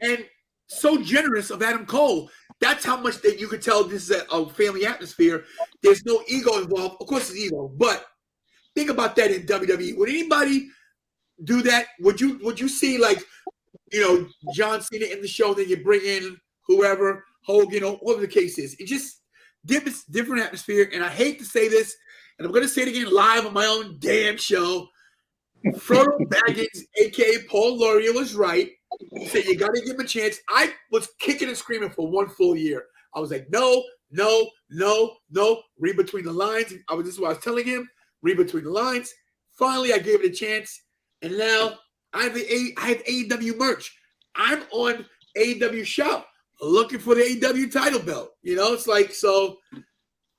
And so generous of Adam Cole. That's how much that you could tell this is a family atmosphere. There's no ego involved. Of course, there's ego, but think about that in WWE. Would anybody do that? Would you see John Cena in the show? Then you bring in whoever, Hogan, whatever the case is. It just different atmosphere. And I hate to say this, and I'm going to say it again live on my own damn show. Frodo Baggins, aka Paul Laurier, was right. He said you got to give him a chance. I was kicking and screaming for one full year. I was like, no. Read between the lines. This is what I was telling him. Read between the lines. Finally, I gave it a chance, and now I have AEW merch. I'm on AEW shop looking for the AEW title belt. It's like so.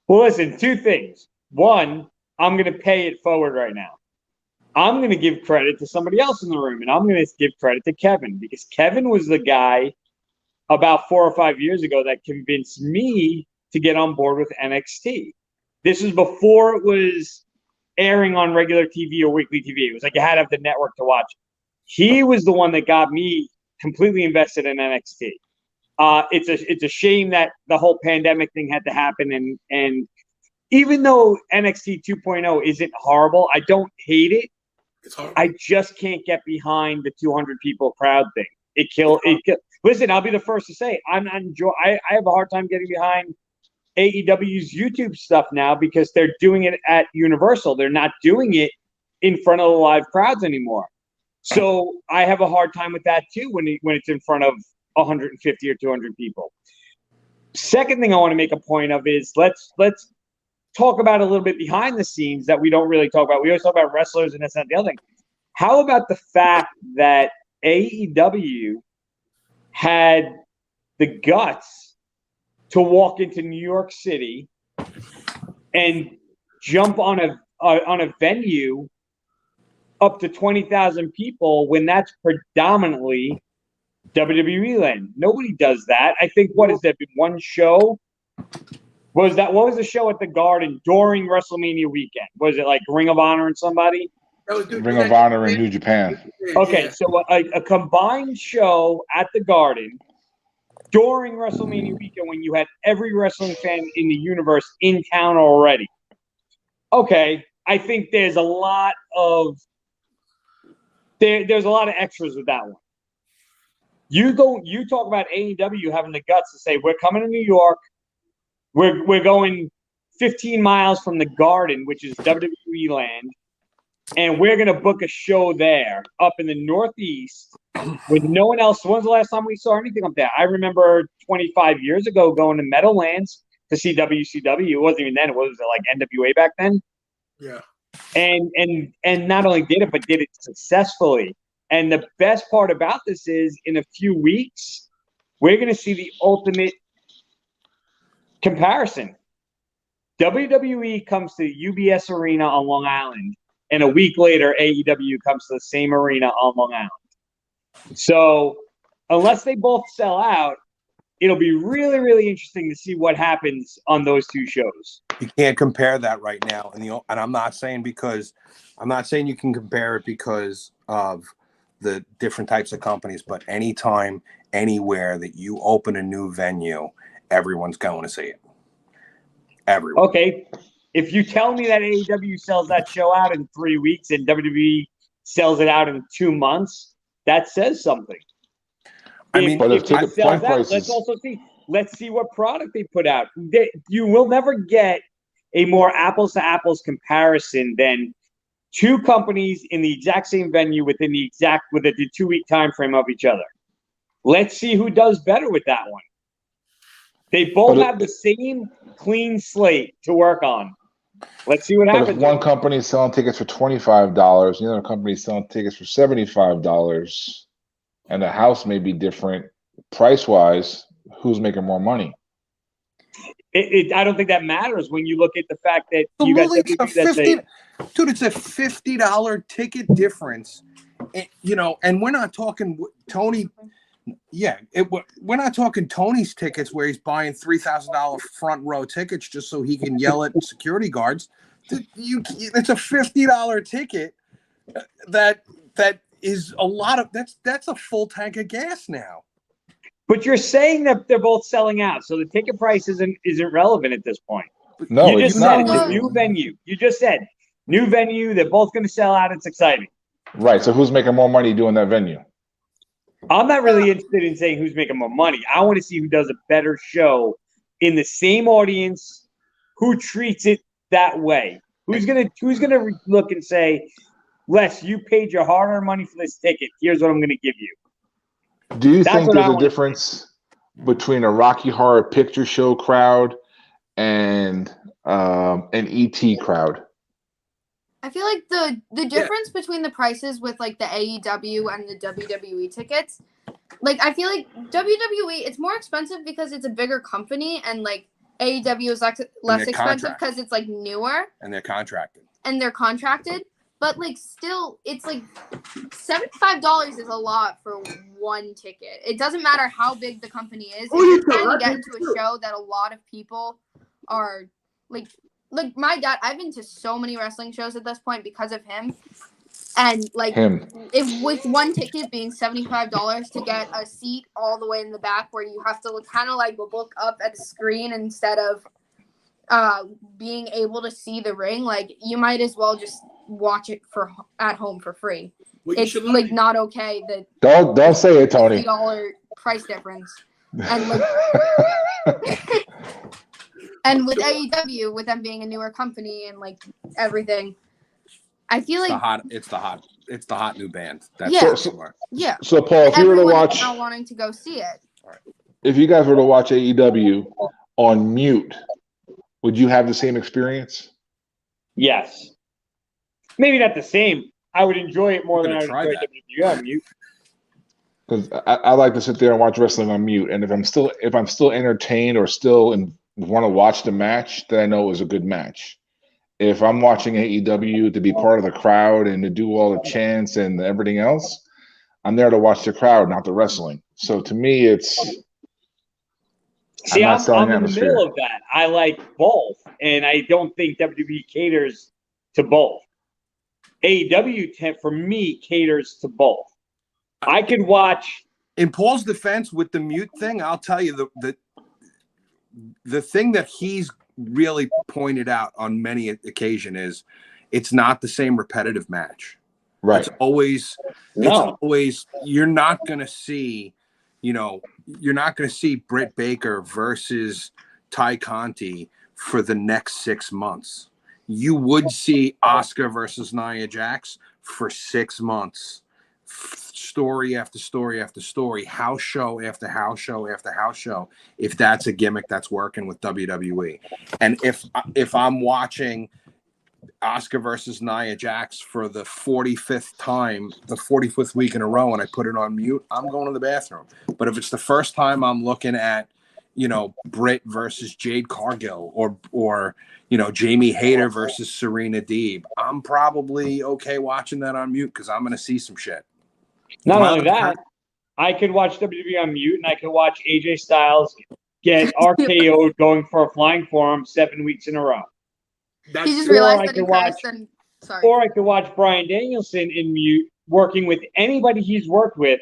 Well, listen, two things. One, I'm going to pay it forward right now. I'm going to give credit to somebody else in the room, and I'm going to give credit to Kevin, because Kevin was the guy about 4 or 5 years ago that convinced me to get on board with NXT. This was before it was airing on regular TV or weekly TV. It was like you had to have the network to watch. He was the one that got me completely invested in NXT. It's a shame that the whole pandemic thing had to happen, and even though NXT 2.0 isn't horrible, I don't hate it. I just can't get behind the 200 people crowd thing. Listen, I'll be the first to say I have a hard time getting behind AEW's YouTube stuff now because they're doing it at Universal. They're not doing it in front of the live crowds anymore. So I have a hard time with that too when it's in front of 150 or 200 people. Second thing I want to make a point of is let's talk about a little bit behind the scenes that we don't really talk about. We always talk about wrestlers and this and the other thing. How about the fact that AEW had the guts to walk into New York City and jump on a venue up to 20,000 people when that's predominantly WWE land? Nobody does that. I think, what has there been one show? What was the show at the Garden during WrestleMania weekend? Was it like Ring of Honor and somebody? Ring of Honor and New Japan. Okay, so a combined show at the Garden during WrestleMania weekend when you had every wrestling fan in the universe in town already. okay, I think there's a lot of there's a lot of extras with that one. You talk about AEW having the guts to say, we're coming to New York, we're going 15 miles from the Garden, which is WWE land, and we're gonna book a show there up in the Northeast with no one else. When's the last time we saw anything up there? I remember 25 years ago going to Meadowlands to see WCW. It wasn't even then. It was like NWA back then. Yeah. And not only did it, but did it successfully. And the best part about this is, in a few weeks, we're going to see the ultimate comparison. WWE comes to UBS Arena on Long Island, and a week later, AEW comes to the same arena on Long Island. So, unless they both sell out, it'll be really, really interesting to see what happens on those two shows. You can't compare that right now, and I'm not saying you can compare it because of the different types of companies, but anytime, anywhere that you open a new venue, everyone's going to see it. Everyone. Okay, if you tell me that AEW sells that show out in 3 weeks and WWE sells it out in 2 months, that says something. I mean, but if ticket point prices, let's see what product they put out. You will never get a more apples to apples comparison than two companies in the exact same venue with a 2 week time frame of each other. Let's see who does better with that one. They both have the same clean slate to work on. Let's see what happens. If one company is selling tickets for $25, the other company is selling tickets for $75, and the house may be different price-wise, who's making more money? I don't think that matters when you look at the fact that you got it's a $50 ticket difference, and we're not talking Tony. Yeah, we're not talking Tony's tickets where he's buying $3,000 front row tickets just so he can yell at security guards. It's a $50 ticket that is a lot of that's a full tank of gas now. But you're saying that they're both selling out, so the ticket price isn't relevant at this point. No, you just said it's not. a new venue. You just said new venue. They're both going to sell out. It's exciting. Right. So who's making more money doing that venue? I'm not really interested in saying who's making more money. I want to see who does a better show in the same audience, who treats it that way. Who's gonna look and say, Les, you paid your hard-earned money for this ticket. Here's what I'm going to give you. Do you think there's a difference between a Rocky Horror Picture Show crowd and an ET crowd? I feel like the difference between the prices with like the AEW and the WWE tickets, like I feel like WWE, it's more expensive because it's a bigger company, and like AEW is less expensive because it's like newer. And they're contracted. But like still, it's like $75 is a lot for one ticket. It doesn't matter how big the company is. If you're trying to get into a show that a lot of people are like my dad, I've been to so many wrestling shows at this point because of him. And like if with one ticket being $75 to get a seat all the way in the back where you have to kind of like look up at the screen instead of being able to see the ring, like you might as well just watch it at home for free. Well, it's like not okay that don't say it, Tony. $50 price difference. And like and with AEW, with them being a newer company and like everything, I feel like it's the hot new band. That's yeah. So Paul, if you were to watch, now wanting to go see it. If you guys were to watch AEW on mute, would you have the same experience? Yes. Maybe not the same. I would enjoy it more than I would enjoy WWE on mute. Because I like to sit there and watch wrestling on mute, and if I'm still entertained or still want to watch the match, then I know it was a good match. If I'm watching AEW to be part of the crowd and to do all the chants and everything else, I'm there to watch the crowd, not the wrestling. So to me, it's I'm in the middle of that. I like both, and I don't think WWE caters to both. AEW, for me, caters to both. I could watch. In Paul's defense with the mute thing, I'll tell you the thing that he's really pointed out on many occasions is it's not the same repetitive match. Right. It's always No. you're not going to see, you're not going to see Britt Baker versus Ty Conti for the next 6 months. You would see Asuka versus Nia Jax for 6 months. Story after story after story, house show after house show after house show, if that's a gimmick that's working with WWE. And if I'm watching Asuka versus Nia Jax for the 45th time, the 45th week in a row, and I put it on mute, I'm going to the bathroom. But if it's the first time I'm looking at, Britt versus Jade Cargill or Jamie Hayter versus Serena Deeb, I'm probably okay watching that on mute because I'm going to see some shit. Not only that, I could watch WWE on mute, and I could watch AJ Styles get RKO'd going for a flying forearm 7 weeks in a row. He just realized that he watch, crashed and sorry. Or I could watch Bryan Danielson in mute working with anybody he's worked with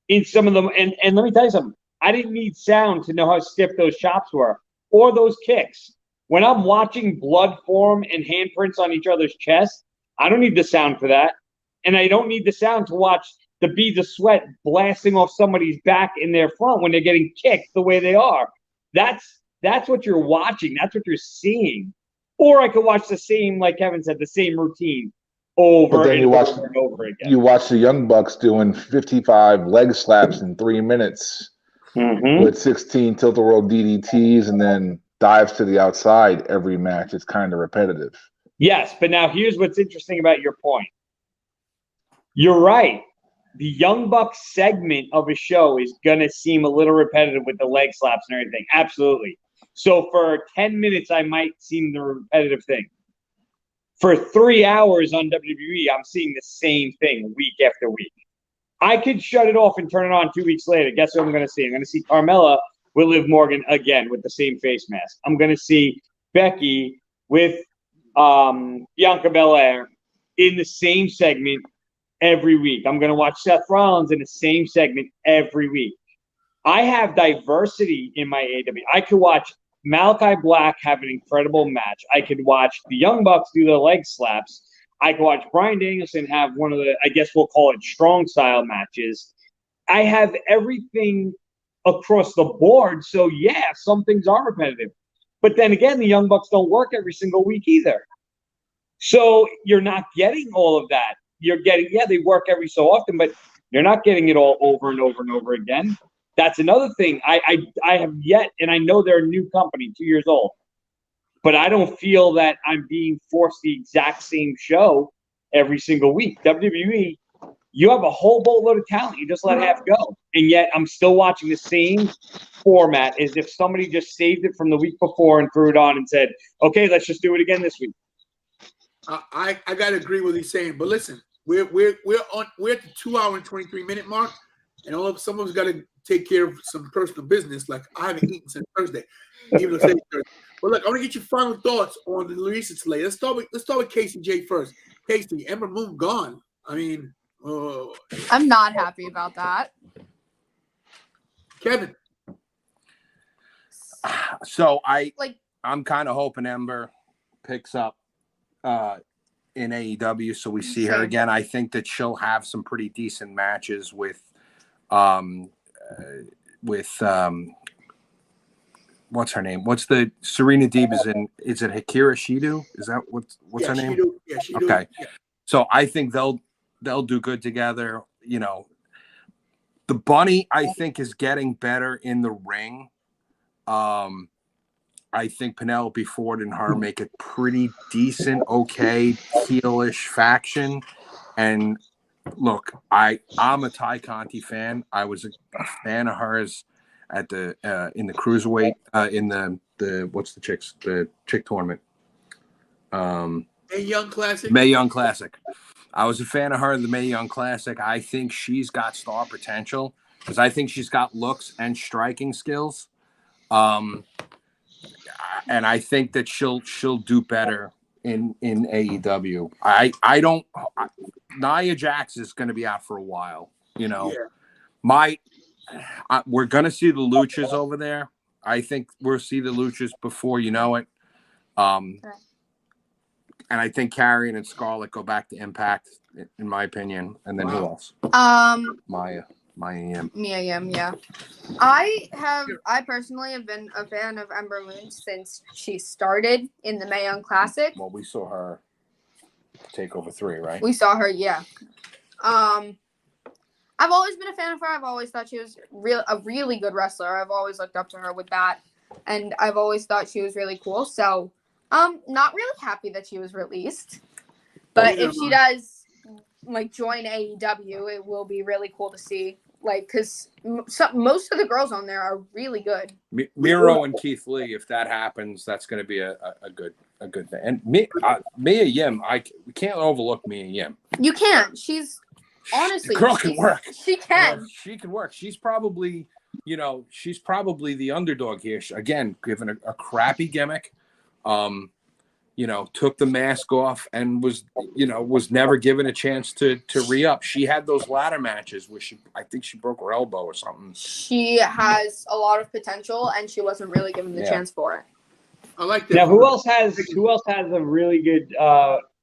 in some of them. And let me tell you something. I didn't need sound to know how stiff those chops were or those kicks. When I'm watching blood form and handprints on each other's chest, I don't need the sound for that. And I don't need the sound to watch the beads of sweat blasting off somebody's back in their front when they're getting kicked the way they are. That's what you're watching. That's what you're seeing. Or I could watch the same, like Kevin said, the same routine over and over and over again. You watch the Young Bucks doing 55 leg slaps in 3 minutes with 16 tilt-a-whirl DDTs and then dives to the outside every match. It's kind of repetitive. Yes, but now here's what's interesting about your point. You're right. The Young Bucks segment of a show is going to seem a little repetitive with the leg slaps and everything. Absolutely. So for 10 minutes, I might seem the repetitive thing. For 3 hours on WWE, I'm seeing the same thing week after week. I could shut it off and turn it on 2 weeks later. Guess what I'm going to see? I'm going to see Carmella with Liv Morgan again with the same face mask. I'm going to see Becky with Bianca Belair in the same segment every week. I'm going to watch Seth Rollins in the same segment every week. I have diversity in my AEW. I could watch Malachi Black have an incredible match. I could watch the Young Bucks do their leg slaps. I could watch Bryan Danielson have one of the, I guess we'll call it strong style matches. I have everything across the board. So yeah, some things are repetitive. But then again, the Young Bucks don't work every single week either. So you're not getting all of that. You're getting, they work every so often, but you're not getting it all over and over and over again. That's another thing. I have yet, and I know they're a new company, 2 years old, but I don't feel that I'm being forced the exact same show every single week. WWE, you have a whole boatload of talent. You just let half go. And yet I'm still watching the same format as if somebody just saved it from the week before and threw it on and said, okay, let's just do it again this week. I gotta agree with what he's saying, but listen, we're at the 2 hour and 23-minute mark, and some of us got to take care of some personal business. Like I haven't eaten since Thursday, even though today's Thursday. But look, I want to get your final thoughts on the Luisa Slay. Let's start with Casey J first. Casey, Ember Moon gone. I mean, I'm not happy about that. Kevin. So I'm kind of hoping Ember picks up in AEW, so we see her again. I think that she'll have some pretty decent matches with what's her name? What's the Serena Deeb is in? Is it Hikaru Shido? Is that what's her name? Shido. Yeah, Shido. Okay. Yeah. So I think they'll do good together. You know, the Bunny I think is getting better in the ring. I think Penelope Ford and her make a pretty decent, okay, heelish faction. And look, I'm a Ty Conti fan. I was a fan of hers at the in the cruiserweight in the what's the chick tournament. Mae Young Classic. Mae Young Classic. I was a fan of her in the Mae Young Classic. I think she's got star potential because I think she's got looks and striking skills. And I think that she'll do better in AEW. Nia Jax is going to be out for a while. You know, we're going to see the Luchas over there. I think we'll see the Luchas before you know it. And Right. I think Karrion and Scarlett go back to Impact, in my opinion. And then who else? Mia Yim. Mia Yim, yeah. I personally have been a fan of Ember Moon since she started in the Mae Young Classic. Well, we saw her take over 3, right? We saw her, yeah. I've always been a fan of her. I've always thought she was a really good wrestler. I've always looked up to her with that, and I've always thought she was really cool. So, not really happy that she was released, but if she does like join AEW, it will be really cool to see. Like, because most of the girls on there are really good. Miro and Keith Lee, if that happens, that's going to be a good thing. And Mia Yim, we can't overlook Mia Yim. You can't. She's honestly, the girl can work. She can. She can work. She's probably, she's probably the underdog here. Again, given a crappy gimmick, took the mask off and was never given a chance to re-up. She had those ladder matches where I think she broke her elbow or something. She has a lot of potential, and she wasn't really given the chance for it. I like that. Now, who else has a really good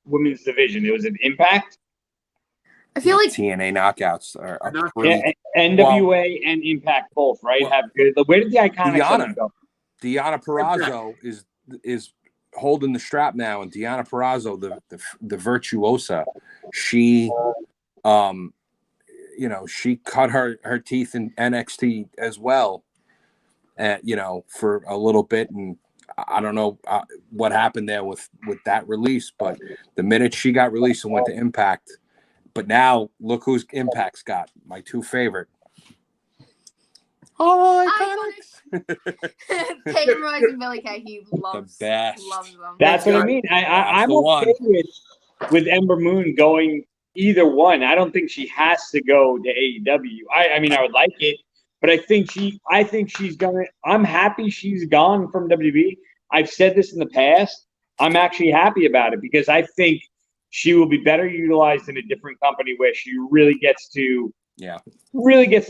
women's division? It was an Impact. I feel like TNA knockouts are NWA and Impact both, right? Have good. Where did the Iconics go? Deonna Purrazzo is holding the strap now, and Deonna Purrazzo, the virtuosa, she she cut her teeth in NXT as well, for a little bit, and I don't know what happened there with that release, but the minute she got released and went to Impact, but now look who's Impact's got, my 2 favorite. Iconics. Peyton Royce and Billy Kay, he loves them. That's what I mean. I'm okay with Ember Moon going either one. I don't think she has to go to AEW. I mean, I would like it, but I think she's gonna. I'm happy she's gone from WWE. I've said this in the past. I'm actually happy about it because I think she will be better utilized in a different company where she really gets to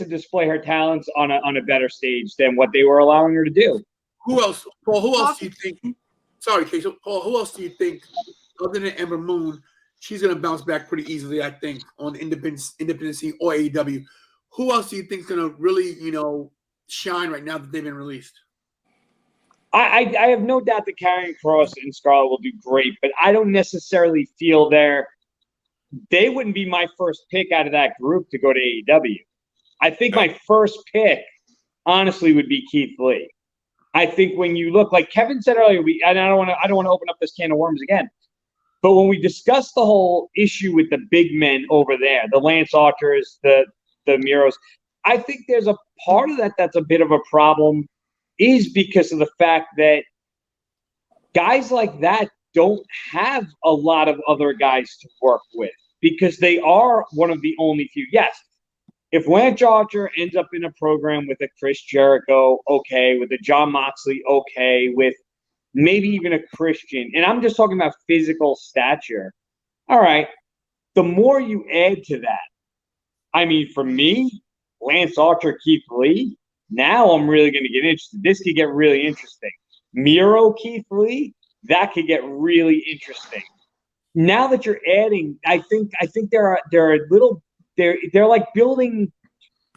display her talents on a better stage than what they were allowing her to do. Who else, Paul? Who else do you think? Sorry, Casey. Paul, who else do you think, other than Ember Moon, she's going to bounce back pretty easily? I think on the independent scene or AEW. Who else do you think is going to really, shine right now that they've been released? I have no doubt that Karrion Kross and Scarlett will do great, but I don't necessarily feel they wouldn't be my first pick out of that group to go to AEW. I think my first pick, honestly, would be Keith Lee. I think when you look, like Kevin said earlier, I don't want to open up this can of worms again, but when we discussed the whole issue with the big men over there, the Lance Archers, the Miros, I think there's a part of that that's a bit of a problem, is because of the fact that guys like that don't have a lot of other guys to work with because they are one of the only few. Yes, if Lance Archer ends up in a program with a Chris Jericho, okay, with a John Moxley, okay, with maybe even a Christian, and I'm just talking about physical stature, all right, the more you add to that, I mean, for me, Lance Archer, Keith Lee, now I'm really going to get interested. This could get really interesting. Miro, Keith Lee, that could get really interesting. Now that you're adding, I think they're like building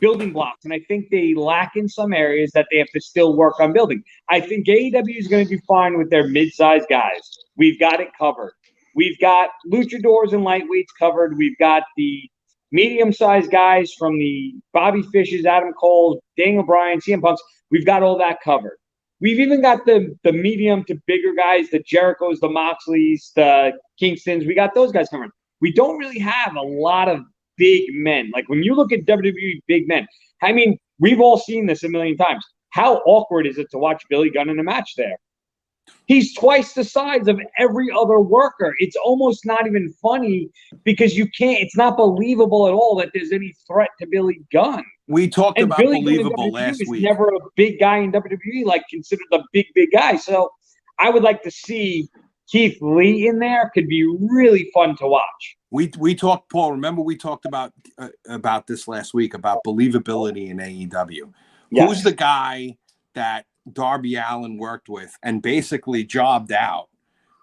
blocks, and I think they lack in some areas that they have to still work on building. I think AEW is going to do fine with their mid-sized guys. We've got it covered. We've got luchadors and lightweights covered. We've got the medium-sized guys from the Bobby Fishes, Adam Cole, Daniel Bryan, CM Punks. We've got all that covered. We've even got the medium to bigger guys, the Jerichos, the Moxleys, the Kingstons. We got those guys covered. We don't really have a lot of big men. Like when you look at WWE big men, I mean, we've all seen this a million times. How awkward is it to watch Billy Gunn in a match there? He's twice the size of every other worker. It's almost not even funny because it's not believable at all that there's any threat to Billy Gunn. We talked about Billy believable Gunn in WWE last is week. Never a big guy in WWE, like considered a big guy. So I would like to see Keith Lee in there. Could be really fun to watch. We talked, Paul. Remember we talked about this last week about believability in AEW. Yes. Who's the guy that Darby Allin worked with and basically jobbed out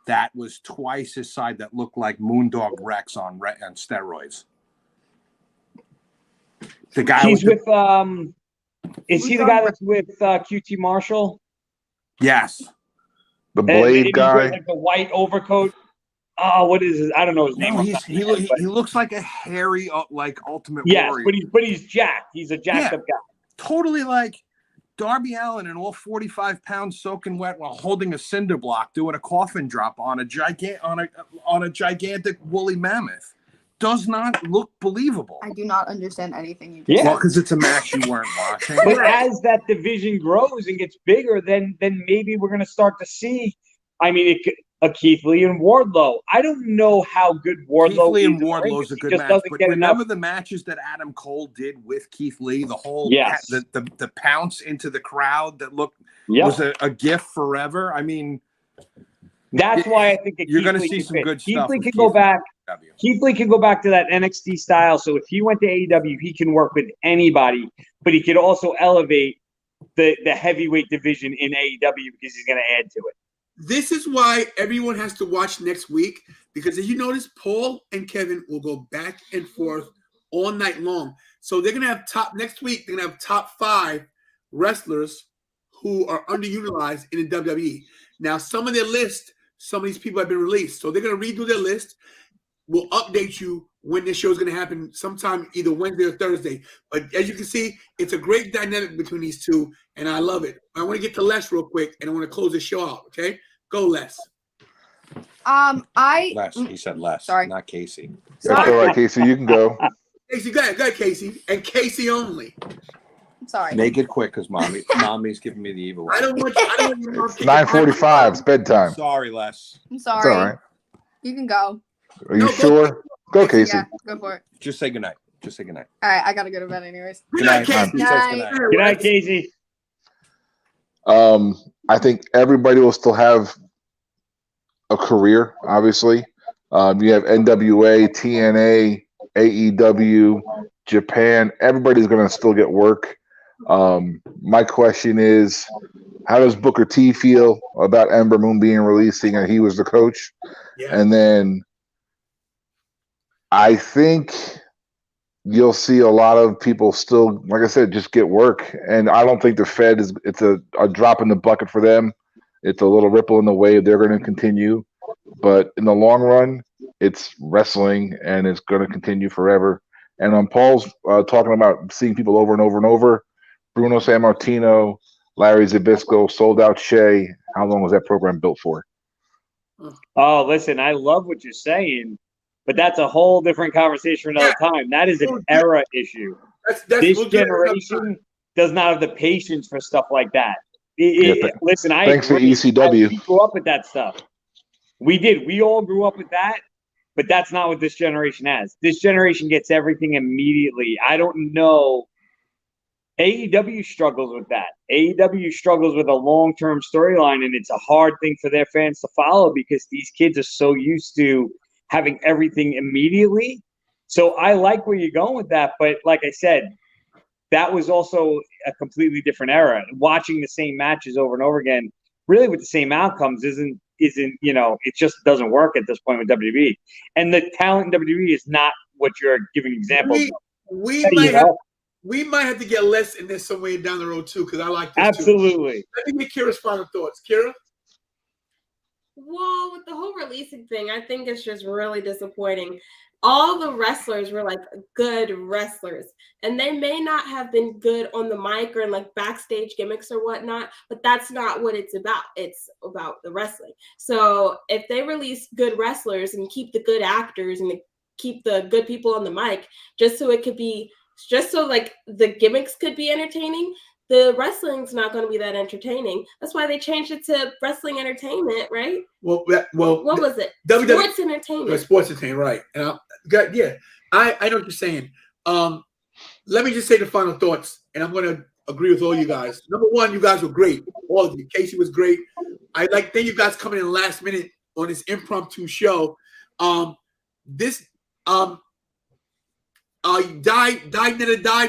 that was twice his side that looked like Moondog Rex on steroids. The guy He's with with is he the guy that's with QT Marshall? yes. The And Blade he guy. wears, like, the white overcoat. Oh, what is his? I don't know his name. No, off the top of my head, but- he looks like a hairy like Ultimate yes, Warrior. but he's jacked. He's a jacked Yeah. up guy. Totally like Darby Allin and all 45 pounds soaking wet while holding a cinder block, doing a coffin drop on a gigantic woolly mammoth. Does not look believable. I do not understand anything you just Yeah. Well, because it's a match you weren't watching. But as that division grows and gets bigger, then maybe we're going to start to see. I mean, a Keith Lee and Wardlow. I don't know how good Wardlow Keith Lee is. and Wardlow's a good match, but remember the matches that Adam Cole did with Keith Lee, the whole the pounce into the crowd that looked was a gift forever. I mean, that's why I think you're going to see some good Keith stuff. Lee can go back. Keith Lee can go back to that NXT style. So if he went to AEW, he can work with anybody, but he could also elevate the heavyweight division in AEW because he's going to add to it. This is why everyone has to watch next week, because if you notice, Paul and Kevin will go back and forth all night long. So they're gonna have next week. They're gonna have top 5 wrestlers who are underutilized in the WWE. Now, some of their list, some of these people have been released, so they're gonna redo their list. We'll update you when this show is going to happen sometime either Wednesday or Thursday. But as you can see, it's a great dynamic between these two, and I love it. I want to get to Les real quick, and I want to close the show out, okay? Go, Les. Les. He said Les. Sorry. Not Casey. That's all right, Casey. You can go. Casey, go ahead, Casey. And Casey only. I'm sorry. Make it quick, because mommy's giving me the evil eye. I don't want your mom It's 9:45. It's bedtime. Sorry, Les. I'm It's sorry. all right. You can go. Are you sure? Go, Casey. Yeah, go for it. Just say goodnight. Just say goodnight. All right, I gotta go to bed anyways. Good night, Casey. He says goodnight. Good night, Casey. I think everybody will still have a career, obviously. You have NWA, TNA, AEW, Japan. Everybody's going to still get work. My question is, how does Booker T feel about Ember Moon being releasing and he was the coach? Yeah. And then I think you'll see a lot of people still, like I said, just get work. And I don't think the Fed it's a drop in the bucket for them. It's a little ripple in the wave. They're going to continue. But in the long run, it's wrestling and it's going to continue forever. And on Paul's talking about seeing people over and over and over, Bruno Sammartino, Larry Zbyszko, Sold Out Shea. How long was that program built for? Oh, listen, I love what you're saying, but that's a whole different conversation for another time. That is an era issue. This generation does not have the patience for stuff like that. Listen, thanks for ECW. We grew up with that stuff. We did. We all grew up with that, but that's not what this generation has. This generation gets everything immediately. I don't know. AEW struggles with that. AEW struggles with a long-term storyline, and it's a hard thing for their fans to follow because these kids are so used to having everything immediately. So I like where you're going with that, but like I said, that was also a completely different era. Watching the same matches over and over again, really with the same outcomes, isn't it just doesn't work at this point with WWE. And the talent in WWE is not what you're giving examples of. We might have to get less in this somewhere down the road too, because I like this absolutely. Too. Let me get Kira's final thoughts. Kira? Well, with the whole releasing thing, I think it's just really disappointing. All the wrestlers were like good wrestlers, and they may not have been good on the mic or in like backstage gimmicks or whatnot, but that's not what it's about. It's about the wrestling. So if they release good wrestlers and keep the good actors and keep the good people on the mic, just so like the gimmicks could be entertaining, the wrestling's not going to be that entertaining. That's why they changed it to wrestling entertainment, right? Well, what was it? Sports entertainment. Sports entertainment, right? And I know what you're saying. Let me just say the final thoughts, and I'm going to agree with all you guys. Number one, you guys were great. All of you. Casey was great. Thank you guys coming in last minute on this impromptu show. Die,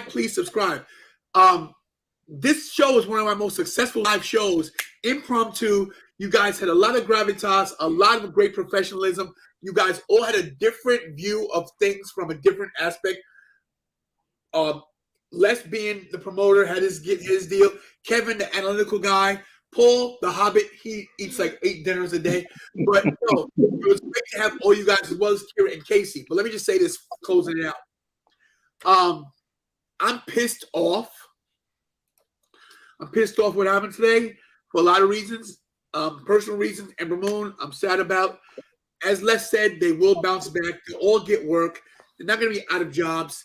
please subscribe. This show is one of my most successful live shows, impromptu. You guys had a lot of gravitas, a lot of great professionalism. You guys all had a different view of things from a different aspect. Les being the promoter had his deal. Kevin, the analytical guy. Paul, the hobbit, he eats like 8 dinners a day. But no, it was great to have all you guys as well as Kira and Casey. But let me just say this, closing it out. I'm pissed off. I'm pissed off what happened today for a lot of reasons. Personal reasons. Ember Moon, I'm sad about. As Les said, they will bounce back. They'll all get work. They're not going to be out of jobs.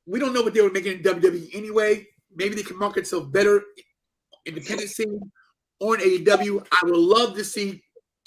We don't know what they were making in WWE anyway. Maybe they can market themselves better independent scene or in AEW. I would love to see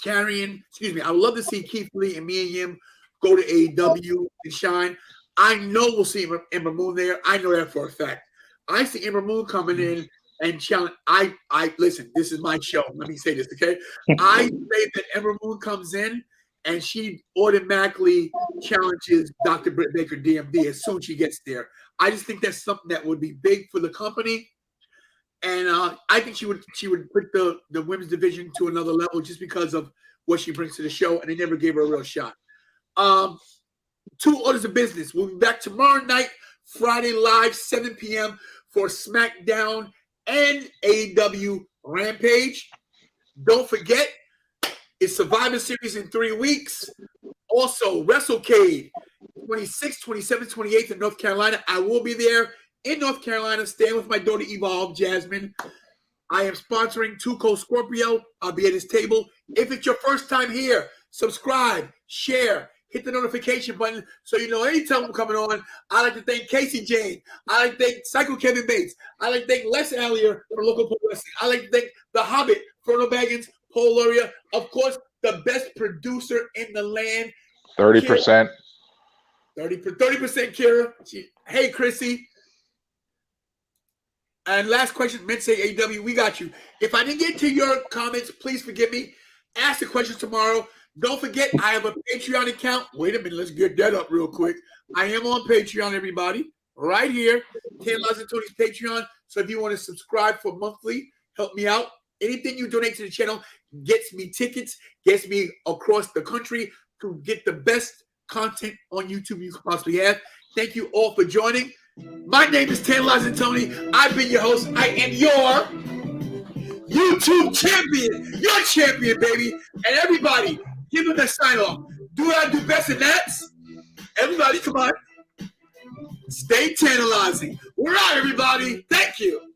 I would love to see Keith Lee and me and him go to AEW and shine. I know we'll see Ember Moon there. I know that for a fact. I see Ember Moon coming in and challenge. I listen, this is my show. Let me say this, okay? I say that Ember Moon comes in and she automatically challenges Dr. Britt Baker DMD as soon as she gets there. I just think that's something that would be big for the company. And I think she would put the women's division to another level just because of what she brings to the show, and they never gave her a real shot. 2 orders of business. We'll be back tomorrow night, Friday live, 7 p.m. for SmackDown and AEW Rampage. Don't forget, it's Survivor Series in 3 weeks. Also, WrestleCade, 26th, 27th, 28th in North Carolina. I will be there in North Carolina, staying with my daughter Evolve, Jasmine. I am sponsoring 2 Co-Scorpio. I'll be at his table. If it's your first time here, subscribe, share, hit the notification button so you know anytime I'm coming on. I'd like to thank Casey Jane. I'd like to thank Psycho Kevin Bates. I'd like to thank Les Allier from Local Pro Wrestling. I'd like to thank The Hobbit, Frodo Baggins, Paul Luria. Of course, the best producer in the land. 30%. 30% Kira. Hey, Chrissy. And last question, men say AEW, we got you. If I didn't get to your comments, please forgive me. Ask the questions tomorrow. Don't forget, I have a Patreon account. Wait a minute, let's get that up real quick. I am on Patreon, everybody. Right here, Tantalizing Tony's Patreon. So if you want to subscribe for monthly, help me out. Anything you donate to the channel gets me tickets, gets me across the country to get the best content on YouTube you could possibly have. Thank you all for joining. My name is Tantalizing Tony. I've been your host. I am your YouTube champion. Your champion, baby. And everybody, give him a sign off. Do what I do best, and that's everybody, come on. Stay tantalizing. We're out, everybody. Thank you.